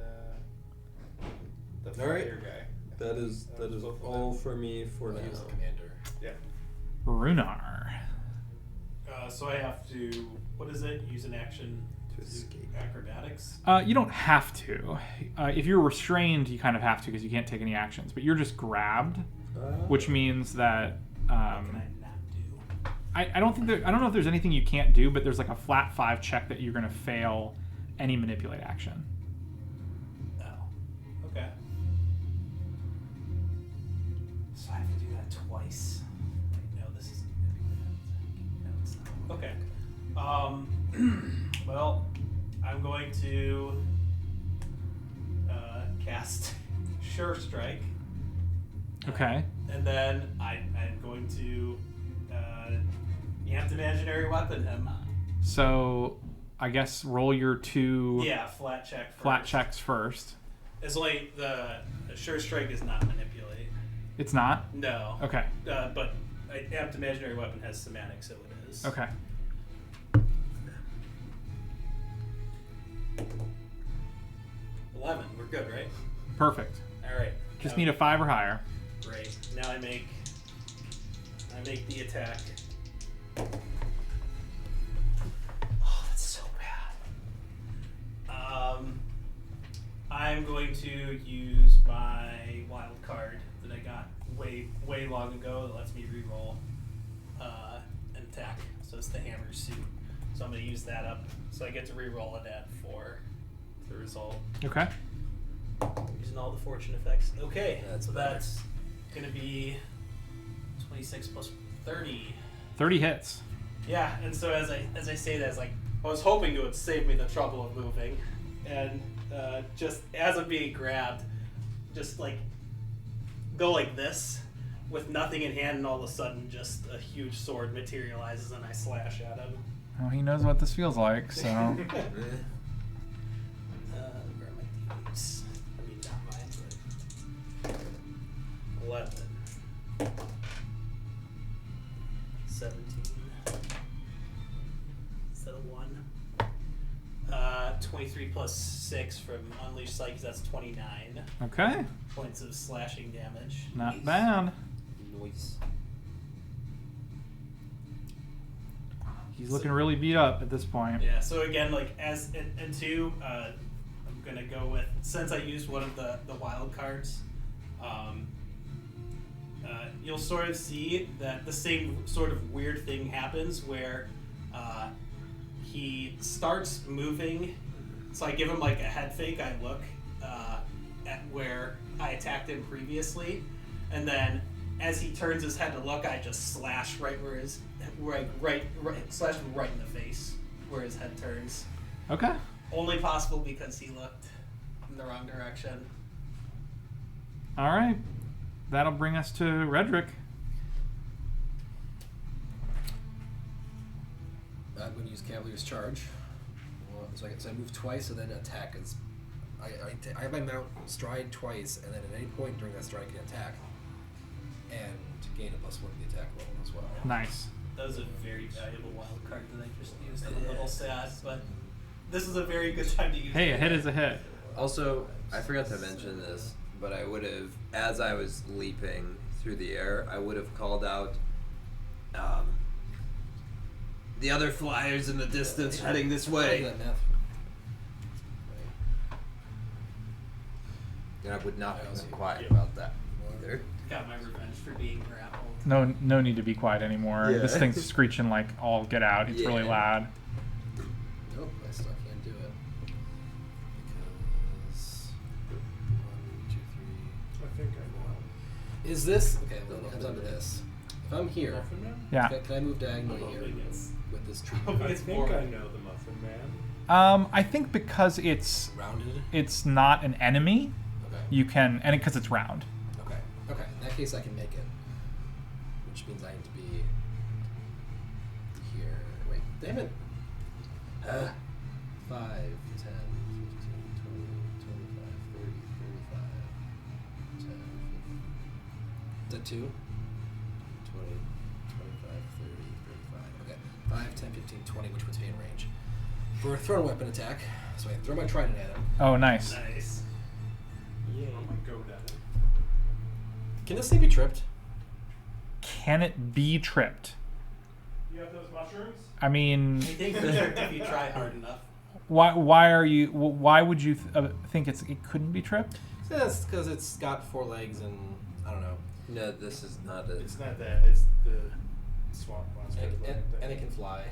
[SPEAKER 3] the
[SPEAKER 1] All right.
[SPEAKER 3] fire guy.
[SPEAKER 1] That is
[SPEAKER 3] both of
[SPEAKER 1] all
[SPEAKER 3] them.
[SPEAKER 1] for me for
[SPEAKER 6] He was
[SPEAKER 1] now.
[SPEAKER 6] the commander.
[SPEAKER 3] Yeah.
[SPEAKER 2] Runar.
[SPEAKER 7] So I have to. What is it? Use an action
[SPEAKER 1] To escape.
[SPEAKER 7] acrobatics.
[SPEAKER 2] You don't have to. If you're restrained, you kind of have to because you can't take any actions. But you're just grabbed, which means that
[SPEAKER 7] What can I not do?
[SPEAKER 2] I don't know if there's anything you can't do, but there's like a flat 5 check that you're going to fail any manipulate action.
[SPEAKER 7] Oh. Okay. So I have to do that twice. Wait, no, this isn't manipulate. No, it's not. Okay. Well, I'm going to cast Sure Strike.
[SPEAKER 2] Okay.
[SPEAKER 7] And then I'm going to amp imaginary weapon him.
[SPEAKER 2] So I guess roll your 2
[SPEAKER 7] Yeah, flat check first.
[SPEAKER 2] flat checks first.
[SPEAKER 7] It's only the Sure Strike is not manipulate.
[SPEAKER 2] It's not?
[SPEAKER 7] No.
[SPEAKER 2] Okay.
[SPEAKER 7] But amped imaginary weapon has semantics, so it is.
[SPEAKER 2] Okay.
[SPEAKER 7] 11. We're good, right?
[SPEAKER 2] Perfect.
[SPEAKER 7] All right.
[SPEAKER 2] Just need a 5 or higher.
[SPEAKER 7] Great. Now I make the attack. Oh, that's so I'm going to use my wild card that I got way long ago that lets me reroll an attack. So it's the hammer suit. So I'm going to use that up. So I get to reroll that for the result.
[SPEAKER 2] Okay.
[SPEAKER 7] Using all the fortune effects. Okay,
[SPEAKER 1] That's
[SPEAKER 7] so
[SPEAKER 1] better.
[SPEAKER 7] that's going to be 26 plus 30.
[SPEAKER 2] 30 hits.
[SPEAKER 7] Yeah, and so as I say that, it's like I was hoping it would save me the trouble of moving, and just as I'm being grabbed, just like go like this with nothing in hand, and all of a sudden, just a huge sword materializes, and I slash at him.
[SPEAKER 2] Well, he knows what this feels like, so.
[SPEAKER 7] Where are my d8s? I mean, not mine, but 11, 17. Is that a 1? 23 plus 6 from Unleashed Psyche, that's 29
[SPEAKER 2] Okay.
[SPEAKER 7] points of slashing damage.
[SPEAKER 2] Not bad.
[SPEAKER 1] Noise.
[SPEAKER 2] He's looking really beat up at this point.
[SPEAKER 7] Yeah, so again, like, as, and two, I'm gonna go with, since I used one of the wild cards, you'll sort of see that the same sort of weird thing happens where he starts moving. So I give him like a head fake. I look at where I attacked him previously, and then as he turns his head to look, I just slash right where his slash him right in the face where his head turns.
[SPEAKER 2] Okay.
[SPEAKER 7] Only possible because he looked in the wrong direction.
[SPEAKER 2] All right. That'll bring us to Redrick.
[SPEAKER 6] I'm going to use Cavalier's Charge. So I move twice and then attack. I have my mount stride twice, and then at any point during that stride I can attack and gain a +1 to the attack roll as well.
[SPEAKER 2] Nice.
[SPEAKER 7] That was a very valuable wild card that I just used. I'm a little sad, but this is a very good time to use
[SPEAKER 2] Hey,
[SPEAKER 7] it.
[SPEAKER 2] a hit is a hit.
[SPEAKER 1] Also, I forgot to mention this, but I would have, as I was leaping through the air, I would have called out the other flyers in the distance heading this way.
[SPEAKER 6] That math.
[SPEAKER 1] And I would not
[SPEAKER 6] I
[SPEAKER 1] have
[SPEAKER 6] also-
[SPEAKER 1] been quiet about that either.
[SPEAKER 7] Got my revenge for being grappled.
[SPEAKER 2] No need to be quiet anymore.
[SPEAKER 1] Yeah.
[SPEAKER 2] This thing's screeching like all get out. It's really
[SPEAKER 1] Yeah.
[SPEAKER 2] loud.
[SPEAKER 6] Nope, I still can't do it. Because 1, 2, 3.
[SPEAKER 3] I think I know.
[SPEAKER 6] Is this okay? Well, it comes down to this. If I'm here,
[SPEAKER 3] Muffin Man?
[SPEAKER 2] Yeah.
[SPEAKER 6] can I move diagonally here
[SPEAKER 7] Hoping it's-
[SPEAKER 6] with this tree?
[SPEAKER 7] hoping
[SPEAKER 3] I
[SPEAKER 7] it's
[SPEAKER 3] think
[SPEAKER 7] more.
[SPEAKER 3] I know the Muffin Man.
[SPEAKER 2] I think because it's
[SPEAKER 6] Rounded.
[SPEAKER 2] not an enemy,
[SPEAKER 6] Okay.
[SPEAKER 2] you can, and because it's round.
[SPEAKER 6] Okay. Okay. In that case, I can make it. Which means I need to be here. Wait, damn it. 5, 10, 15, 20, 25, 30, 35, 10, 15. Is that 2? 20, 25, 30, 35. Okay. 5, 10, 15, 20, which puts me in range. For a thrown weapon attack, so I throw my trident at him.
[SPEAKER 2] Oh, nice.
[SPEAKER 7] Nice.
[SPEAKER 3] Yeah. Oh my god, at it.
[SPEAKER 6] Can this thing be tripped?
[SPEAKER 2] Can it be tripped?
[SPEAKER 3] You have those mushrooms?
[SPEAKER 2] I mean,
[SPEAKER 7] I think if you try hard enough.
[SPEAKER 2] why would you think it couldn't be tripped?
[SPEAKER 6] That's because it's got 4 legs and I don't know.
[SPEAKER 1] No, this is not a.
[SPEAKER 3] It's not that. It's the swamp monster.
[SPEAKER 6] And it can fly.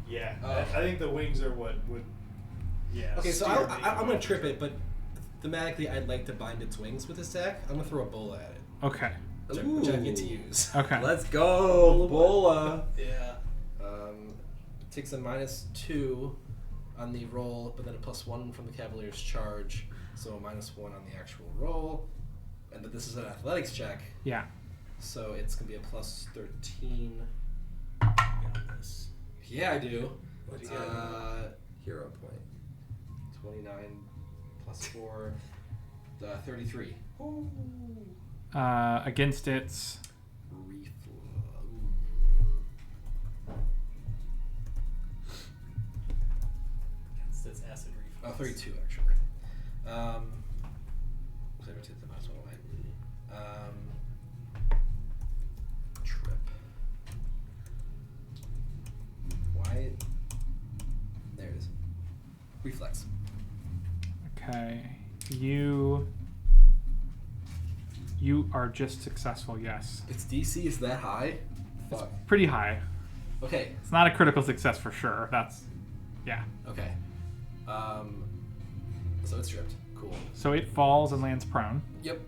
[SPEAKER 3] Yeah.
[SPEAKER 6] Oh.
[SPEAKER 3] I think the wings are what would. Yeah.
[SPEAKER 6] Okay, so
[SPEAKER 3] steer
[SPEAKER 6] I'm
[SPEAKER 3] me.
[SPEAKER 6] going to trip it, but thematically I'd like to bind its wings with this attack. I'm going to throw a bola at it,
[SPEAKER 2] Okay.
[SPEAKER 6] which I get to use.
[SPEAKER 2] Okay.
[SPEAKER 1] Let's go, Bola.
[SPEAKER 7] Yeah.
[SPEAKER 6] Takes a -2 on the roll, but then a +1 from the Cavalier's Charge, so a -1 on the actual roll. And but this is an athletics check,
[SPEAKER 2] Yeah.
[SPEAKER 6] so it's going to be a +13.
[SPEAKER 7] Got this.
[SPEAKER 6] Yeah, I do.
[SPEAKER 1] What's your hero point?
[SPEAKER 6] 29 plus 4, 33.
[SPEAKER 2] Against its.
[SPEAKER 7] It's acid reflux.
[SPEAKER 6] Oh, 32 actually. So I take the -1 away. Trip. Why? There it is. Reflex.
[SPEAKER 2] Okay. You are just successful, yes.
[SPEAKER 6] Its DC is that high? Fuck.
[SPEAKER 2] Pretty high.
[SPEAKER 6] Okay.
[SPEAKER 2] It's not a critical success for sure. That's, yeah.
[SPEAKER 6] Okay. So it's stripped. Cool.
[SPEAKER 2] So it falls and lands prone.
[SPEAKER 6] Yep.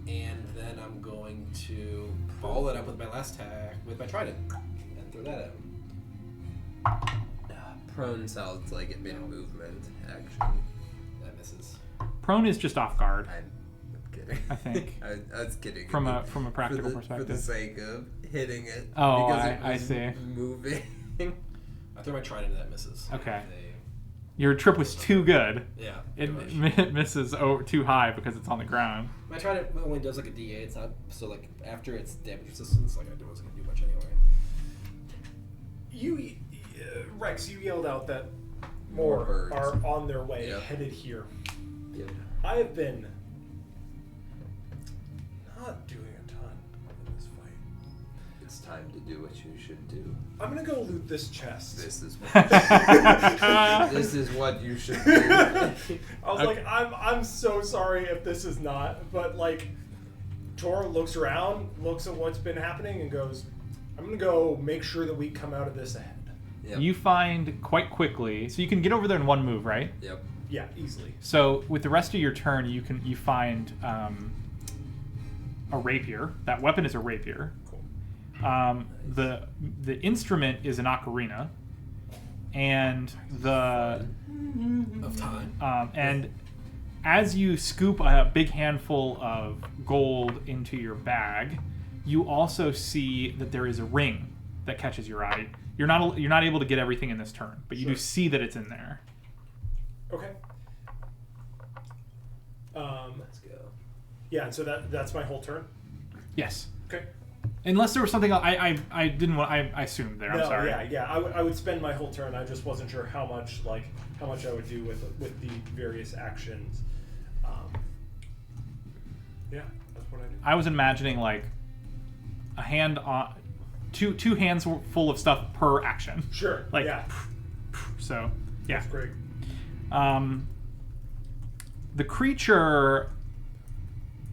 [SPEAKER 6] And then I'm going to follow that up with my last attack with my trident and throw that at him.
[SPEAKER 1] Prone sounds like it made a movement action.
[SPEAKER 6] That misses.
[SPEAKER 2] Prone is just off guard.
[SPEAKER 1] I'm kidding.
[SPEAKER 2] I think.
[SPEAKER 1] I was kidding.
[SPEAKER 2] From a practical
[SPEAKER 1] for the
[SPEAKER 2] perspective.
[SPEAKER 1] sake of hitting it.
[SPEAKER 2] Oh,
[SPEAKER 1] because
[SPEAKER 2] I
[SPEAKER 1] it was
[SPEAKER 2] see.
[SPEAKER 1] Moving.
[SPEAKER 6] I throw my trident and that misses.
[SPEAKER 2] Okay.
[SPEAKER 6] They-
[SPEAKER 2] Your trip was too good.
[SPEAKER 6] yeah.
[SPEAKER 2] It
[SPEAKER 6] pretty much.
[SPEAKER 2] misses too high because it's on the ground.
[SPEAKER 6] My trident only does like a D8. It's not so like after its damage resistance, like I wasn't gonna do much anyway.
[SPEAKER 3] You, Rex, you yelled out that
[SPEAKER 1] More
[SPEAKER 3] more
[SPEAKER 1] birds.
[SPEAKER 3] are on their way,
[SPEAKER 1] Yep.
[SPEAKER 3] headed here.
[SPEAKER 1] Good.
[SPEAKER 3] I have been not doing a ton in this fight.
[SPEAKER 1] It's time to do what you should do.
[SPEAKER 3] I'm gonna go loot this chest.
[SPEAKER 1] This is what this is what you should do.
[SPEAKER 3] I was like, I'm so sorry if this is not, but like, Tor looks around, looks at what's been happening, and goes, I'm gonna go make sure that we come out of this ahead.
[SPEAKER 1] Yep.
[SPEAKER 2] You find quite quickly, so you can get over there in one move, right?
[SPEAKER 1] Yep.
[SPEAKER 3] Yeah, easily.
[SPEAKER 2] So with the rest of your turn, you find a rapier. That weapon is a rapier.
[SPEAKER 3] Cool.
[SPEAKER 2] The instrument is an ocarina, and the
[SPEAKER 6] Of time.
[SPEAKER 2] and as you scoop a big handful of gold into your bag, you also see that there is a ring that catches your eye. You're not able to get everything in this turn, but you do
[SPEAKER 3] Sure.
[SPEAKER 2] see that it's in there.
[SPEAKER 3] Okay.
[SPEAKER 1] Let's go.
[SPEAKER 3] Yeah, and so that's my whole turn.
[SPEAKER 2] Yes.
[SPEAKER 3] Okay.
[SPEAKER 2] Unless there was something else, I didn't want. I assumed there. I'm
[SPEAKER 3] No,
[SPEAKER 2] sorry.
[SPEAKER 3] yeah. I would spend my whole turn. I just wasn't sure how much I would do with the various actions. Yeah, that's what I do.
[SPEAKER 2] I was imagining like a hand on two hands full of stuff per action.
[SPEAKER 3] Sure.
[SPEAKER 2] Like
[SPEAKER 3] yeah,
[SPEAKER 2] so. Yeah.
[SPEAKER 3] that's great.
[SPEAKER 2] The creature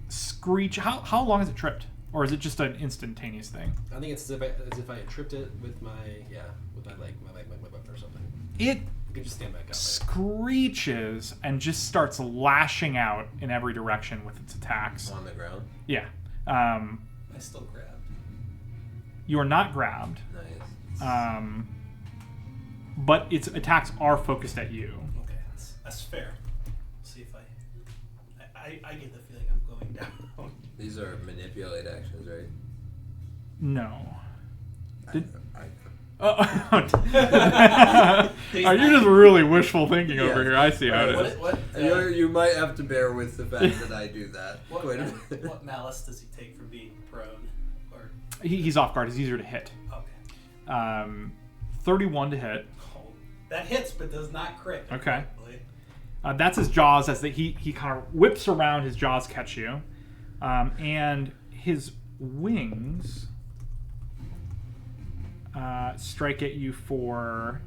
[SPEAKER 2] screech. How long is it tripped, or is it just an instantaneous thing?
[SPEAKER 6] I think it's as if I had tripped it with my leg, my weapon or something.
[SPEAKER 2] It
[SPEAKER 6] You can just stand back up.
[SPEAKER 2] screeches and just starts lashing out in every direction with its attacks.
[SPEAKER 1] On the ground.
[SPEAKER 2] Yeah.
[SPEAKER 7] I still grabbed.
[SPEAKER 2] You are not grabbed,
[SPEAKER 1] Nice.
[SPEAKER 2] but its attacks are focused at you.
[SPEAKER 7] Okay, that's fair. See if I get the feeling I'm going down.
[SPEAKER 1] These are manipulate actions, right?
[SPEAKER 2] No. Did-
[SPEAKER 1] I
[SPEAKER 2] Are you just really wishful thinking over
[SPEAKER 1] Yeah.
[SPEAKER 2] here? I see how it is.
[SPEAKER 7] What
[SPEAKER 1] you might have to bear with the fact that I do that. Wait a minute.
[SPEAKER 7] what malice does he take for being prone? Or
[SPEAKER 2] He's off guard. He's easier to hit.
[SPEAKER 7] okay.
[SPEAKER 2] 31 to hit.
[SPEAKER 7] Oh, that hits but does not crit.
[SPEAKER 2] Okay.
[SPEAKER 7] Apparently.
[SPEAKER 2] That's his jaws as he kind of whips around. His jaws catch you, and his wings strike at you for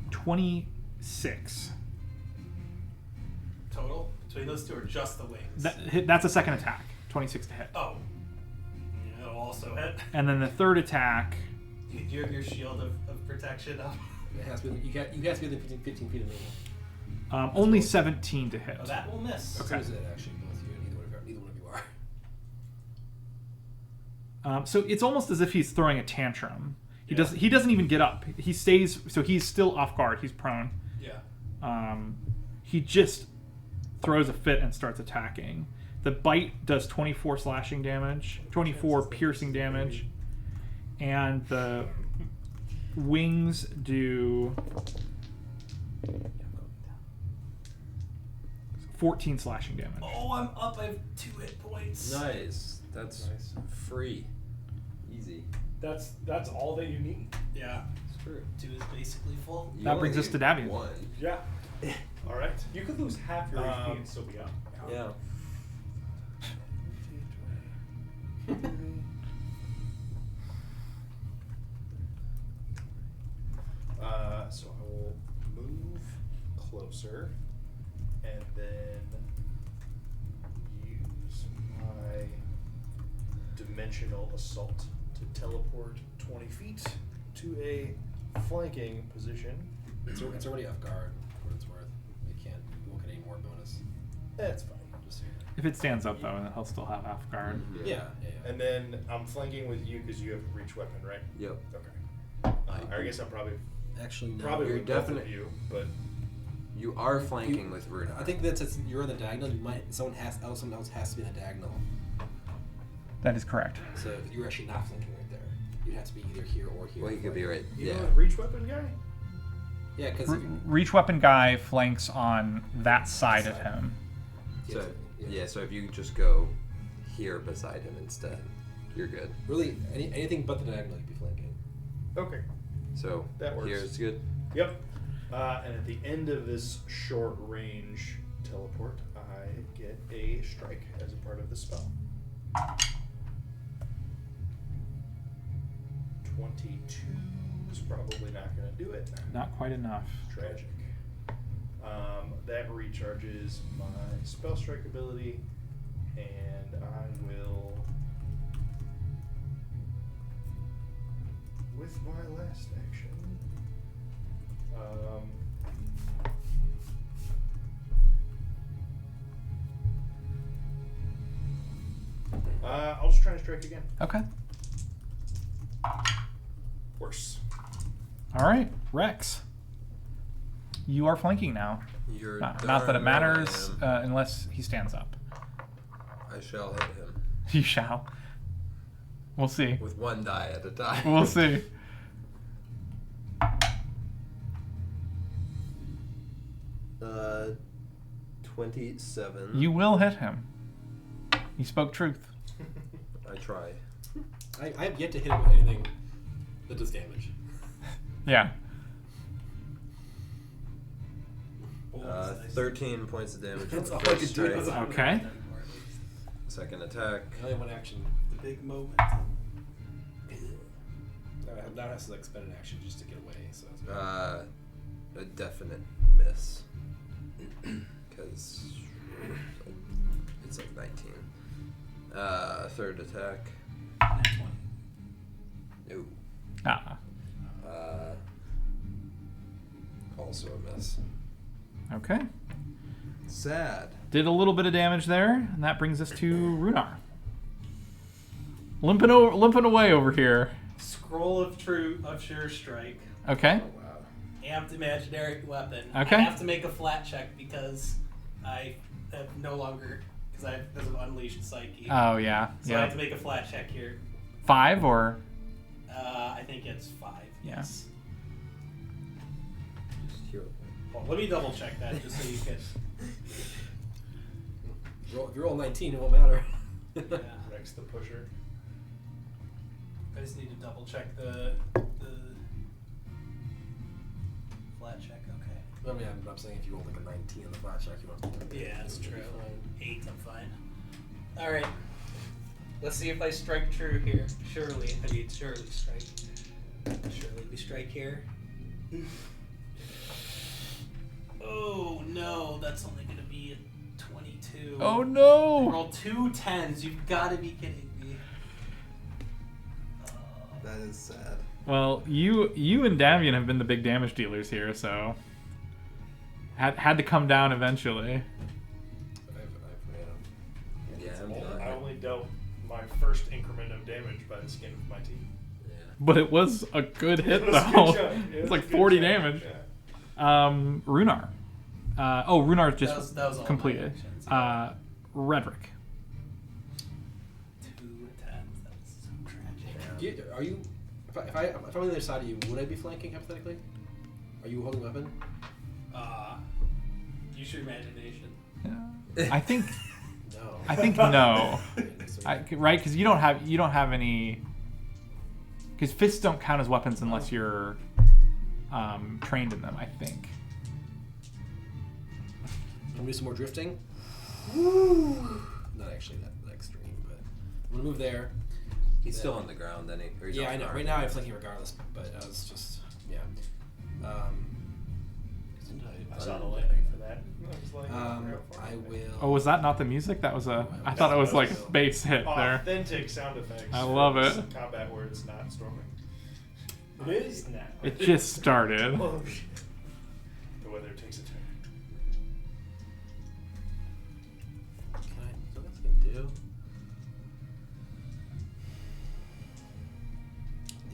[SPEAKER 2] 26.
[SPEAKER 7] Total between those two are just the wings.
[SPEAKER 2] That's a second attack. 26 to hit.
[SPEAKER 7] Oh. It'll also hit.
[SPEAKER 2] And then the third attack.
[SPEAKER 7] Do you have your shield of protection up?
[SPEAKER 6] It has to be, you have to be within 15 feet of me.
[SPEAKER 2] Only 17 to hit.
[SPEAKER 7] Oh, that will miss.
[SPEAKER 6] So
[SPEAKER 2] Okay.
[SPEAKER 6] is it actually both you and neither one of you are.
[SPEAKER 2] So it's almost as if he's throwing a tantrum. He doesn't even get up. He stays. So he's still off guard. He's prone.
[SPEAKER 7] Yeah.
[SPEAKER 2] He just throws a fit and starts attacking. The bite does 24 slashing damage, 24 piercing damage, and the wings do 14 slashing damage.
[SPEAKER 7] Oh, I'm up. I have 2 hit points.
[SPEAKER 1] Nice. That's
[SPEAKER 3] Nice.
[SPEAKER 1] free. Easy.
[SPEAKER 3] That's all that you need.
[SPEAKER 7] Yeah.
[SPEAKER 1] It's true.
[SPEAKER 7] 2 is basically full.
[SPEAKER 1] You
[SPEAKER 2] That
[SPEAKER 1] only
[SPEAKER 2] brings us
[SPEAKER 1] need
[SPEAKER 2] to Davian.
[SPEAKER 1] One.
[SPEAKER 3] Yeah.
[SPEAKER 4] All right.
[SPEAKER 3] You could lose half your HP and still be up.
[SPEAKER 1] Yeah.
[SPEAKER 4] So I will move closer, and then dimensional assault to teleport 20 feet to a flanking position.
[SPEAKER 6] It's already off guard, for what it's worth. You won't get any more bonus.
[SPEAKER 4] That's fine.
[SPEAKER 6] Just so you know.
[SPEAKER 2] If it stands up though, then he'll still have half guard.
[SPEAKER 6] Yeah.
[SPEAKER 4] And then I'm flanking with you because you have a reach weapon, right?
[SPEAKER 1] Yep.
[SPEAKER 4] Okay. I guess I'm probably
[SPEAKER 6] Actually, no.
[SPEAKER 4] probably
[SPEAKER 1] you're
[SPEAKER 4] with both of
[SPEAKER 1] definite-
[SPEAKER 4] you, but
[SPEAKER 1] You are flanking with Runar.
[SPEAKER 6] I think that since you're on the diagonal, someone else has to be in the diagonal.
[SPEAKER 2] That is correct.
[SPEAKER 6] So you're actually not flanking right there. You'd have to be either here or here.
[SPEAKER 1] Well, he could be right.
[SPEAKER 4] you
[SPEAKER 1] Yeah.
[SPEAKER 4] know the reach weapon guy.
[SPEAKER 6] Yeah, because
[SPEAKER 2] Reach weapon guy flanks on that side of him.
[SPEAKER 1] So yeah. So if you just go here beside him instead, you're good.
[SPEAKER 6] Really, anything but the diagonal, you'd be flanking.
[SPEAKER 4] Okay.
[SPEAKER 1] So
[SPEAKER 4] That works.
[SPEAKER 1] here's good.
[SPEAKER 4] Yep. And at the end of this short range teleport, I get a strike as a part of the spell. 22 is probably not going to do it.
[SPEAKER 2] Not quite enough.
[SPEAKER 4] Tragic. That recharges my spell strike ability, and I will, with my last action, I'll just try and strike again.
[SPEAKER 2] Okay.
[SPEAKER 4] Worse.
[SPEAKER 2] All right, Rex. You are flanking now.
[SPEAKER 1] You're
[SPEAKER 2] Not that
[SPEAKER 1] darn
[SPEAKER 2] it
[SPEAKER 1] right
[SPEAKER 2] matters
[SPEAKER 1] I am.
[SPEAKER 2] unless he stands up.
[SPEAKER 1] I shall hit him
[SPEAKER 2] You shall. We'll see.
[SPEAKER 1] with one die at a time.
[SPEAKER 2] We'll see.
[SPEAKER 1] Uh, 27.
[SPEAKER 2] You will hit him. You spoke truth.
[SPEAKER 1] I try.
[SPEAKER 6] I have yet to hit him with anything that does damage.
[SPEAKER 2] Yeah.
[SPEAKER 1] 13 points of damage.
[SPEAKER 6] That's
[SPEAKER 1] on
[SPEAKER 6] all
[SPEAKER 1] the
[SPEAKER 6] I
[SPEAKER 1] first
[SPEAKER 6] could do.
[SPEAKER 1] strike.
[SPEAKER 2] Okay.
[SPEAKER 1] Second attack.
[SPEAKER 6] Only one action.
[SPEAKER 7] The big moment.
[SPEAKER 6] Now it has to like spend an action just to get away. So it's
[SPEAKER 1] A definite miss. Because it's like 19. Third attack.
[SPEAKER 7] Nat 20.
[SPEAKER 1] No.
[SPEAKER 2] Ah.
[SPEAKER 1] Also a miss.
[SPEAKER 2] Okay.
[SPEAKER 1] Sad.
[SPEAKER 2] Did a little bit of damage there, and that brings us to Runar. Limping away over here.
[SPEAKER 7] Scroll of Sure Strike.
[SPEAKER 2] Okay.
[SPEAKER 7] Amped imaginary weapon.
[SPEAKER 2] Okay.
[SPEAKER 7] I have to make a flat check because I have no longer because of Unleashed Psyche.
[SPEAKER 2] Oh yeah.
[SPEAKER 7] So I have
[SPEAKER 2] Yeah.
[SPEAKER 7] to make a flat check here.
[SPEAKER 2] 5 or
[SPEAKER 7] I think it's 5.
[SPEAKER 2] Yeah.
[SPEAKER 7] Yes.
[SPEAKER 1] Hero.
[SPEAKER 7] Well, let me double check that just so you can.
[SPEAKER 6] if you roll 19, it won't matter.
[SPEAKER 7] Yeah.
[SPEAKER 4] Rex the pusher.
[SPEAKER 7] I just need to double check the flat check. Okay.
[SPEAKER 6] I mean, I'm saying if you roll like a 19 on the flat check, you won't.
[SPEAKER 7] Yeah, that's true. 8, I'm fine. All right. Let's see if I strike true here. Surely strike. Surely we strike here. Oh no, that's only gonna be a 22.
[SPEAKER 2] Oh
[SPEAKER 7] I
[SPEAKER 2] no!
[SPEAKER 7] rolled 2 10s. You've got to be kidding me.
[SPEAKER 1] That is sad.
[SPEAKER 2] Well, you and Davian have been the big damage dealers here, so had to come down eventually.
[SPEAKER 1] Yeah, I'm
[SPEAKER 4] I
[SPEAKER 1] done.
[SPEAKER 4] only dealt my first increment of damage by the skin of my teeth.
[SPEAKER 2] But it was a good hit
[SPEAKER 4] It was a
[SPEAKER 2] though.
[SPEAKER 4] good chunk. It
[SPEAKER 2] It's
[SPEAKER 4] was
[SPEAKER 2] like
[SPEAKER 4] a good
[SPEAKER 2] 40
[SPEAKER 4] chunk,
[SPEAKER 2] damage.
[SPEAKER 4] yeah.
[SPEAKER 2] Runar. Runar just
[SPEAKER 7] That was all my
[SPEAKER 2] completed.
[SPEAKER 7] actions,
[SPEAKER 2] Redrick.
[SPEAKER 7] 2 10s. That's so tragic.
[SPEAKER 6] Are you? If I'm on the other side of you, would I be flanking hypothetically? Are you holding a weapon?
[SPEAKER 7] Use your imagination.
[SPEAKER 2] I think
[SPEAKER 6] No.
[SPEAKER 2] I think no.
[SPEAKER 6] So-
[SPEAKER 2] Right? Because you don't have any. Because fists don't count as weapons unless you're trained in them. I think.
[SPEAKER 6] Can we do some more drifting? Woo! Not actually that extreme, but I'm gonna move there.
[SPEAKER 1] He's still on the ground, then he. Or he's
[SPEAKER 6] Yeah,
[SPEAKER 1] off
[SPEAKER 6] I know.
[SPEAKER 1] guard.
[SPEAKER 6] Right now I'm flanking regardless, but I was just I
[SPEAKER 4] I saw the lightning for that. was like,
[SPEAKER 6] I will.
[SPEAKER 2] Oh, was that not the music? That was a. I thought it was like a bass hit there.
[SPEAKER 4] Authentic sound effects.
[SPEAKER 2] I
[SPEAKER 4] for
[SPEAKER 2] love
[SPEAKER 4] this
[SPEAKER 2] it.
[SPEAKER 4] Combat where it's not storming.
[SPEAKER 3] It is now.
[SPEAKER 2] It just started.
[SPEAKER 4] Oh, shit. The weather takes a turn.
[SPEAKER 6] So that's gonna do.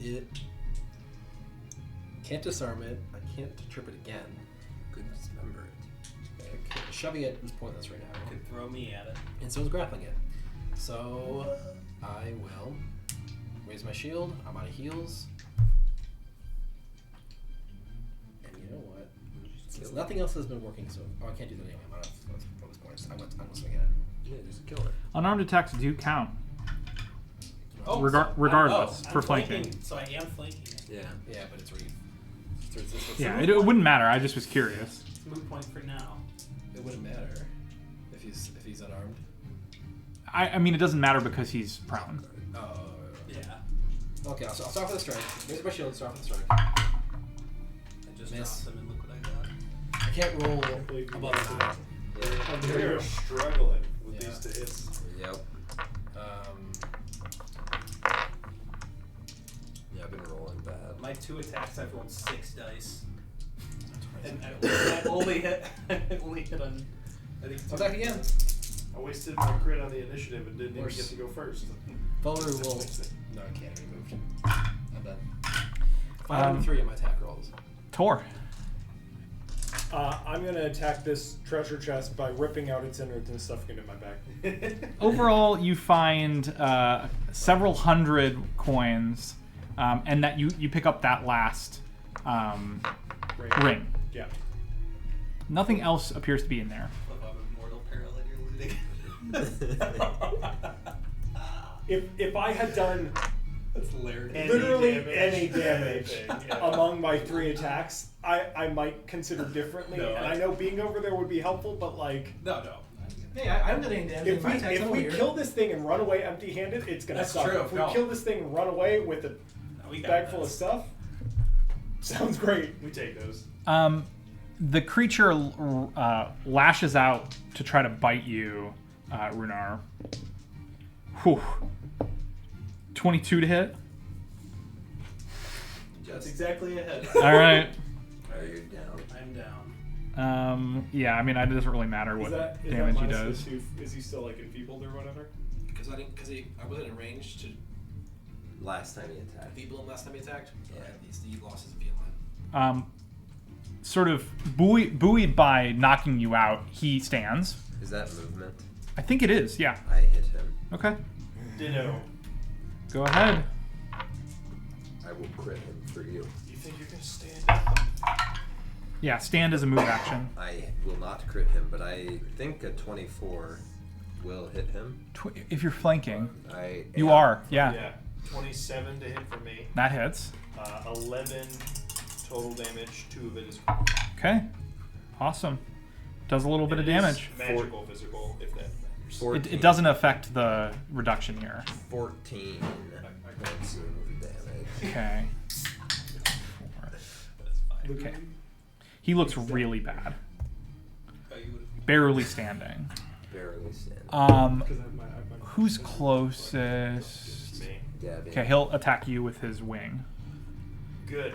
[SPEAKER 6] It can't disarm it. I can't trip it again.
[SPEAKER 1] Could dismember it.
[SPEAKER 6] Shoving it is pointless right now.
[SPEAKER 7] Could throw me at it.
[SPEAKER 6] And so is grappling it. So I will raise my shield. I'm out of heals. And you know what? Since nothing else has been working, so I can't do that anyway. I'm out of focus points. I'm gonna swing at it.
[SPEAKER 1] Yeah, just kill it.
[SPEAKER 2] Unarmed attacks do count.
[SPEAKER 7] Oh,
[SPEAKER 2] regardless,
[SPEAKER 7] I'm
[SPEAKER 2] for flanking.
[SPEAKER 7] So I am flanking it.
[SPEAKER 1] Yeah.
[SPEAKER 6] Yeah, but it's already.
[SPEAKER 2] Yeah, it wouldn't matter. I just was curious.
[SPEAKER 7] It's a moot point for now.
[SPEAKER 6] It wouldn't matter if he's unarmed.
[SPEAKER 2] I mean, it doesn't matter because he's prone.
[SPEAKER 6] Oh.
[SPEAKER 7] Yeah.
[SPEAKER 6] Okay, I'll start with the strike. Raise my shield. Start with the strike.
[SPEAKER 7] I just
[SPEAKER 6] Miss.
[SPEAKER 7] dropped them and look what I got.
[SPEAKER 6] I can't roll
[SPEAKER 3] believe you
[SPEAKER 6] above
[SPEAKER 3] guys
[SPEAKER 6] an
[SPEAKER 3] did
[SPEAKER 6] hour.
[SPEAKER 1] Yeah.
[SPEAKER 4] They're struggling with
[SPEAKER 6] Yeah.
[SPEAKER 4] these two hits.
[SPEAKER 1] Yep. Yeah, I've been rolling bad.
[SPEAKER 7] My 2 attacks, I've rolled 6 dice. And I only hit on. I think
[SPEAKER 6] Attack again.
[SPEAKER 4] I wasted my crit on the initiative and didn't even
[SPEAKER 6] Worse.
[SPEAKER 4] get to go first.
[SPEAKER 6] Follower will. No, I can't be moved. I'm done. 5 and 3 on my attack rolls.
[SPEAKER 2] Tor.
[SPEAKER 3] I'm gonna attack this treasure chest by ripping out its innards and stuffing it in my bag.
[SPEAKER 2] Overall, you find several hundred coins, and that you pick up that last ring.
[SPEAKER 3] Yeah.
[SPEAKER 2] Nothing else appears to be in there.
[SPEAKER 7] Love how immortal parallel you're looting.
[SPEAKER 3] If I had done
[SPEAKER 7] That's hilarious.
[SPEAKER 3] literally
[SPEAKER 4] damage.
[SPEAKER 3] any damage
[SPEAKER 4] Anything, yeah.
[SPEAKER 3] among my 3 attacks, I might consider differently.
[SPEAKER 7] No,
[SPEAKER 3] and I know being over there would be helpful, but like,
[SPEAKER 7] No.
[SPEAKER 6] Hey, I'm getting damage.
[SPEAKER 3] if we kill this thing and run away empty-handed, it's gonna
[SPEAKER 7] That's
[SPEAKER 3] suck.
[SPEAKER 7] true,
[SPEAKER 3] If we
[SPEAKER 7] no.
[SPEAKER 3] kill this thing and run away with a
[SPEAKER 7] We got
[SPEAKER 3] bag full of
[SPEAKER 7] this.
[SPEAKER 3] stuff, sounds great.
[SPEAKER 4] We take those.
[SPEAKER 2] The creature lashes out to try to bite you, Runar. Whew. 22 to hit.
[SPEAKER 7] That's
[SPEAKER 1] Just,
[SPEAKER 7] exactly a hit.
[SPEAKER 2] All right.
[SPEAKER 1] are you down?
[SPEAKER 7] I'm down.
[SPEAKER 2] Yeah, I mean, it doesn't really matter what
[SPEAKER 3] Is that
[SPEAKER 2] damage he
[SPEAKER 3] minus
[SPEAKER 2] does.
[SPEAKER 3] the 2? Is he still like enfeebled or whatever?
[SPEAKER 6] Because I wasn't in range to
[SPEAKER 1] Last time he attacked.
[SPEAKER 6] feeble him last time he attacked.
[SPEAKER 1] Yeah.
[SPEAKER 6] He lost his appeal line.
[SPEAKER 2] Sort of buoyed by knocking you out, he stands.
[SPEAKER 1] Is that movement?
[SPEAKER 2] I think it is, yeah.
[SPEAKER 1] I hit him.
[SPEAKER 2] Okay.
[SPEAKER 4] Ditto.
[SPEAKER 2] Go ahead.
[SPEAKER 1] I will crit him for you.
[SPEAKER 4] You think you're gonna stand up?
[SPEAKER 2] Yeah, stand as a move action.
[SPEAKER 1] I will not crit him, but I think a 24 will hit him.
[SPEAKER 2] If you're flanking, you
[SPEAKER 1] am.
[SPEAKER 2] are, yeah.
[SPEAKER 4] Yeah. 27 to hit for me.
[SPEAKER 2] That hits.
[SPEAKER 4] 11 total damage. 2 of it is
[SPEAKER 2] Okay. Awesome. Does a little bit of
[SPEAKER 4] It is
[SPEAKER 2] damage.
[SPEAKER 4] Magical, physical, if that matters.
[SPEAKER 1] 14.
[SPEAKER 2] It doesn't affect the reduction here.
[SPEAKER 1] 14 points of damage.
[SPEAKER 2] Okay.
[SPEAKER 7] That's fine.
[SPEAKER 2] Okay. He looks really bad.
[SPEAKER 7] Oh, you would've-
[SPEAKER 2] Barely standing.
[SPEAKER 1] Barely standing.
[SPEAKER 3] Because I have my
[SPEAKER 2] Who's closest?
[SPEAKER 4] Me.
[SPEAKER 1] Gabby.
[SPEAKER 2] Okay, he'll attack you with his wing.
[SPEAKER 4] Good.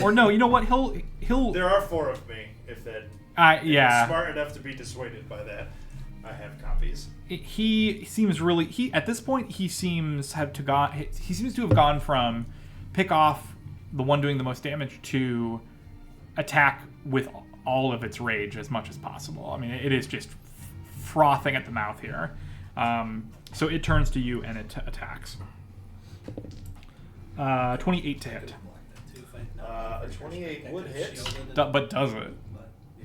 [SPEAKER 2] Or no, you know what? He'll.
[SPEAKER 4] There are 4 of me. If that. If
[SPEAKER 2] Yeah.
[SPEAKER 4] you're smart enough to be dissuaded by that, I have copies.
[SPEAKER 2] He seems really. At this point he seems to have gone from pick off the one doing the most damage to attack with all of its rage as much as possible. I mean, it is just frothing at the mouth here. So it turns to you and it attacks. 28 to hit.
[SPEAKER 4] A 28 would hit.
[SPEAKER 2] But does it?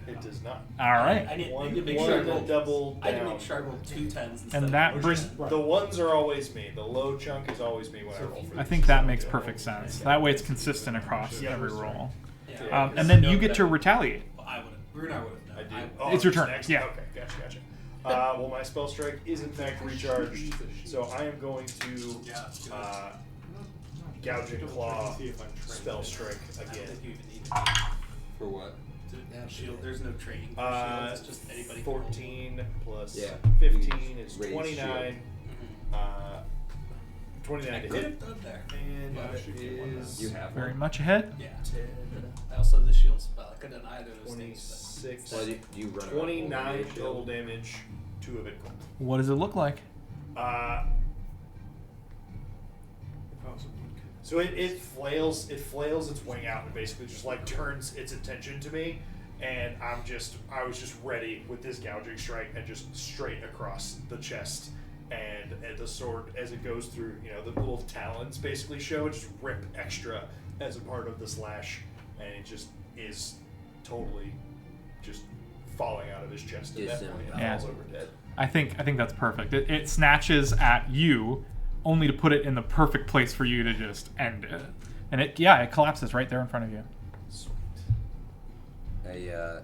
[SPEAKER 4] It does not.
[SPEAKER 2] All right.
[SPEAKER 7] I need
[SPEAKER 4] One,
[SPEAKER 7] to make
[SPEAKER 4] one
[SPEAKER 7] sure I
[SPEAKER 4] to
[SPEAKER 7] rolled
[SPEAKER 4] double
[SPEAKER 7] I had to
[SPEAKER 4] down.
[SPEAKER 7] make sure I rolled 2 10s instead
[SPEAKER 2] And
[SPEAKER 7] of
[SPEAKER 2] that
[SPEAKER 7] one.
[SPEAKER 2] brings.
[SPEAKER 4] The ones are always me. The low chunk is always me when I roll for
[SPEAKER 2] I
[SPEAKER 4] these.
[SPEAKER 2] think that makes perfect sense. That way it's consistent across
[SPEAKER 4] Yeah.
[SPEAKER 2] every roll.
[SPEAKER 7] Yeah.
[SPEAKER 2] And then
[SPEAKER 7] No,
[SPEAKER 2] you get
[SPEAKER 7] that-
[SPEAKER 2] to retaliate.
[SPEAKER 7] Well, I would have. Brunar would have
[SPEAKER 4] I
[SPEAKER 7] known.
[SPEAKER 4] do.
[SPEAKER 7] I-
[SPEAKER 4] Oh,
[SPEAKER 2] It's your turn,
[SPEAKER 4] next?
[SPEAKER 2] yeah.
[SPEAKER 4] Okay, gotcha. Well, my spell strike is in fact recharged, so I am going to Gouging Claw spell strike
[SPEAKER 7] I don't
[SPEAKER 4] again.
[SPEAKER 7] think you even need it.
[SPEAKER 1] For what?
[SPEAKER 6] Yeah,
[SPEAKER 7] shield.
[SPEAKER 6] yeah.
[SPEAKER 7] There's no training for shields. It's just anybody. can hold one.
[SPEAKER 4] 14 plus
[SPEAKER 1] Yeah.
[SPEAKER 4] 15 is
[SPEAKER 1] Raise
[SPEAKER 4] 29.
[SPEAKER 7] Mhm.
[SPEAKER 4] 29
[SPEAKER 7] I
[SPEAKER 4] to
[SPEAKER 7] could
[SPEAKER 4] hit.
[SPEAKER 7] have done there.
[SPEAKER 4] And
[SPEAKER 5] Yeah, I
[SPEAKER 4] that
[SPEAKER 5] should get one
[SPEAKER 4] is
[SPEAKER 1] You have
[SPEAKER 2] Very
[SPEAKER 1] one.
[SPEAKER 2] much ahead.
[SPEAKER 7] Yeah.
[SPEAKER 4] 10,
[SPEAKER 7] I also have the shield spell. I could have done either of those things.
[SPEAKER 4] 26,
[SPEAKER 1] Well, you run around
[SPEAKER 4] 29
[SPEAKER 1] holding your
[SPEAKER 4] total
[SPEAKER 1] shield.
[SPEAKER 4] damage, 2 of it cold.
[SPEAKER 2] What does it look like?
[SPEAKER 4] So it flails its wing out and basically just like turns its attention to me, and I was just ready with this gouging strike and just straight across the chest, and the sword as it goes through, the little talons basically show, just rip extra as a part of the slash, and it just is totally just falling out of his chest at that point and
[SPEAKER 2] Yeah.
[SPEAKER 4] falls over dead.
[SPEAKER 2] I think that's perfect. It snatches at you, only to put it in the perfect place for you to just end it. And it collapses right there in front of you.
[SPEAKER 4] Sweet.
[SPEAKER 1] I,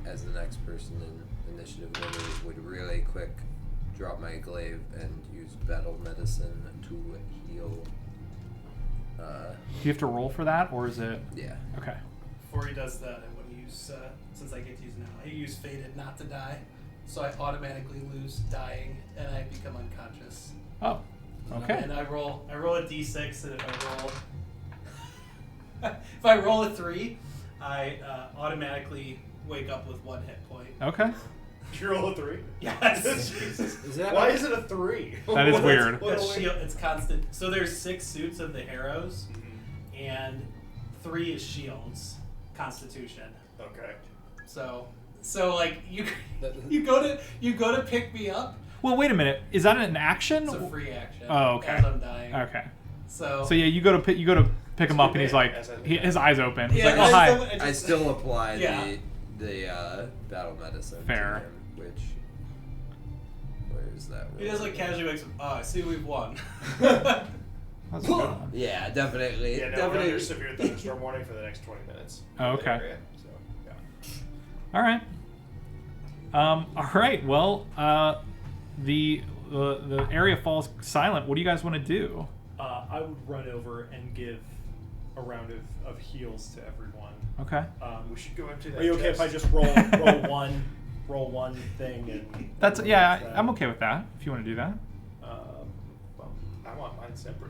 [SPEAKER 1] as the next person in initiative order, would really quick drop my glaive and use battle medicine to heal.
[SPEAKER 2] Do you have to roll for that, or is it
[SPEAKER 1] Yeah.
[SPEAKER 2] okay?
[SPEAKER 7] Before he does that, I want to use, since I get to use now, I use Fated not to die, so I automatically lose dying and I become unconscious.
[SPEAKER 2] Oh, okay.
[SPEAKER 7] And I roll a d6, and if I roll a 3, I automatically wake up with 1 hit point.
[SPEAKER 2] Okay.
[SPEAKER 4] You roll a 3?
[SPEAKER 7] Yes.
[SPEAKER 4] Jesus.
[SPEAKER 6] Is that
[SPEAKER 4] Why
[SPEAKER 6] like-
[SPEAKER 4] is it a 3?
[SPEAKER 2] That is weird.
[SPEAKER 7] The shield, it's constant. So there's 6 suits of the arrows, and 3 is shields, Constitution.
[SPEAKER 4] Okay.
[SPEAKER 7] So like you go to pick me up.
[SPEAKER 2] Well, wait a minute. Is that an action?
[SPEAKER 7] It's a free action.
[SPEAKER 2] Oh, okay.
[SPEAKER 7] As I'm dying.
[SPEAKER 2] Okay.
[SPEAKER 7] So
[SPEAKER 2] So yeah, you go to pick him up, and he's like, his eyes open. He's like, oh hi.
[SPEAKER 1] I still apply
[SPEAKER 7] Yeah.
[SPEAKER 1] the battle medicine
[SPEAKER 2] Fair.
[SPEAKER 1] to him, which where is that?
[SPEAKER 7] He just like casually wakes up. Oh, I see we've won.
[SPEAKER 2] That's a good one.
[SPEAKER 1] Yeah, definitely.
[SPEAKER 4] Yeah, no, we're
[SPEAKER 1] definitely.
[SPEAKER 4] under severe thunderstorm warning for the next 20 minutes.
[SPEAKER 2] Oh,
[SPEAKER 4] in the
[SPEAKER 2] okay.
[SPEAKER 4] area, so, yeah.
[SPEAKER 2] All right. All right. Well, the area falls silent. What do you guys want to do?
[SPEAKER 5] I would run over and give a round of heals to everyone.
[SPEAKER 2] Okay.
[SPEAKER 4] We should go into that.
[SPEAKER 5] Are you okay if I
[SPEAKER 4] chest.
[SPEAKER 5] just roll one thing and?
[SPEAKER 2] That's I'm okay with that. If you want to do that.
[SPEAKER 4] Well, I want mine separate.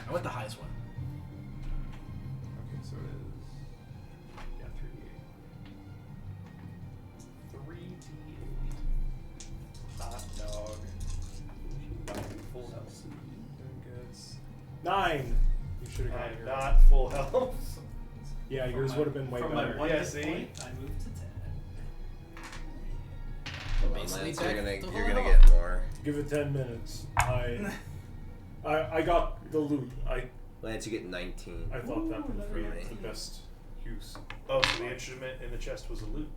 [SPEAKER 6] I want the highest one.
[SPEAKER 5] Okay, so it is
[SPEAKER 4] 3d8. Hot dog. Full health.
[SPEAKER 5] doing good. 9. You should have gotten
[SPEAKER 4] I'm
[SPEAKER 5] your.
[SPEAKER 4] not full health.
[SPEAKER 5] Yeah,
[SPEAKER 7] From
[SPEAKER 5] yours
[SPEAKER 7] my-
[SPEAKER 5] would have been way
[SPEAKER 7] from
[SPEAKER 5] better.
[SPEAKER 7] my 1
[SPEAKER 4] Yeah,
[SPEAKER 7] hit
[SPEAKER 4] see?
[SPEAKER 7] point, I moved to 10.
[SPEAKER 1] Come on,
[SPEAKER 6] Basically
[SPEAKER 1] Lance,
[SPEAKER 6] back
[SPEAKER 1] you're gonna
[SPEAKER 6] to
[SPEAKER 1] you're
[SPEAKER 6] full
[SPEAKER 1] gonna
[SPEAKER 6] health.
[SPEAKER 1] get more.
[SPEAKER 5] Give it 10 minutes. I got the loot.
[SPEAKER 1] Lance, you get 19.
[SPEAKER 5] I thought that would be
[SPEAKER 1] Ooh,
[SPEAKER 5] the best use.
[SPEAKER 4] Oh, so the instrument in the chest was a loot.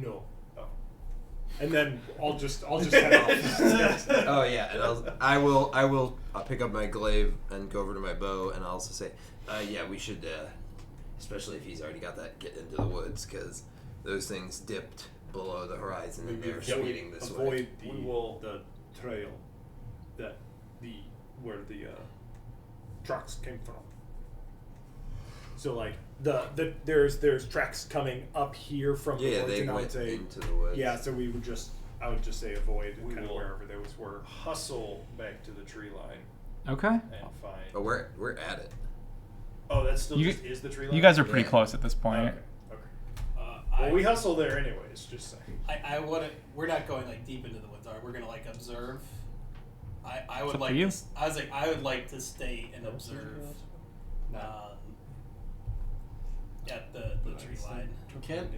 [SPEAKER 5] No.
[SPEAKER 4] Oh.
[SPEAKER 5] And then I'll just head off.
[SPEAKER 1] Oh yeah, and I'll pick up my glaive and go over to my bow, and I'll also say, yeah, we should, especially if he's already got that, get into the woods, because those things dipped below the horizon and they're
[SPEAKER 5] Yeah, we
[SPEAKER 1] speeding this
[SPEAKER 5] avoid
[SPEAKER 1] way.
[SPEAKER 5] the trail that where the trucks came from. So like there's tracks coming up here from the
[SPEAKER 1] Yeah,
[SPEAKER 5] woods,
[SPEAKER 1] they
[SPEAKER 5] and I would
[SPEAKER 1] went
[SPEAKER 5] say
[SPEAKER 1] into the woods.
[SPEAKER 5] yeah. So I would just say avoid
[SPEAKER 4] We
[SPEAKER 5] kind of
[SPEAKER 4] will-
[SPEAKER 5] wherever those were.
[SPEAKER 4] Hustle back to the tree line
[SPEAKER 2] Okay.
[SPEAKER 4] and find.
[SPEAKER 1] But we're at it.
[SPEAKER 4] Oh, that still
[SPEAKER 2] You-
[SPEAKER 4] just is the tree line.
[SPEAKER 2] You guys are pretty
[SPEAKER 1] Yeah.
[SPEAKER 2] close at this point.
[SPEAKER 4] Okay. Well, we hustle there anyways. Just saying.
[SPEAKER 7] I want to. We're not going like deep into the woods, are we? We're gonna like observe. I would
[SPEAKER 2] up to
[SPEAKER 7] like.
[SPEAKER 2] you.
[SPEAKER 7] I was like, I would like to stay and observe. At the tree line.
[SPEAKER 6] Can't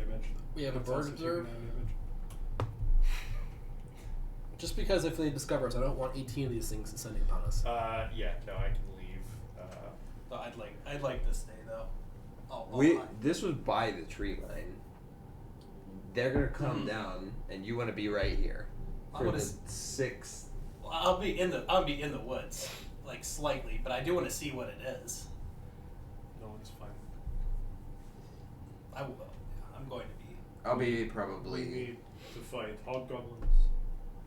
[SPEAKER 6] we have a
[SPEAKER 5] That's
[SPEAKER 6] bird
[SPEAKER 5] also
[SPEAKER 6] observe?
[SPEAKER 5] taking damage.
[SPEAKER 6] Just because if they discover us, I don't want 18 of these things descending upon us.
[SPEAKER 4] Yeah. No, I can leave.
[SPEAKER 7] So I'd like to stay though.
[SPEAKER 1] This was by the tree line. They're gonna come
[SPEAKER 7] Mhm.
[SPEAKER 1] down, and you want to be right here
[SPEAKER 7] I
[SPEAKER 1] for
[SPEAKER 7] wanna
[SPEAKER 1] the
[SPEAKER 7] s-
[SPEAKER 1] 6th.
[SPEAKER 7] I'll be in the woods, like slightly, but I do want to see what it is.
[SPEAKER 5] No, it's fine.
[SPEAKER 7] I will. I'm going to be.
[SPEAKER 1] I'll be
[SPEAKER 5] We
[SPEAKER 1] probably.
[SPEAKER 5] need to fight hobgoblins.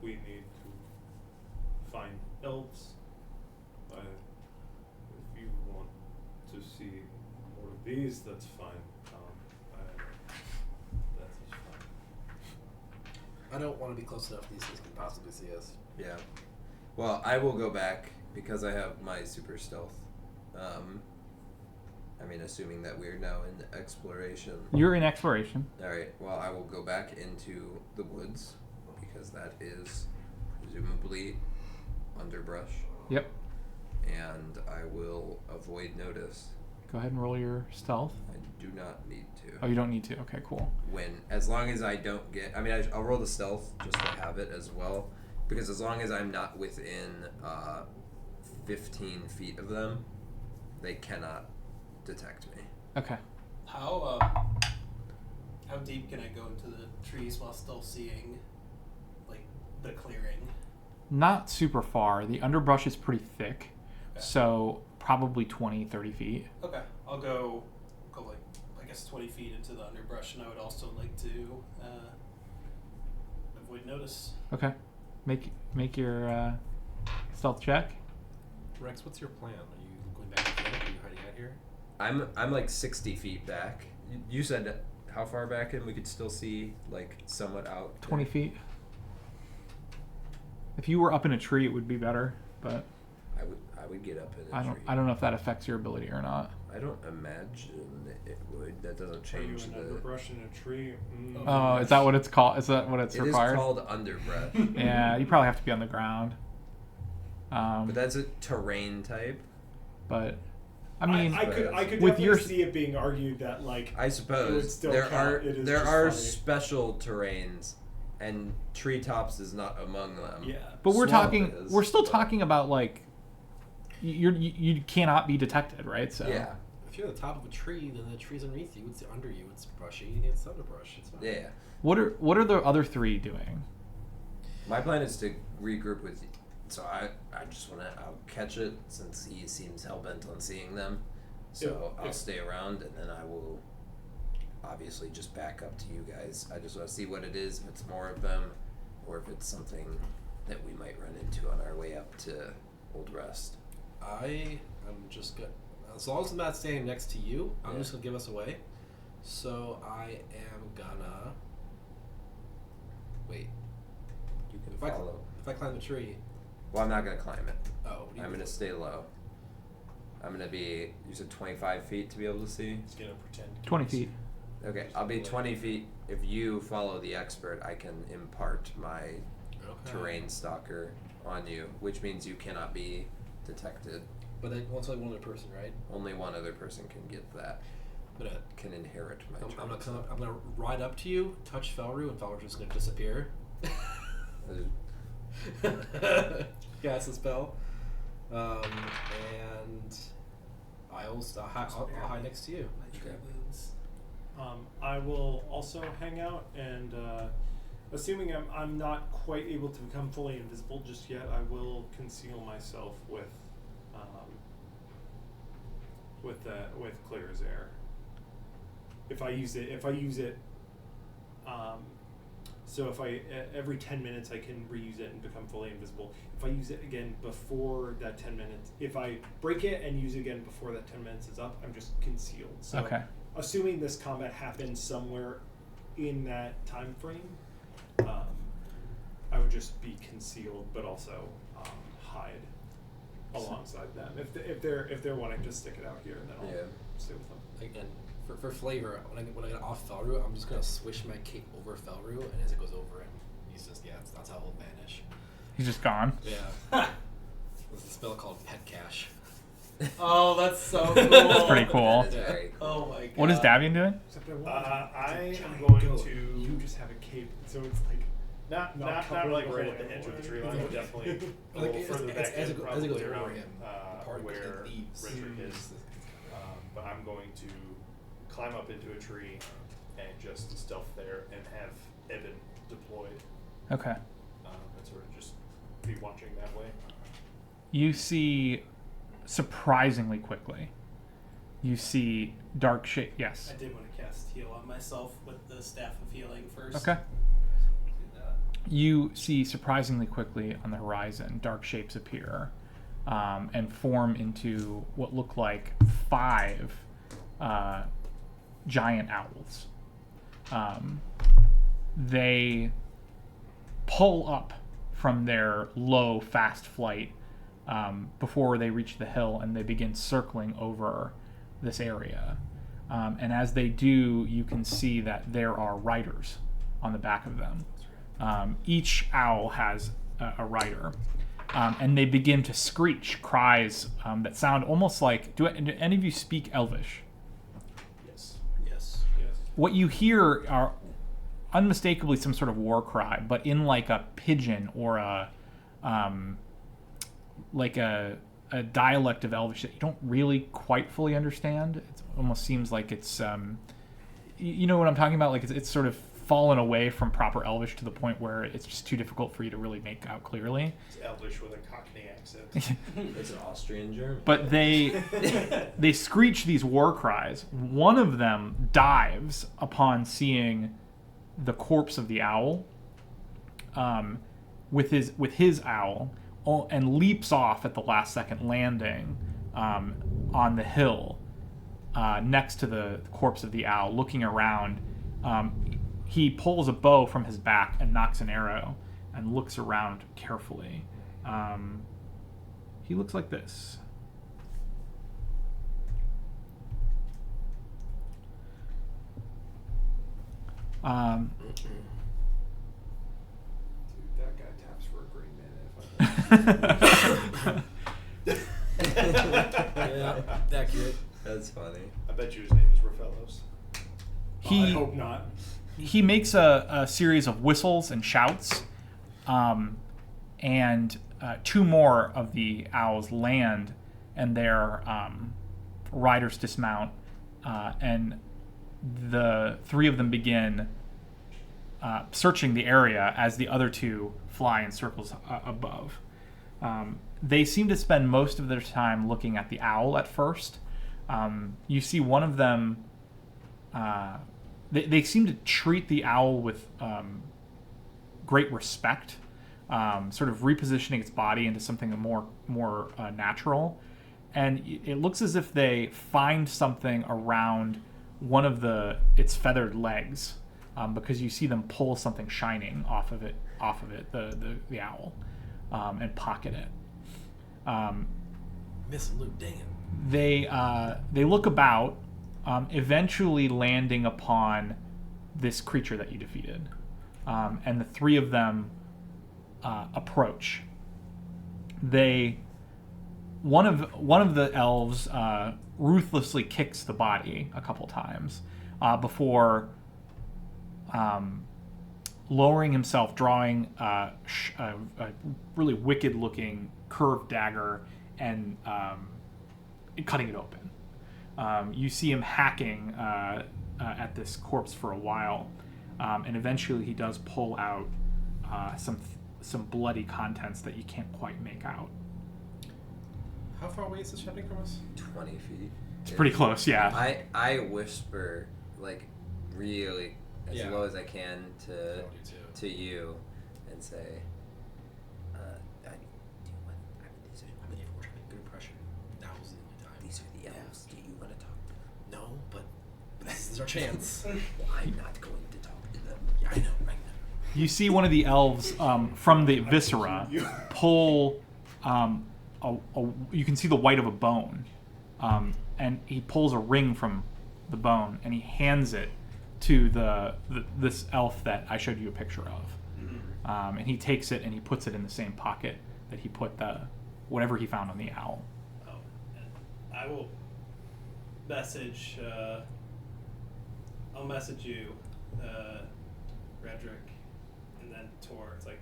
[SPEAKER 5] We need to find elves. If you want to see more These, that's fine. That's just fine.
[SPEAKER 6] I don't want to be close enough these things can possibly see us.
[SPEAKER 1] Yeah. Well, I will go back because I have my super stealth. I mean, assuming that we're now in exploration.
[SPEAKER 2] You're in exploration.
[SPEAKER 1] Alright, well, I will go back into the woods because that is presumably underbrush.
[SPEAKER 2] Yep.
[SPEAKER 1] And I will avoid notice.
[SPEAKER 2] Go ahead and roll your stealth.
[SPEAKER 1] I do not need to.
[SPEAKER 2] Oh, you don't need to. Okay, cool.
[SPEAKER 1] As long as I don't get, I mean, I'll roll the stealth just to have it as well, because as long as I'm not within 15 feet of them, they cannot detect me.
[SPEAKER 2] Okay.
[SPEAKER 7] How deep can I go into the trees while still seeing, like, the clearing?
[SPEAKER 2] Not super far. The underbrush is pretty thick,
[SPEAKER 7] Okay.
[SPEAKER 2] so probably 20, 30 feet.
[SPEAKER 7] Okay, I'll go like, I guess 20 feet into the underbrush, and I would also like to avoid notice.
[SPEAKER 2] Okay. Make your stealth check.
[SPEAKER 6] Rex, what's your plan? Are you going back to camp? Are you hiding out here?
[SPEAKER 1] I'm like 60 feet back. You said how far back in we could still see, like, somewhat out?
[SPEAKER 2] 20 feet. If you were up in a tree, it would be better, but
[SPEAKER 1] I would get up in a tree.
[SPEAKER 2] I don't know if that affects your ability or not.
[SPEAKER 1] I don't imagine it would. That doesn't
[SPEAKER 5] Are you
[SPEAKER 1] change
[SPEAKER 5] an
[SPEAKER 1] the.
[SPEAKER 5] underbrush in a tree?
[SPEAKER 2] Oh, is that what it's called? Is that what it's
[SPEAKER 1] It is
[SPEAKER 2] required?
[SPEAKER 1] called underbrush.
[SPEAKER 2] Yeah, you probably have to be on the ground.
[SPEAKER 1] But that's a terrain type.
[SPEAKER 2] But I mean,
[SPEAKER 3] I could
[SPEAKER 2] with
[SPEAKER 3] definitely
[SPEAKER 2] your
[SPEAKER 3] see it being argued that like
[SPEAKER 1] I
[SPEAKER 3] it would
[SPEAKER 1] suppose
[SPEAKER 3] still
[SPEAKER 1] there
[SPEAKER 3] count.
[SPEAKER 1] are
[SPEAKER 3] It is
[SPEAKER 1] there
[SPEAKER 3] just
[SPEAKER 1] are
[SPEAKER 3] funny.
[SPEAKER 1] special terrains, and treetops is not among them.
[SPEAKER 3] Yeah.
[SPEAKER 2] but we're
[SPEAKER 1] Swamp
[SPEAKER 2] talking.
[SPEAKER 1] is,
[SPEAKER 2] We're still
[SPEAKER 1] but-
[SPEAKER 2] talking about like you cannot be detected, right? So
[SPEAKER 1] Yeah,
[SPEAKER 6] If you're at the top of a tree, then the trees underneath you, it's under you, it's brushy, it's underbrush. It's fine.
[SPEAKER 1] yeah.
[SPEAKER 2] What are the other three doing?
[SPEAKER 1] My plan is to regroup with you. So I just I'll catch it since he seems hell bent on seeing them. So I'll stay around and then I will obviously just back up to you guys. I just want to see what it is, if it's more of them or if it's something that we might run into on our way up to Old Rest.
[SPEAKER 6] I am just good. As long as I'm not standing next to you, I'm
[SPEAKER 1] Yeah.
[SPEAKER 6] just gonna give us away. So I am gonna wait.
[SPEAKER 1] You can
[SPEAKER 6] If I
[SPEAKER 1] follow.
[SPEAKER 6] if I climb the tree,
[SPEAKER 1] Well, I'm not going to climb it.
[SPEAKER 6] oh,
[SPEAKER 1] I'm going to stay low. I'm going to be, you said 25 feet to be able to see?
[SPEAKER 4] He's gonna pretend.
[SPEAKER 2] 20 feet.
[SPEAKER 1] Okay, I'll be 20 feet. If you follow the expert, I can impart my terrain stalker on you, which means you cannot be detected.
[SPEAKER 6] But it's only one other person, right?
[SPEAKER 1] Only one other person can get that,
[SPEAKER 6] I'm gonna
[SPEAKER 1] can inherit my
[SPEAKER 6] I'm
[SPEAKER 1] terrain.
[SPEAKER 6] gonna ride up to you, touch Felru, and Felru's just gonna disappear. Cast a spell, and I'll hide next to you.
[SPEAKER 7] My tree
[SPEAKER 1] Okay.
[SPEAKER 7] wounds.
[SPEAKER 3] I will also hang out, and assuming I'm not quite able to become fully invisible just yet, I will conceal myself with Claire's air. If I use it, so if every 10 minutes I can reuse it and become fully invisible. If I use it again before that 10 minutes, if I break it and use it again before that 10 minutes is up, I'm just concealed. So
[SPEAKER 2] Okay.
[SPEAKER 3] assuming this combat happens somewhere in that time frame, I would just be concealed, but also hide alongside them if they're wanting to stick it out here, and then I'll
[SPEAKER 1] Yeah.
[SPEAKER 3] stay with them.
[SPEAKER 6] Again, for flavor, when I get off Felru, I'm just gonna swish my cape over Felru, and as it goes over him, he's just that's how he'll vanish.
[SPEAKER 2] He's just gone.
[SPEAKER 6] Yeah. There's a spell called Pet Cash.
[SPEAKER 7] Oh, that's so cool.
[SPEAKER 2] That's pretty cool.
[SPEAKER 1] That is very cool.
[SPEAKER 7] Oh my god.
[SPEAKER 2] What is Davian doing?
[SPEAKER 3] Except I
[SPEAKER 5] I
[SPEAKER 3] it's a
[SPEAKER 5] am
[SPEAKER 3] giant
[SPEAKER 5] going
[SPEAKER 3] goat.
[SPEAKER 5] to-
[SPEAKER 3] You just have a cape, so it's like
[SPEAKER 5] Not
[SPEAKER 3] covering
[SPEAKER 5] like
[SPEAKER 3] the
[SPEAKER 5] right
[SPEAKER 3] whole
[SPEAKER 5] at the edge of the
[SPEAKER 3] area.
[SPEAKER 5] tree line, but definitely a
[SPEAKER 6] Like,
[SPEAKER 5] little further
[SPEAKER 6] as
[SPEAKER 5] back
[SPEAKER 6] it
[SPEAKER 5] in,
[SPEAKER 6] goes
[SPEAKER 5] probably
[SPEAKER 6] over
[SPEAKER 5] around
[SPEAKER 6] him, the part
[SPEAKER 5] where
[SPEAKER 6] that leaves.
[SPEAKER 5] Richard is. But I'm going to climb up into a tree and just stealth there and have Evan deployed
[SPEAKER 2] Okay.
[SPEAKER 5] and sort of just be watching that way.
[SPEAKER 2] You see, surprisingly quickly, you see dark shape. Yes.
[SPEAKER 7] I did want to cast heal on myself with the staff of healing first.
[SPEAKER 2] Okay.
[SPEAKER 7] Do that.
[SPEAKER 2] You see surprisingly quickly on the horizon dark shapes appear and form into what look like 5 giant owls. They pull up from their low, fast flight before they reach the hill, and they begin circling over this area. And as they do, you can see that there are riders on the back of them. Each owl has a rider. And they begin to screech cries that sound almost like... Do any of you speak Elvish?
[SPEAKER 6] Yes.
[SPEAKER 2] What you hear are unmistakably some sort of war cry, but in like a pidgin or a dialect of Elvish that you don't really quite fully understand. It almost seems like it's you know what I'm talking about? Like it's sort of fallen away from proper Elvish to the point where it's just too difficult for you to really make out clearly.
[SPEAKER 4] It's Elvish with a Cockney accent.
[SPEAKER 1] It's an Austrian German.
[SPEAKER 2] But they screech these war cries. One of them dives upon seeing the corpse of the owl, with his owl, and leaps off at the last second, landing on the hill next to the corpse of the owl, looking around. He pulls a bow from his back and knocks an arrow and looks around carefully. He looks like this.
[SPEAKER 3] Dude, that guy taps for a green mana.
[SPEAKER 6] Yeah, accurate.
[SPEAKER 1] That's funny.
[SPEAKER 4] I bet you his name is Raphaelos.
[SPEAKER 3] I hope not.
[SPEAKER 2] He makes a series of whistles and shouts, and two more of the owls land, and their riders dismount, and the three of them begin searching the area as the other two fly in circles above. They seem to spend most of their time looking at the owl at first. You see one of them... They seem to treat the owl with great respect, sort of repositioning its body into something more natural. And it looks as if they find something around one of its feathered legs, because you see them pull something shining off of it, the owl, and pocket it.
[SPEAKER 6] Miss Luke, dang it.
[SPEAKER 2] They look about, eventually landing upon this creature that you defeated, and the three of them approach. One of the elves ruthlessly kicks the body a couple times before lowering himself, drawing a really wicked-looking curved dagger and cutting it open. You see him hacking at this corpse for a while, and eventually he does pull out some bloody contents that you can't quite make out.
[SPEAKER 6] How far away is this happening from us?
[SPEAKER 1] 20 feet.
[SPEAKER 2] It's pretty close, yeah.
[SPEAKER 1] I whisper, like, really as low as I can to you and say, these are the elves. Do you want to talk to them?
[SPEAKER 6] No, but this is our chance.
[SPEAKER 1] Well, I'm not going to talk to them.
[SPEAKER 6] Yeah, I know.
[SPEAKER 2] You see one of the elves from the viscera pull you can see the white of a bone, and he pulls a ring from the bone and he hands it to this elf that I showed you a picture of. And he takes it and he puts it in the same pocket that he put whatever he found on the owl.
[SPEAKER 7] Oh, and I will message. I'll message you, Redrick, and then Tor. It's like,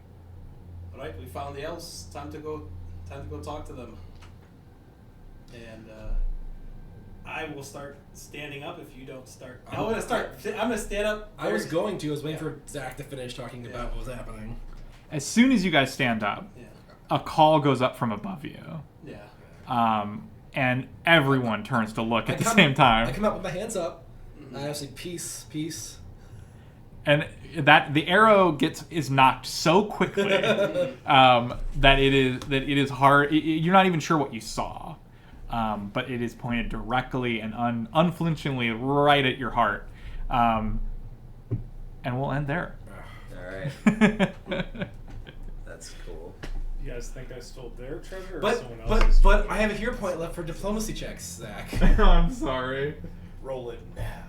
[SPEAKER 7] all right, we found the elves. Time to go talk to them. And I will start standing up if you don't start. I'm gonna stand up.
[SPEAKER 6] I was waiting for Zach to finish talking about what was happening.
[SPEAKER 2] As soon as you guys stand up, a call goes up from above you.
[SPEAKER 7] Yeah.
[SPEAKER 2] And everyone turns to look at the same time.
[SPEAKER 6] I come out with my hands up. I say, peace, peace.
[SPEAKER 2] And that the arrow is knocked so quickly that it is hard. You're not even sure what you saw. but it is pointed directly and unflinchingly right at your heart. And we'll end there.
[SPEAKER 1] Alright. That's cool.
[SPEAKER 3] You guys think I stole their treasure or
[SPEAKER 6] But
[SPEAKER 3] someone else's?
[SPEAKER 6] but
[SPEAKER 3] treasure?
[SPEAKER 6] I have a hero point left for diplomacy checks, Zach.
[SPEAKER 2] I'm sorry.
[SPEAKER 4] Roll it now.